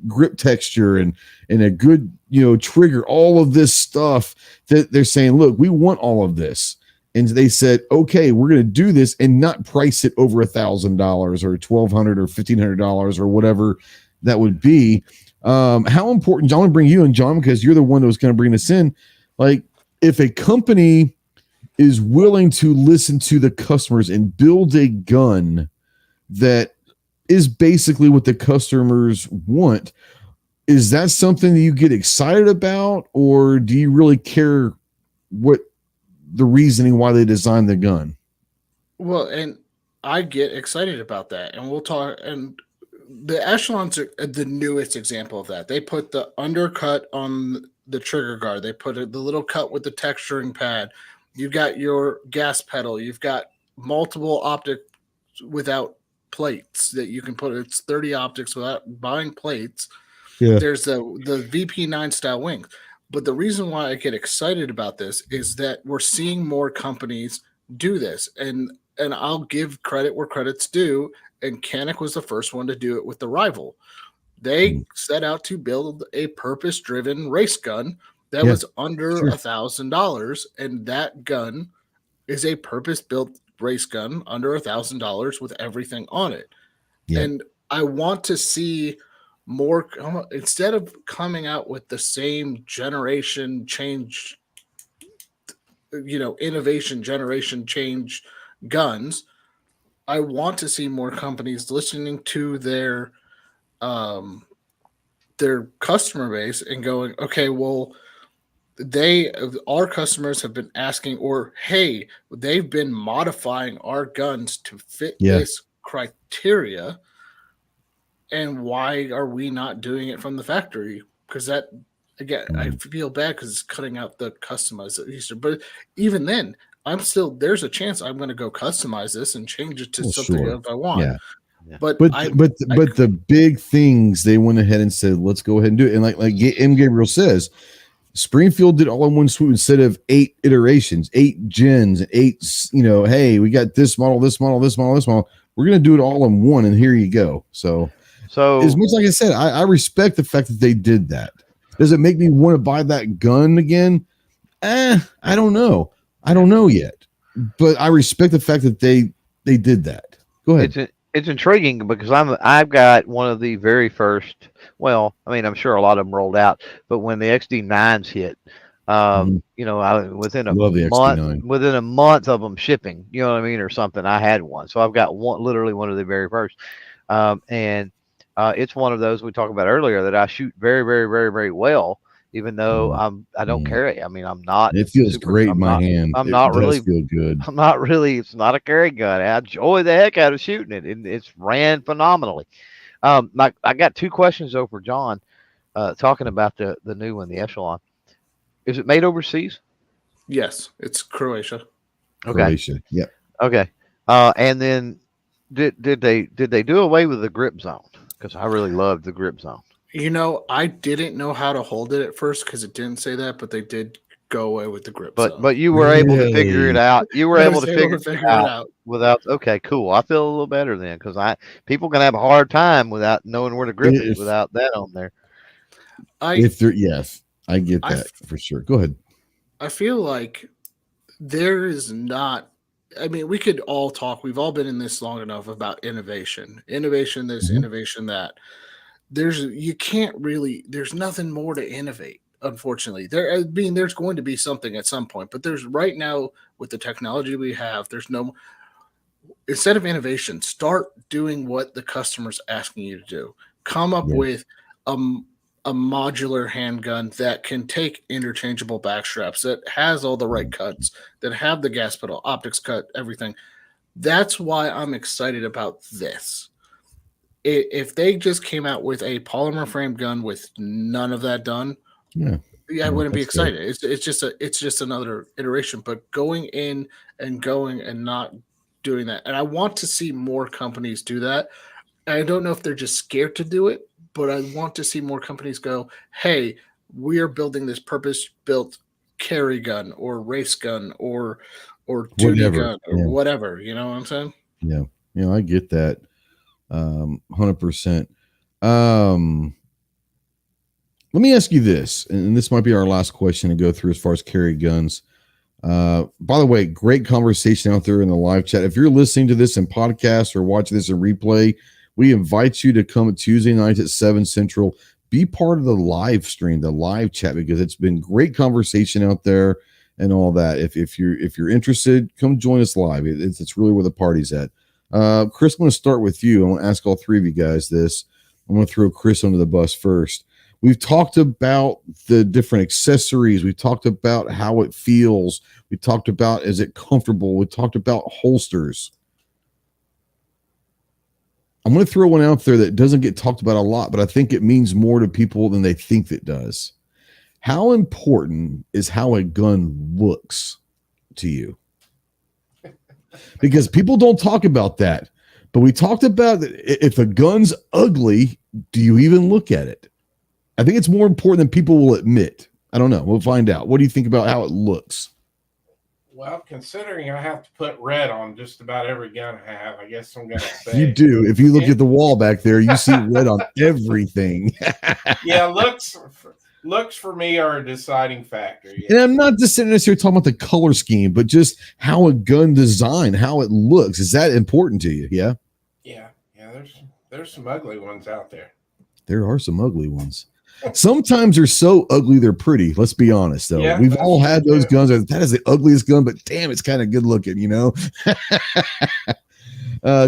grip texture and a good, trigger, all of this stuff that they're saying, look, we want all of this. And they said, okay, we're going to do this and not price it over $1,000 or $1,200 or $1,500 or whatever that would be. How important, John, I'm going to bring you in, John, because you're the one that was going to bring this in. Like, if a company is willing to listen to the customers and build a gun that is basically what the customers want, is that something that you get excited about, or do you really care what the reasoning why they designed the gun? Well, and I get excited about that, and we'll talk. And the Echelons are the newest example of that. They put the undercut on the trigger guard. They put the little cut with the texturing pad. You've got your gas pedal. You've got multiple optics without plates that you can put. It's 30 optics without buying plates. Yeah. There's the VP9 style wings. But the reason why I get excited about this is that we're seeing more companies do this. And I'll give credit where credit's due. And Canik was the first one to do it with the Rival. They set out to build a purpose-driven race gun that was under $1,000. And that gun is a purpose-built race gun under $1,000 with everything on it. Yeah. And I want to see more, instead of coming out with the same generation change, innovation generation change guns. I want to see more companies listening to their customer base and going, okay, well, our customers have been asking, or hey, they've been modifying our guns to fit this criteria. And why are we not doing it from the factory? Because that, again, I feel bad because it's cutting out the customized Easter. But even then, there's a chance I'm going to go customize this and change it to something if I want. Yeah. But the big things, they went ahead and said, let's go ahead and do it. And like M. Gabriel says, Springfield did all in one swoop instead of 8 iterations, 8 gens, 8, hey, we got this model, this model, this model, this model. We're going to do it all in one, and here you go. So as much like I said, I respect the fact that they did that. Does it make me want to buy that gun again? I don't know. I don't know yet. But I respect the fact that they did that. Go ahead. It's intriguing because I've got one of the very first. Well, I mean, I'm sure a lot of them rolled out, but when the XD9s hit, within a month of them shipping, you know what I mean, or something, I had one. So I've got literally one of the very first, and it's one of those we talked about earlier that I shoot very, very, very, very well. Even though I don't carry. I mean, I'm not. It feels great in my hand. I'm not really feel good. I'm not really. It's not a carry gun. I enjoy the heck out of shooting it. It's ran phenomenally. I got 2 questions though for John. Talking about the new one, the Echelon. Is it made overseas? Yes, it's Croatia. Okay. Croatia. Yep. Okay. And then did they do away with the grip zone? Because I really loved the grip zone. I didn't know how to hold it at first because it didn't say that, but they did go away with the grip zone. But you were able to figure it out. You were able to figure it out without. Okay, cool. I feel a little better then because people can have a hard time without knowing where the grip is without that on there. Yes, I get that for sure. Go ahead. I feel like there is not. I mean, we could all talk. We've all been in this long enough about innovation, this, innovation that. There's nothing more to innovate, unfortunately. There's going to be something at some point, but there's right now with the technology we have, instead of innovation, start doing what the customer's asking you to do. Come up with a modular handgun that can take interchangeable back straps, that has all the right cuts, that have the gas pedal, optics cut, everything. That's why I'm excited about this. If they just came out with a polymer frame gun with none of that done, I wouldn't be excited. It's just another iteration. But going in and going and not doing that, and I want to see more companies do that. I don't know if they're just scared to do it, but I want to see more companies go, "Hey, we are building this purpose-built carry gun or race gun or duty gun or whatever." You know what I'm saying? Yeah, I get that, 100%. Let me ask you this, and this might be our last question to go through as far as carry guns. By the way, great conversation out there in the live chat. If you're listening to this in podcast or watching this in replay, we invite you to come Tuesday nights at 7 Central. Be part of the live stream, the live chat, because it's been great conversation out there and all that. If you're interested, come join us live. It's really where the party's at. Chris, I'm going to start with you. I want to ask all three of you guys this. I'm going to throw Chris under the bus first. We've talked about the different accessories. We talked about how it feels. We talked about, is it comfortable? We talked about holsters. I'm going to throw one out there that doesn't get talked about a lot, but I think it means more to people than they think it does. How important is how a gun looks to you? Because people don't talk about that, but we talked about if a gun's ugly, do you even look at it? I think it's more important than people will admit. I don't know. We'll find out. What do you think about how it looks? Well, considering I have to put red on just about every gun I have, I guess I'm going to say. You do. If you look at the wall back there, you see red on everything. Yeah, looks for me are a deciding factor. Yeah. And I'm not just sitting here talking about the color scheme, but just how a gun design, how it looks. Is that important to you? Yeah. Yeah. There's some ugly ones out there. There are some ugly ones. Sometimes they're so ugly they're pretty. Let's be honest, though. Yeah, we've all had those guns. That is the ugliest gun, but damn, it's kind of good looking, you know.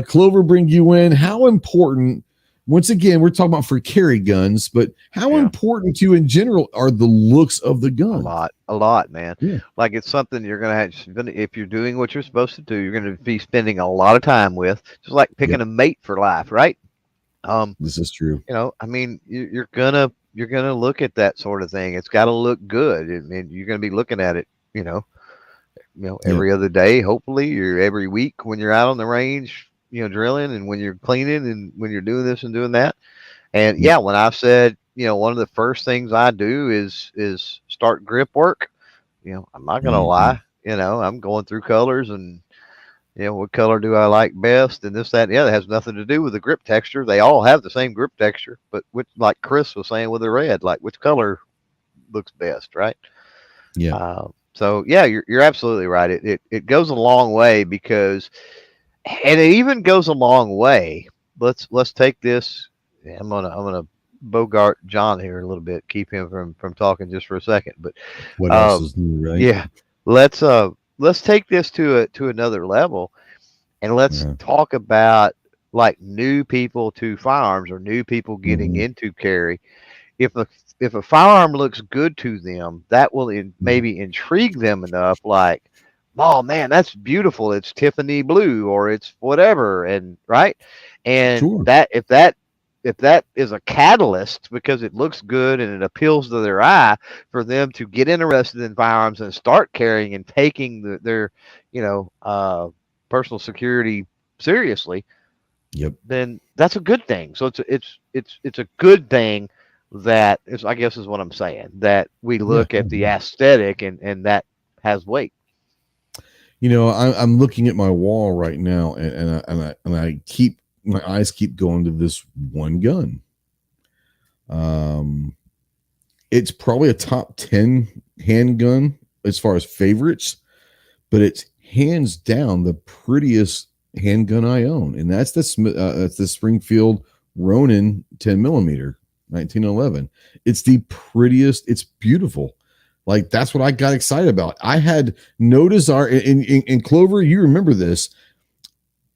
Clover, bring you in. How important? Once again, we're talking about for carry guns, but how important to you in general are the looks of the gun? A lot, man. Yeah. Like it's something you're gonna have. If you're doing what you're supposed to do, you're gonna be spending a lot of time with. Just like picking a mate for life, right? This is true. You know, I mean, you're gonna look at that sort of thing. It's got to look good. I mean, you're gonna be looking at it, every other day, hopefully, or every week when you're out on the range, drilling, and when you're cleaning, and when you're doing this and doing that. And when I've said, one of the first things I do is start grip work. I'm not gonna lie. I'm going through colors and. What color do I like best? And this, that, and the other has nothing to do with the grip texture. They all have the same grip texture, but like Chris was saying with the red, like which color looks best, right? Yeah. So you're absolutely right. It goes a long way because, and it even goes a long way. Let's take this. I'm gonna Bogart John here a little bit, keep him from talking just for a second. But what else is new, right? Yeah, let's take this to another level, and let's talk about like new people to firearms or new people getting into carry. If a firearm looks good to them, that will maybe intrigue them enough. Like, oh man, that's beautiful. It's Tiffany blue or it's whatever, and right. And that if that is a catalyst because it looks good and it appeals to their eye for them to get interested in firearms and start carrying and taking their personal security seriously, then that's a good thing. So it's a good thing that is, I guess is what I'm saying, that we look at the aesthetic and that has weight. I'm looking at my wall right now and I keep my eyes keep going to this one gun. It's probably a top 10 handgun as far as favorites, but it's hands down the prettiest handgun I own, and that's the Springfield Ronin 10mm 1911. It's the prettiest. It's beautiful. Like that's what I got excited about. I had no desire in Clover. You remember this?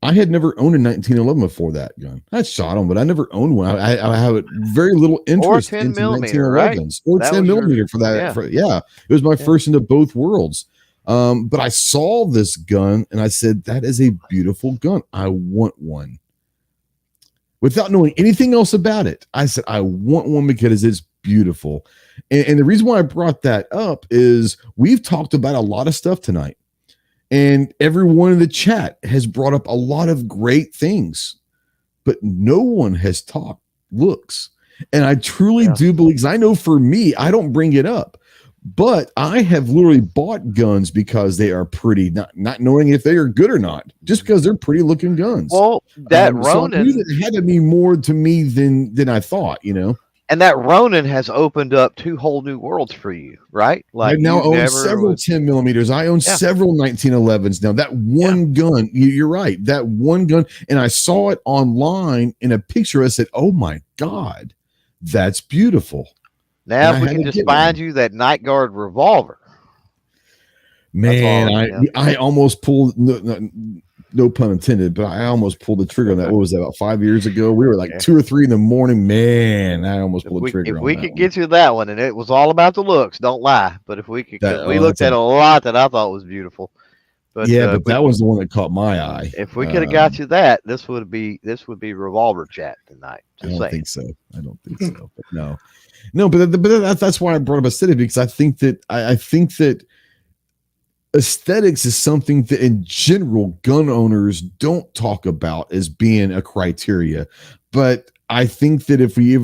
I had never owned a 1911 before that gun. I shot them, but I never owned one. I have very little interest in 1911s right? Or 10mm for that. It was my first into both worlds. But I saw this gun and I said, that is a beautiful gun. I want one. Without knowing anything else about it, I said, I want one because it's beautiful. And the reason why I brought that up is we've talked about a lot of stuff tonight. And everyone in the chat has brought up a lot of great things, but no one has talked looks. And I truly do believe, because I know for me, I don't bring it up, but I have literally bought guns because they are pretty, not knowing if they are good or not, just because they're pretty looking guns. Well, that Ronin, so I knew that it had to be more to me than I thought, you know. And that Ronin has opened up 2 whole new worlds for you, right? Like I now own several 10 millimeters. I own several 1911s now. That one gun, you're right. That one gun, and I saw it online in a picture. I said, "Oh my God, that's beautiful." Now if we can just find you that Night Guard revolver. Man, I almost pulled. No pun intended, but I almost pulled the trigger on that. What was that, about 5 years ago? We were like 2 or 3 in the morning. Man, I almost pulled the trigger on that. If we could get you that one, and it was all about the looks, don't lie. But if we could, we looked at a lot that I thought was beautiful. But but that was the one that caught my eye. If we could have got you that, this would be revolver chat tonight. I don't think so. But no. But that's why I brought up aesthetic, because I think that aesthetics is something that in general gun owners don't talk about as being a criteria. But I think that if we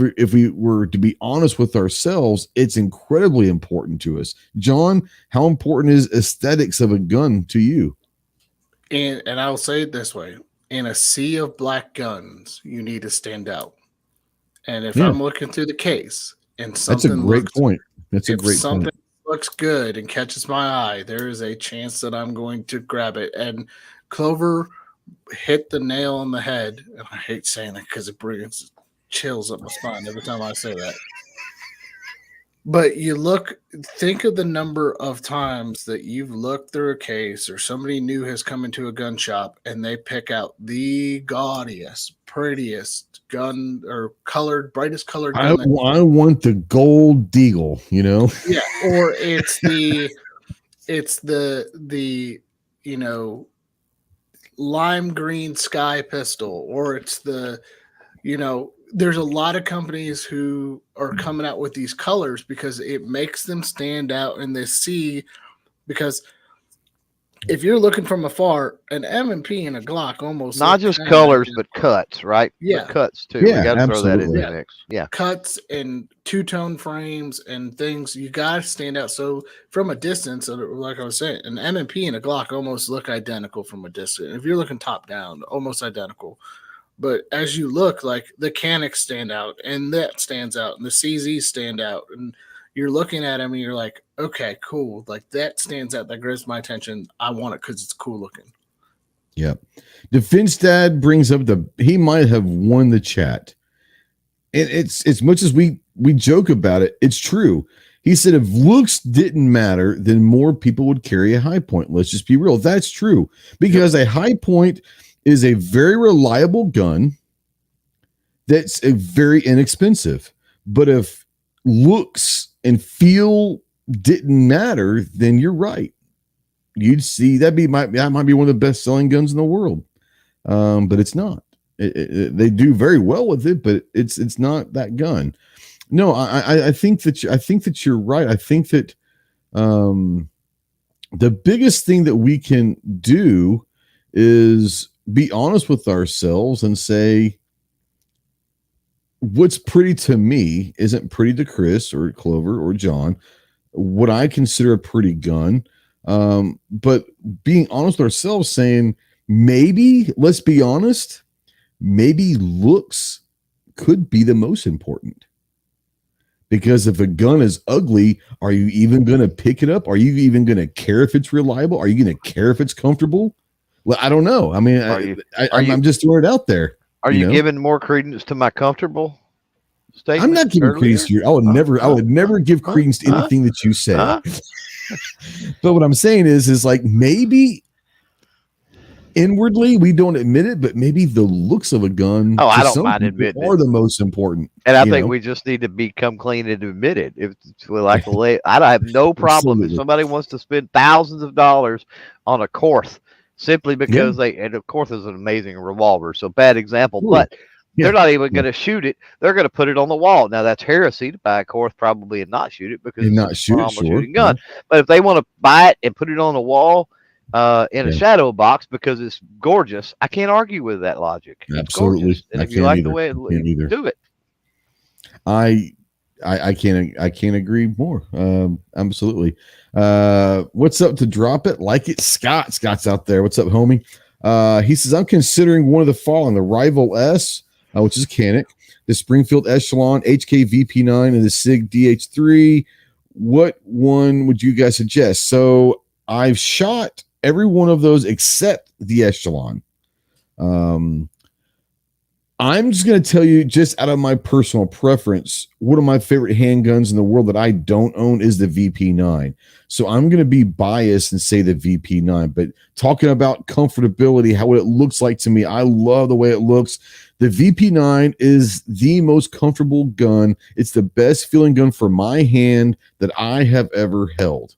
were to be honest with ourselves, it's incredibly important to us. John, how important is aesthetics of a gun to you? And I'll say it this way: in a sea of black guns, you need to stand out. And if I'm looking through the case and something, that's a great point. That's a great something point. Looks good and catches my eye, there is a chance that I'm going to grab it. And Clover hit the nail on the head. And I hate saying that because it brings chills up my spine every time I say that. But think of the number of times that you've looked through a case or somebody new has come into a gun shop and they pick out the gaudiest, prettiest gun or brightest colored gun. I want the gold deagle, you know? Yeah. Or it's the lime green sky pistol, or it's there's a lot of companies who are coming out with these colors because it makes them stand out in the sea. Because if you're looking from afar, an M&P and a Glock almost not just colors, but cuts, right? Yeah, but cuts too. Yeah, we got to throw that in absolutely. the mix. Yeah, cuts and two-tone frames and things. You got to stand out. So from a distance, like I was saying, an M&P and a Glock almost look identical from a distance. If you're looking top down, almost identical. But as you look, like the Canics stand out, and that stands out, and the CZs stand out, and you're looking at them, and you're like, okay, cool. Like that stands out. That grabs my attention. I want it because it's cool looking. Yeah. Defense Dad brings up he might have won the chat. And it's as much as we joke about it, it's true. He said if looks didn't matter, then more people would carry a high point. Let's just be real. That's true. Because a high point is a very reliable gun that's very inexpensive. But if looks and feel didn't matter, then you're right. You'd see that might be one of the best selling guns in the world. But it's not. They do very well with it, but it's not that gun. No, I think that you're right. I think that the biggest thing that we can do is be honest with ourselves and say, what's pretty to me isn't pretty to Chris or Clover or John. What I consider a pretty gun. But being honest with ourselves, saying maybe, let's be honest, maybe looks could be the most important. Because if a gun is ugly, are you even going to pick it up? Are you even going to care if it's reliable? Are you going to care if it's comfortable? Well, I don't know. I mean, I'm just throwing it out there. Are you giving more credence to my comfortable statement? I'm not giving credence to you. I would never give credence to anything that you say. But what I'm saying is like maybe inwardly we don't admit it, but maybe the looks of a gun I don't mind admitting are the most important. And I think we just need to become clean and admit it. If we like the way, I have no problem if somebody wants to spend thousands of dollars on a Korth simply because and of course is an amazing revolver. So bad example, but They're not even going to shoot it. They're going to put it on the wall. Now that's heresy to buy a Korth probably and not shoot it because And it's not a shoot it, phenomenal sure. shooting gun. But if they want to buy it and put it on the wall in a shadow box because it's gorgeous, I can't argue with that logic. It's Absolutely. gorgeous. And if you like the way it looks, do it. I can't agree more. Absolutely. What's up to drop it? Like it, Scott. Scott's out there. What's up, homie? He says, I'm considering one of the following: the Rival S, which is Canic, the Springfield Echelon, HK VP9, and the SIG DH3. What one would you guys suggest? So I've shot every one of those except the Echelon. I'm just going to tell you, just out of my personal preference, one of my favorite handguns in the world that I don't own is the VP9. So I'm going to be biased and say the VP9. But talking about comfortability, how it looks like to me, I love the way it looks. The VP9 is the most comfortable gun. It's the best feeling gun for my hand that I have ever held.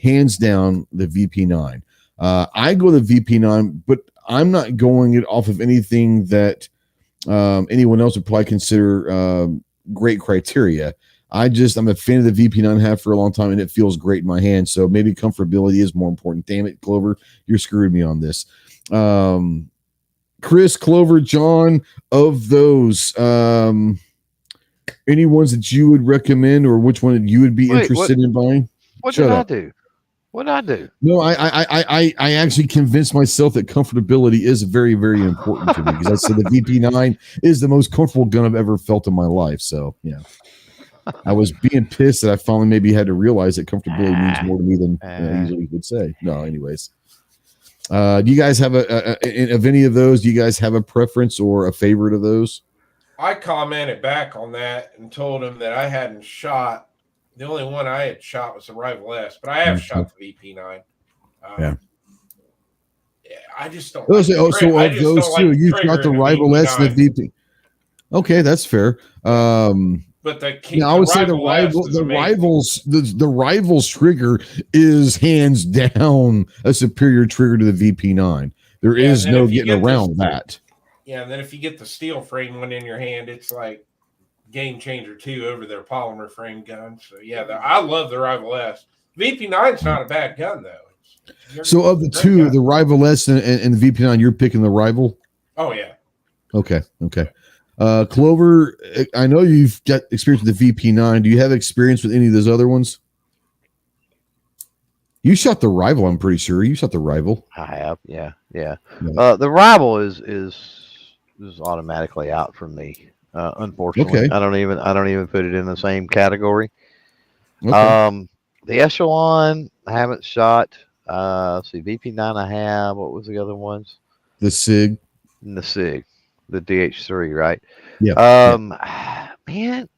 Hands down, the VP9. I go the VP9, but I'm not going it off of anything that anyone else would probably consider great criteria. I'm a fan of the VP9, have for a long time, and it feels great in my hand. So maybe comfortability is more important. Damn it, Clover, you're screwing me on this. Chris, Clover, John, of those, any ones that you would recommend, or which one you would be interested in buying? What did I do? What did I do? No, I actually convinced myself that comfortability is very, very important to me, because I said the VP9 is the most comfortable gun I've ever felt in my life. So yeah, I was being pissed that I finally maybe had to realize that comfortability means more to me than I usually would say. No, anyways, do you guys have of any of those? Do you guys have a preference or a favorite of those? I commented back on that and told him that I hadn't shot. The only one I had shot was the Rival S, but I have shot the VP9. I just don't. So of those two, you shot the Rival S and the VP. Okay, that's fair. But I would say the Rivals trigger is hands down a superior trigger to the VP9. There is no getting around that. Yeah, and then if you get the steel frame one in your hand, it's like game changer too over their polymer frame gun. So yeah, I love the Rival S. VP9's not a bad gun though. So of the two, gun. The Rival S and the VP9, you're picking the Rival? Oh yeah. Okay. Clover, I know you've got experience with the VP9. Do you have experience with any of those other ones? You shot the Rival, I'm pretty sure. You shot the Rival. I have, yeah. The Rival is automatically out for me. Unfortunately, okay. I don't even put it in the same category. Okay. The Echelon I haven't shot. See, VP9 I have. What was the other ones? The SIG. And the SIG, the DH3, right? Yeah. Man,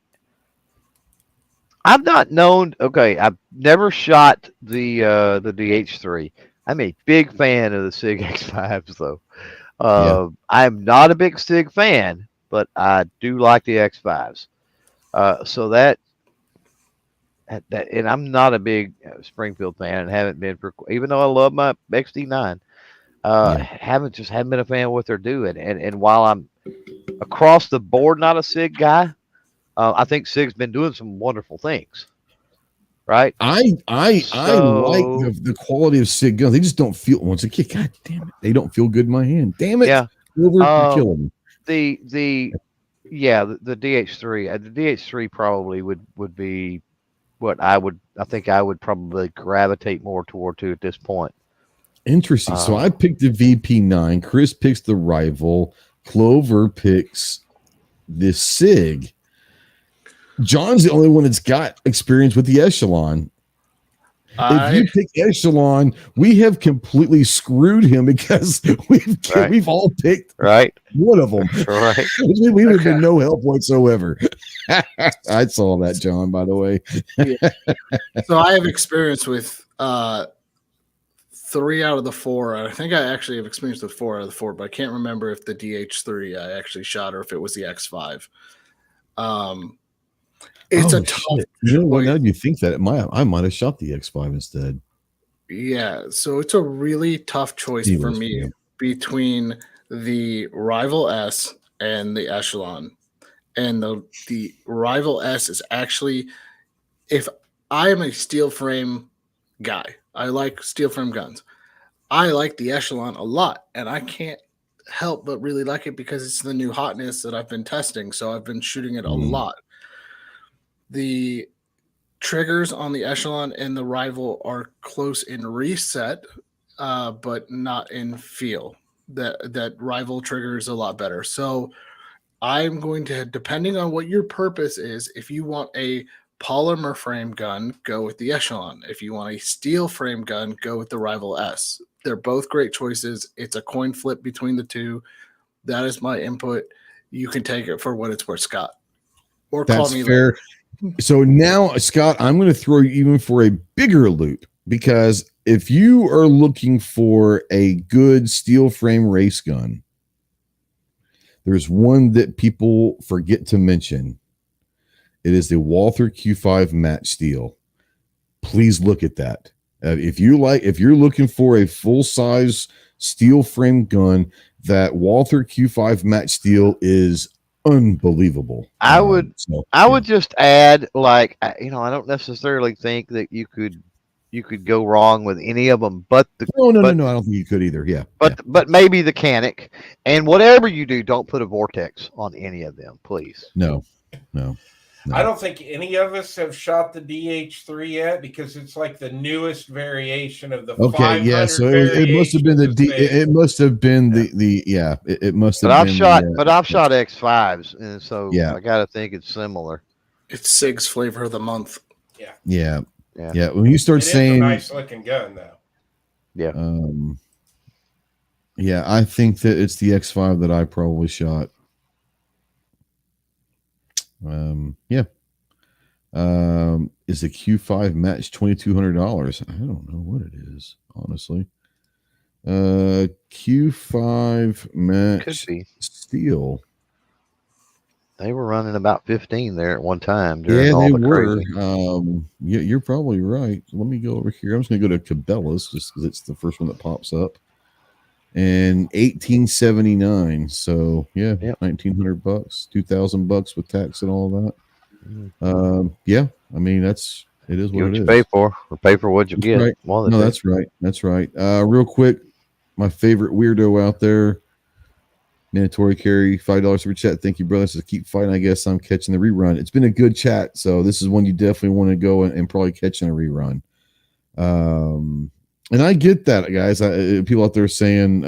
I've not known. Okay, I've never shot the DH3. I'm a big fan of the SIG X5s, though. I'm not a big SIG fan, but I do like the X5s. So that, and I'm not a big Springfield fan and haven't been for, even though I love my XD9, haven't been a fan of what they're doing. And while I'm across the board not a SIG guy, I think SIG's been doing some wonderful things. Right? I like the quality of SIG guns. They just don't feel, once again, God damn it, they don't feel good in my hand. Damn it. Yeah. You're killing me. The DH3, the DH3 probably would be what I think I would probably gravitate more toward at this point. Interesting. So I picked the VP9. Chris picks the Rival. Clover picks the SIG. John's the only one that's got experience with the Echelon. If you pick Echelon, we have completely screwed him because we've all picked one of them. Right. we would have been no help whatsoever. I saw that, John, by the way. So I have experience with 3 out of the 4. I think I actually have experience with 4 out of the 4, but I can't remember if the DH3 I actually shot or if it was the X5. It's a tough choice. You know what? Now you think that I might have shot the X5 instead. Yeah, so it's a really tough choice for me between the Rival S and the Echelon. And the Rival S is actually, if I am a steel frame guy, I like steel frame guns. I like the Echelon a lot, and I can't help but really like it because it's the new hotness that I've been testing. So I've been shooting it a lot. The triggers on the Echelon and the Rival are close in reset, but not in feel. That Rival trigger is a lot better. So I'm going to, depending on what your purpose is, if you want a polymer frame gun, go with the Echelon. If you want a steel frame gun, go with the Rival S. They're both great choices. It's a coin flip between the two. That is my input. You can take it for what it's worth, Scott. Or That's call me fair. later. So now, Scott, I'm going to throw you even for a bigger loop, because if you are looking for a good steel frame race gun, there's one that people forget to mention. It is the Walther Q5 matte steel. Please look at that. If you're looking for a full size steel frame gun, that Walther Q5 matte steel is unbelievable. I would just add, like, I don't necessarily think that you could go wrong with any of them, but no, I don't think you could either. Yeah, but maybe the Canic, and whatever you do, don't put a vortex on any of them, please. No. I don't think any of us have shot the DH3 yet, because it's like the newest variation of the. Okay, yeah. So it must have been it must have been it must have been. But I've shot X5s, and so yeah, I got to think it's similar. It's Sig's flavor of the month. Yeah. When you start saying, it's a nice looking gun, though. Yeah. Yeah, I think that it's the X5 that I probably shot. Is the Q5 match $2,200? I don't know what it is, honestly. Q5 match steel. They were running about 15 there at one time. Yeah, all they the were. crazy. Yeah, you're probably right. Let me go over here. I'm just going to go to Cabela's just because it's the first one that pops up. And $1,879. So yeah, yep. $1,900, $2,000 with tax and all that. Yeah, I mean it is what it is. Pay for or pay for what you get. Right. No, that's right. That's right. Real quick, my favorite weirdo out there, mandatory carry, $5 super chat. Thank you, brothers. So keep fighting. I guess I'm catching the rerun. It's been a good chat, so this is one you definitely want to go and probably catch in a rerun. And I get that, guys. People out there saying,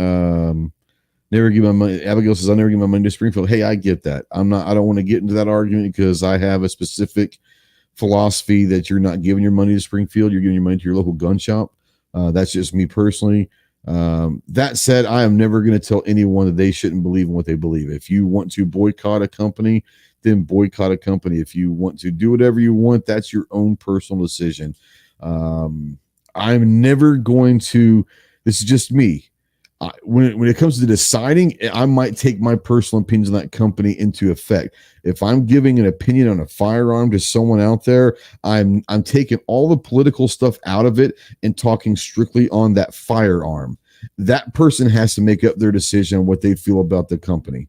never give my money. Abigail says, I'll never give my money to Springfield. Hey, I get that. I don't want to get into that argument because I have a specific philosophy that you're not giving your money to Springfield. You're giving your money to your local gun shop. That's just me personally. That said, I am never going to tell anyone that they shouldn't believe in what they believe. If you want to boycott a company, then boycott a company. If you want to do whatever you want, that's your own personal decision. I'm never going to, this is just me. When it comes to deciding, I might take my personal opinions on that company into effect. If I'm giving an opinion on a firearm to someone out there, I'm taking all the political stuff out of it and talking strictly on that firearm. That person has to make up their decision on what they feel about the company.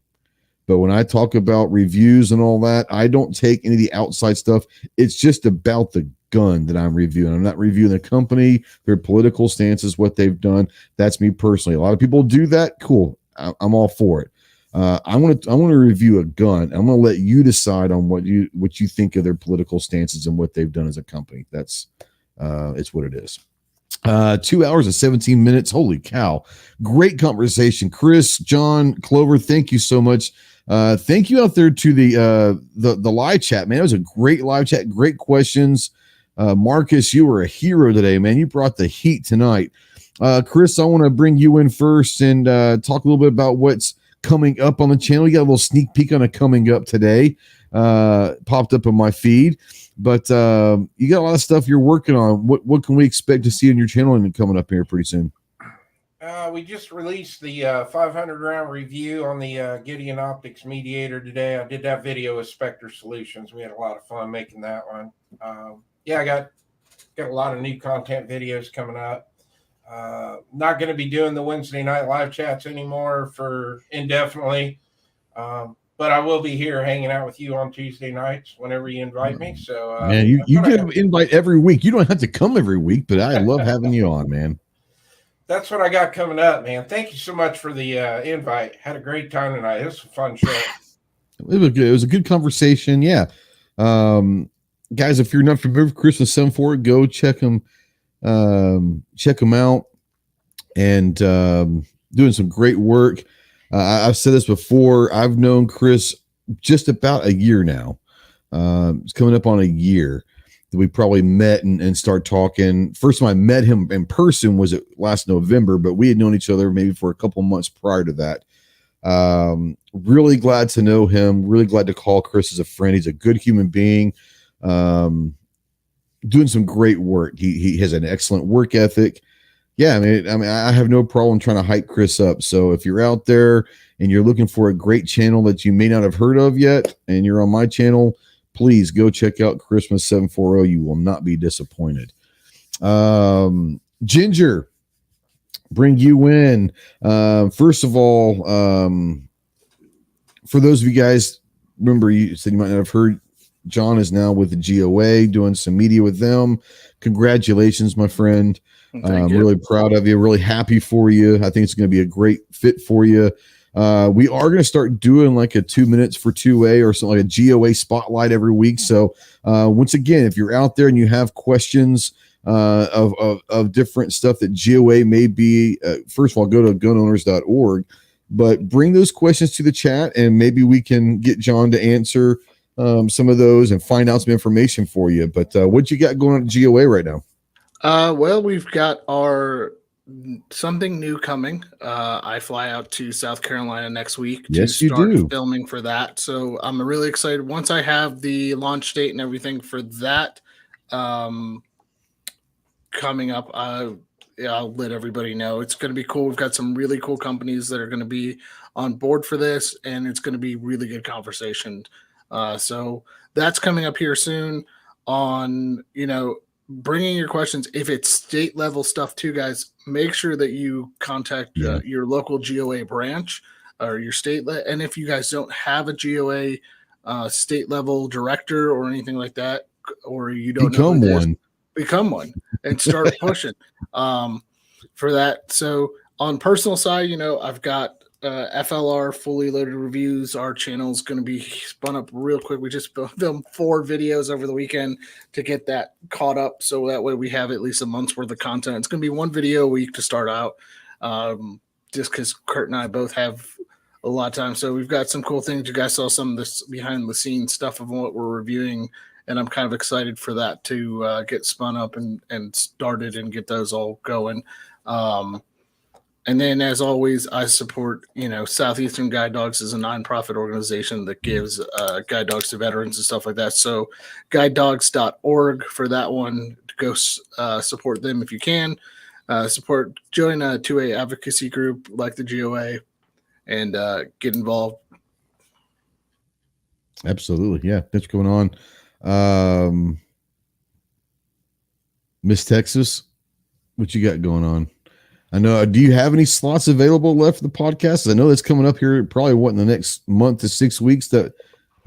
But when I talk about reviews and all that, I don't take any of the outside stuff. It's just about the gun that I'm reviewing. I'm not reviewing the company, their political stances, what they've done. That's me personally. A lot of people do that. Cool. I'm all for it. I want to review a gun. I'm going to let you decide on what you think of their political stances and what they've done as a company. That's it's what it is. 2 hours and 17 minutes. Holy cow. Great conversation. Chris, John, Clover, thank you so much. Thank you out there to the live chat, man. It was a great live chat. Great questions. Marcus, you were a hero today, man. You brought the heat tonight. Chris, I want to bring you in first and talk a little bit about what's coming up on the channel. You got a little sneak peek on it coming up today. Popped up on my feed. But you got a lot of stuff you're working on. What can we expect to see on your channel and coming up here pretty soon? We just released the 500 round review on the Gideon Optics Mediator today. I did that video with Spectre Solutions. We had a lot of fun making that one. I got a lot of new content videos coming up. Not going to be doing the Wednesday night live chats anymore for indefinitely. But I will be here hanging out with you on Tuesday nights whenever you invite me. So, man, you get an invite every week. You don't have to come every week, but I love having you on, man. That's what I got coming up, man. Thank you so much for the invite. Had a great time tonight. It was a fun show. It was good. It was a good conversation. Yeah. Guys, if you're not familiar with Christmas 74, go check them out, and doing some great work. I've said this before. I've known Chris just about a year now. It's coming up on a year that we probably met and start talking. First time I met him in person was last November, but we had known each other maybe for a couple months prior to that. Really glad to know him. Really glad to call Chris as a friend. He's a good human being. Doing some great work. He has an excellent work ethic. Yeah, I mean, I have no problem trying to hype Chris up. So if you're out there and you're looking for a great channel that you may not have heard of yet, and you're on my channel, please go check out Christmas 740. You will not be disappointed. Ginger, bring you in. First of all, for those of you guys, remember you said you might not have heard, John is now with the GOA doing some media with them. Congratulations, my friend. I'm really proud of you. Really happy for you. I think it's going to be a great fit for you. We are going to start doing like a 2 minutes for 2A or something, like a GOA spotlight every week. So once again, if you're out there and you have questions of different stuff that GOA may be, first of all, go to gunowners.org, but bring those questions to the chat and maybe we can get John to answer some of those and find out some information for you. But what you got going on at GOA right now? Well, we've got our something new coming. I fly out to South Carolina next week to start filming for that. So I'm really excited. Once I have the launch date and everything for that coming up, I'll let everybody know. It's going to be cool. We've got some really cool companies that are going to be on board for this, and it's going to be really good conversation. So that's coming up here soon on, bringing your questions. If it's state level stuff too, guys, make sure that you contact your local GOA branch or your state. And if you guys don't have a GOA state level director or anything like that, or you don't know who it is, become one and start pushing for that. So on personal side, I've got FLR fully loaded reviews. Our channel is going to be spun up real quick. We just filmed 4 videos over the weekend to get that caught up, so that way we have at least a month's worth of content. It's going to be 1 video a week to start out, just because Kurt and I both have a lot of time. So we've got some cool things. You guys saw some of this behind the scenes stuff of what we're reviewing, and I'm kind of excited for that to get spun up and started and get those all going. And then, as always, I support, Southeastern Guide Dogs is a nonprofit organization that gives guide dogs to veterans and stuff like that. So guidedogs.org for that one. Go support them if you can. Join a 2A advocacy group like the GOA and get involved. Absolutely. Yeah, that's going on. Miss Texas, what you got going on? I know. Do you have any slots available left for the podcast? I know that's coming up here probably in the next month to 6 weeks, that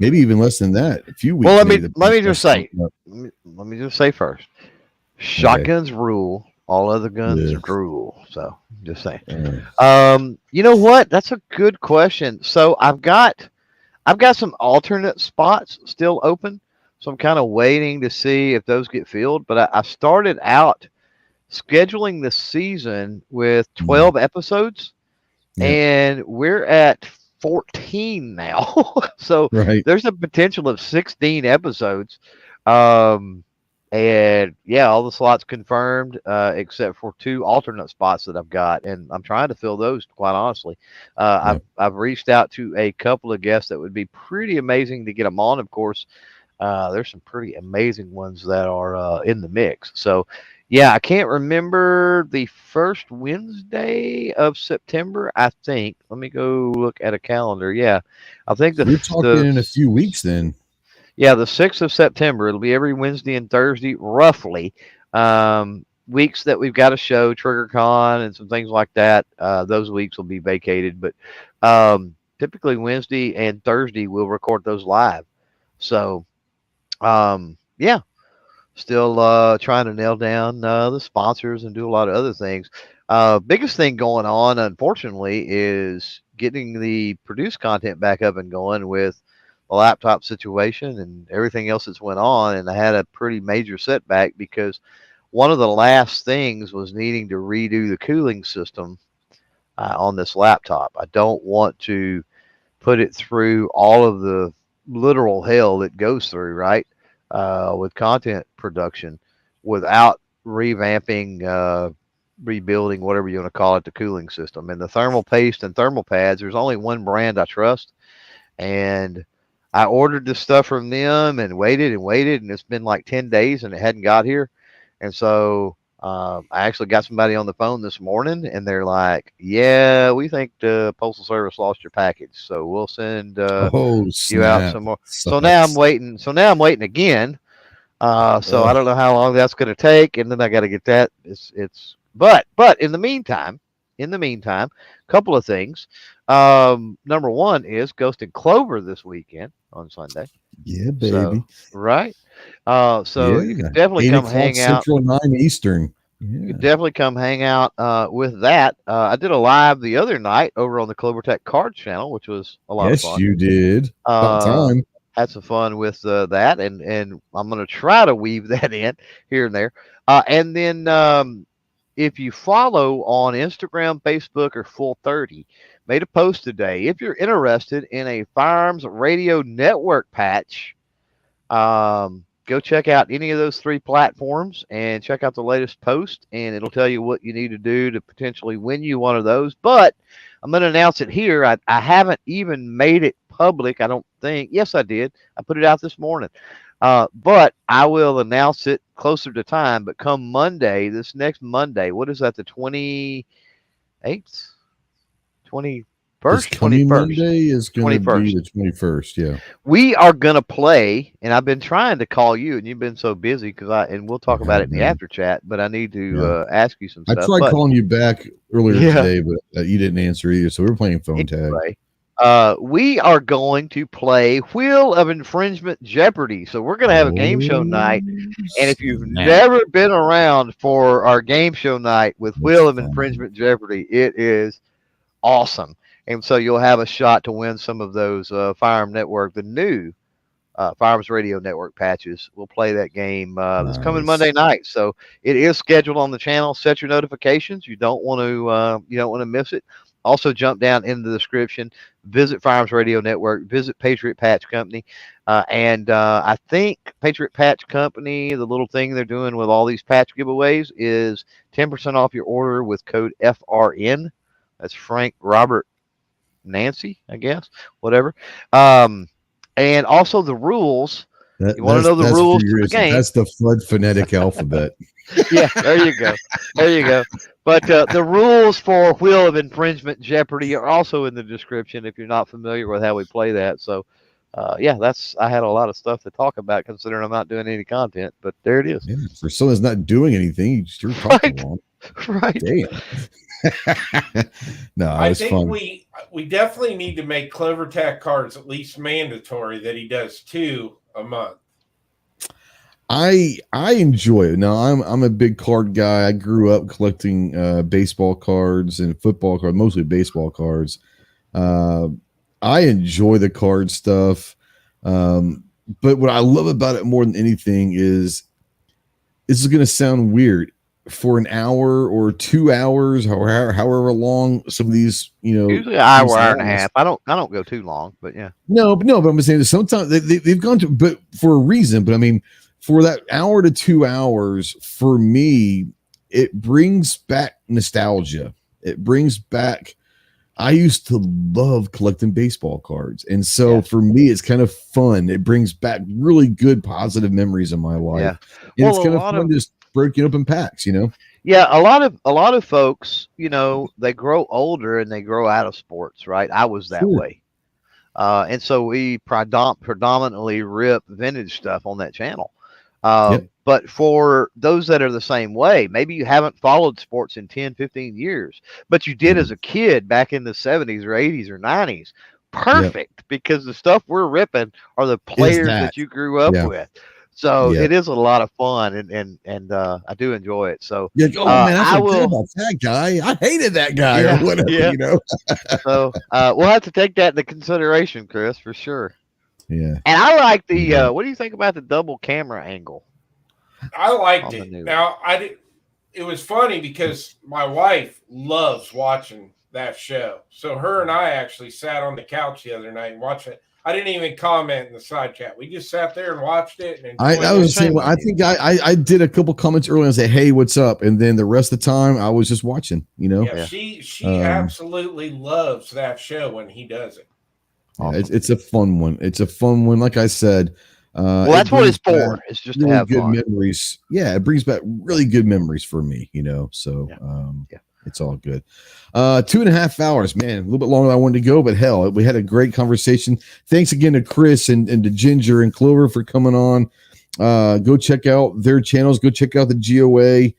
maybe even less than that. A few weeks. Well, let me just say first, shotguns rule. All other guns are drool. So just saying. You know what? That's a good question. So I've got some alternate spots still open. So I'm kind of waiting to see if those get filled. But I started out scheduling the season with 12 episodes, and we're at 14 now. So there's a potential of 16 episodes. And all the slots confirmed, except for 2 alternate spots that I've got, and I'm trying to fill those, quite honestly. I've reached out to a couple of guests that would be pretty amazing to get them on. Of course, there's some pretty amazing ones that are in the mix. So yeah, I can't remember the first Wednesday of September, I think. Let me go look at a calendar. Yeah, I think we're talking in a few weeks then. Yeah, the 6th of September. It'll be every Wednesday and Thursday, roughly. Weeks that we've got a show, TriggerCon and some things like that. Those weeks will be vacated. But typically Wednesday and Thursday we'll record those live. So, yeah, still trying to nail down the sponsors and do a lot of other things. Biggest thing going on, unfortunately, is getting the produced content back up and going with the laptop situation and everything else that's went on. And I had a pretty major setback because one of the last things was needing to redo the cooling system on this laptop. I don't want to put it through all of the literal hell that goes through, right, with content production without revamping, rebuilding, whatever you want to call it, the cooling system. And the thermal paste and thermal pads, there's only one brand I trust. And I ordered this stuff from them and waited, and it's been like 10 days and it hadn't got here. And so I actually got somebody on the phone this morning, and they're like, "Yeah, we think the Postal Service lost your package, so we'll send you out some more." So now I'm waiting. Again. So I don't know how long that's going to take, and then I got to get that. But in the meantime, couple of things. Number one is Ghost and Clover this weekend on Sunday. Yeah, baby. So, right. So you can definitely come hang out. Central, 9 Eastern. Yeah. You can definitely come hang out with that. I did a live the other night over on the Clover Tech Cards channel, which was a lot of fun. Yes, you did. About time. Had some fun with that, and I'm going to try to weave that in here and there. And then if you follow on Instagram, Facebook, or Full 30, made a post today. If you're interested in a Firearms Radio Network patch, go check out any of those 3 platforms and check out the latest post, and it'll tell you what you need to do to potentially win you one of those. But I'm going to announce it here. I haven't even made it public, I don't think. Yes, I did. I put it out this morning. But I will announce it closer to time. But come Monday, this next Monday, what is that, the 28th? 21st? This coming 21st. Monday is going to be the 21st, yeah. We are going to play, and I've been trying to call you, and you've been so busy, and we'll talk about it in the after chat, but I need to ask you some stuff. I tried calling you back earlier today, but you didn't answer either, so we were playing phone tag. We are going to play Wheel of Infringement Jeopardy. So we're going to have a game show night. And if you've never been around for our game show night with Wheel of Infringement Jeopardy, it is awesome. And so you'll have a shot to win some of those Firearm Network, the new Firearms Radio Network patches. We'll play that game this coming Monday night. So it is scheduled on the channel. Set your notifications. You don't want to miss it. Also, jump down in the description, visit Firearms Radio Network, visit Patriot Patch Company. And I think Patriot Patch Company, the little thing they're doing with all these patch giveaways is 10% off your order with code FRN. That's Frank, Robert, Nancy, I guess, whatever. And also the rules. You want to know the rules to the game. That's the flood phonetic alphabet. Yeah, there you go. But the rules for Wheel of Infringement Jeopardy are also in the description if you're not familiar with how we play that. So, I had a lot of stuff to talk about considering I'm not doing any content, but there it is. Yeah, for someone that's not doing anything, you're talking along. Right. Damn. No, I think fun. We definitely need to make Clover Tech cards at least mandatory that he does 2 a month. I enjoy it. Now I'm a big card guy. I grew up collecting baseball cards and football cards, mostly baseball cards. I enjoy the card stuff. But what I love about it more than anything is this is going to sound weird. For an hour or 2 hours, however long some of these, usually an hour and a half. I don't go too long, but yeah. No, but I'm saying that sometimes they've gone to, but for a reason. But I mean, for that hour to 2 hours, for me, it brings back nostalgia. It brings back. I used to love collecting baseball cards, and so for me, it's kind of fun. It brings back really good, positive memories in my life. Yeah, and it's kind of fun just breaking open packs, Yeah, a lot of folks, they grow older and they grow out of sports, right? I was that way. And so we predominantly rip vintage stuff on that channel. But for those that are the same way, maybe you haven't followed sports in 10, 15 years, but you did as a kid back in the 70s or 80s or 90s. perfect because the stuff we're ripping are the players that you grew up with. So it is a lot of fun, and I do enjoy it. So man, I forgot about that guy. I hated that guy or whatever, you know. So we'll have to take that into consideration, Chris, for sure. Yeah. And I like the what do you think about the double camera angle? I liked it. Now it was funny because my wife loves watching that show. So her and I actually sat on the couch the other night and watched it. I didn't even comment in the side chat. We just sat there and watched it. And I was saying, I think I did a couple comments earlier and say, "Hey, what's up?" And then the rest of the time, I was just watching. You know, she absolutely loves that show when he does it. Yeah, it's a fun one. It's a fun one. Like I said, well, that's what it's for. It's just really to have good fun. memories. Yeah, it brings back really good memories for me. You know, so it's all good. 2.5 hours, man, a little bit longer than I wanted to go, but hell, we had a great conversation. Thanks again to Chris and to Ginger and Clover for coming on. Go check out their channels. Go check out the GOA.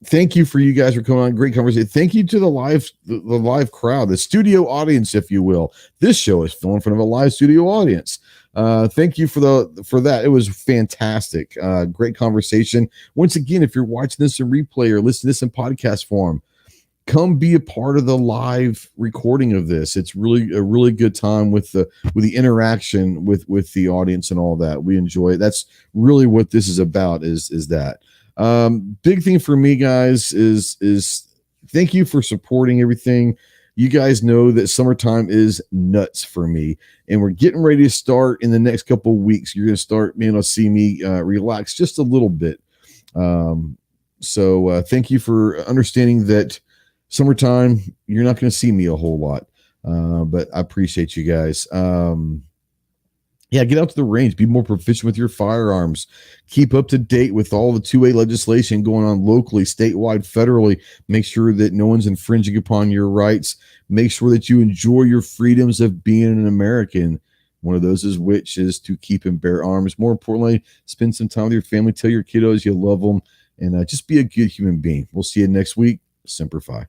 Thank you for you guys for coming on. Great conversation. Thank you to the live crowd, the studio audience, if you will. This show is filmed in front of a live studio audience. Thank you for that. It was fantastic. Great conversation. Once again, if you're watching this in replay or listening to this in podcast form, come be a part of the live recording of this. It's really a really good time with the interaction with the audience and all that. We enjoy it. That's really what this is about. Is that. Big thing for me, guys, is thank you for supporting everything. You guys know that summertime is nuts for me, and we're getting ready to start in the next couple of weeks. You're going to start being able to see me relax just a little bit. So thank you for understanding that summertime, you're not going to see me a whole lot, but I appreciate you guys. Get out to the range, be more proficient with your firearms, keep up to date with all the 2A legislation going on locally, statewide, federally. Make sure that no one's infringing upon your rights. Make sure that you enjoy your freedoms of being an American. One of those is to keep and bear arms. More importantly, spend some time with your family. Tell your kiddos you love them, and just be a good human being. We'll see you next week. Semper Fi.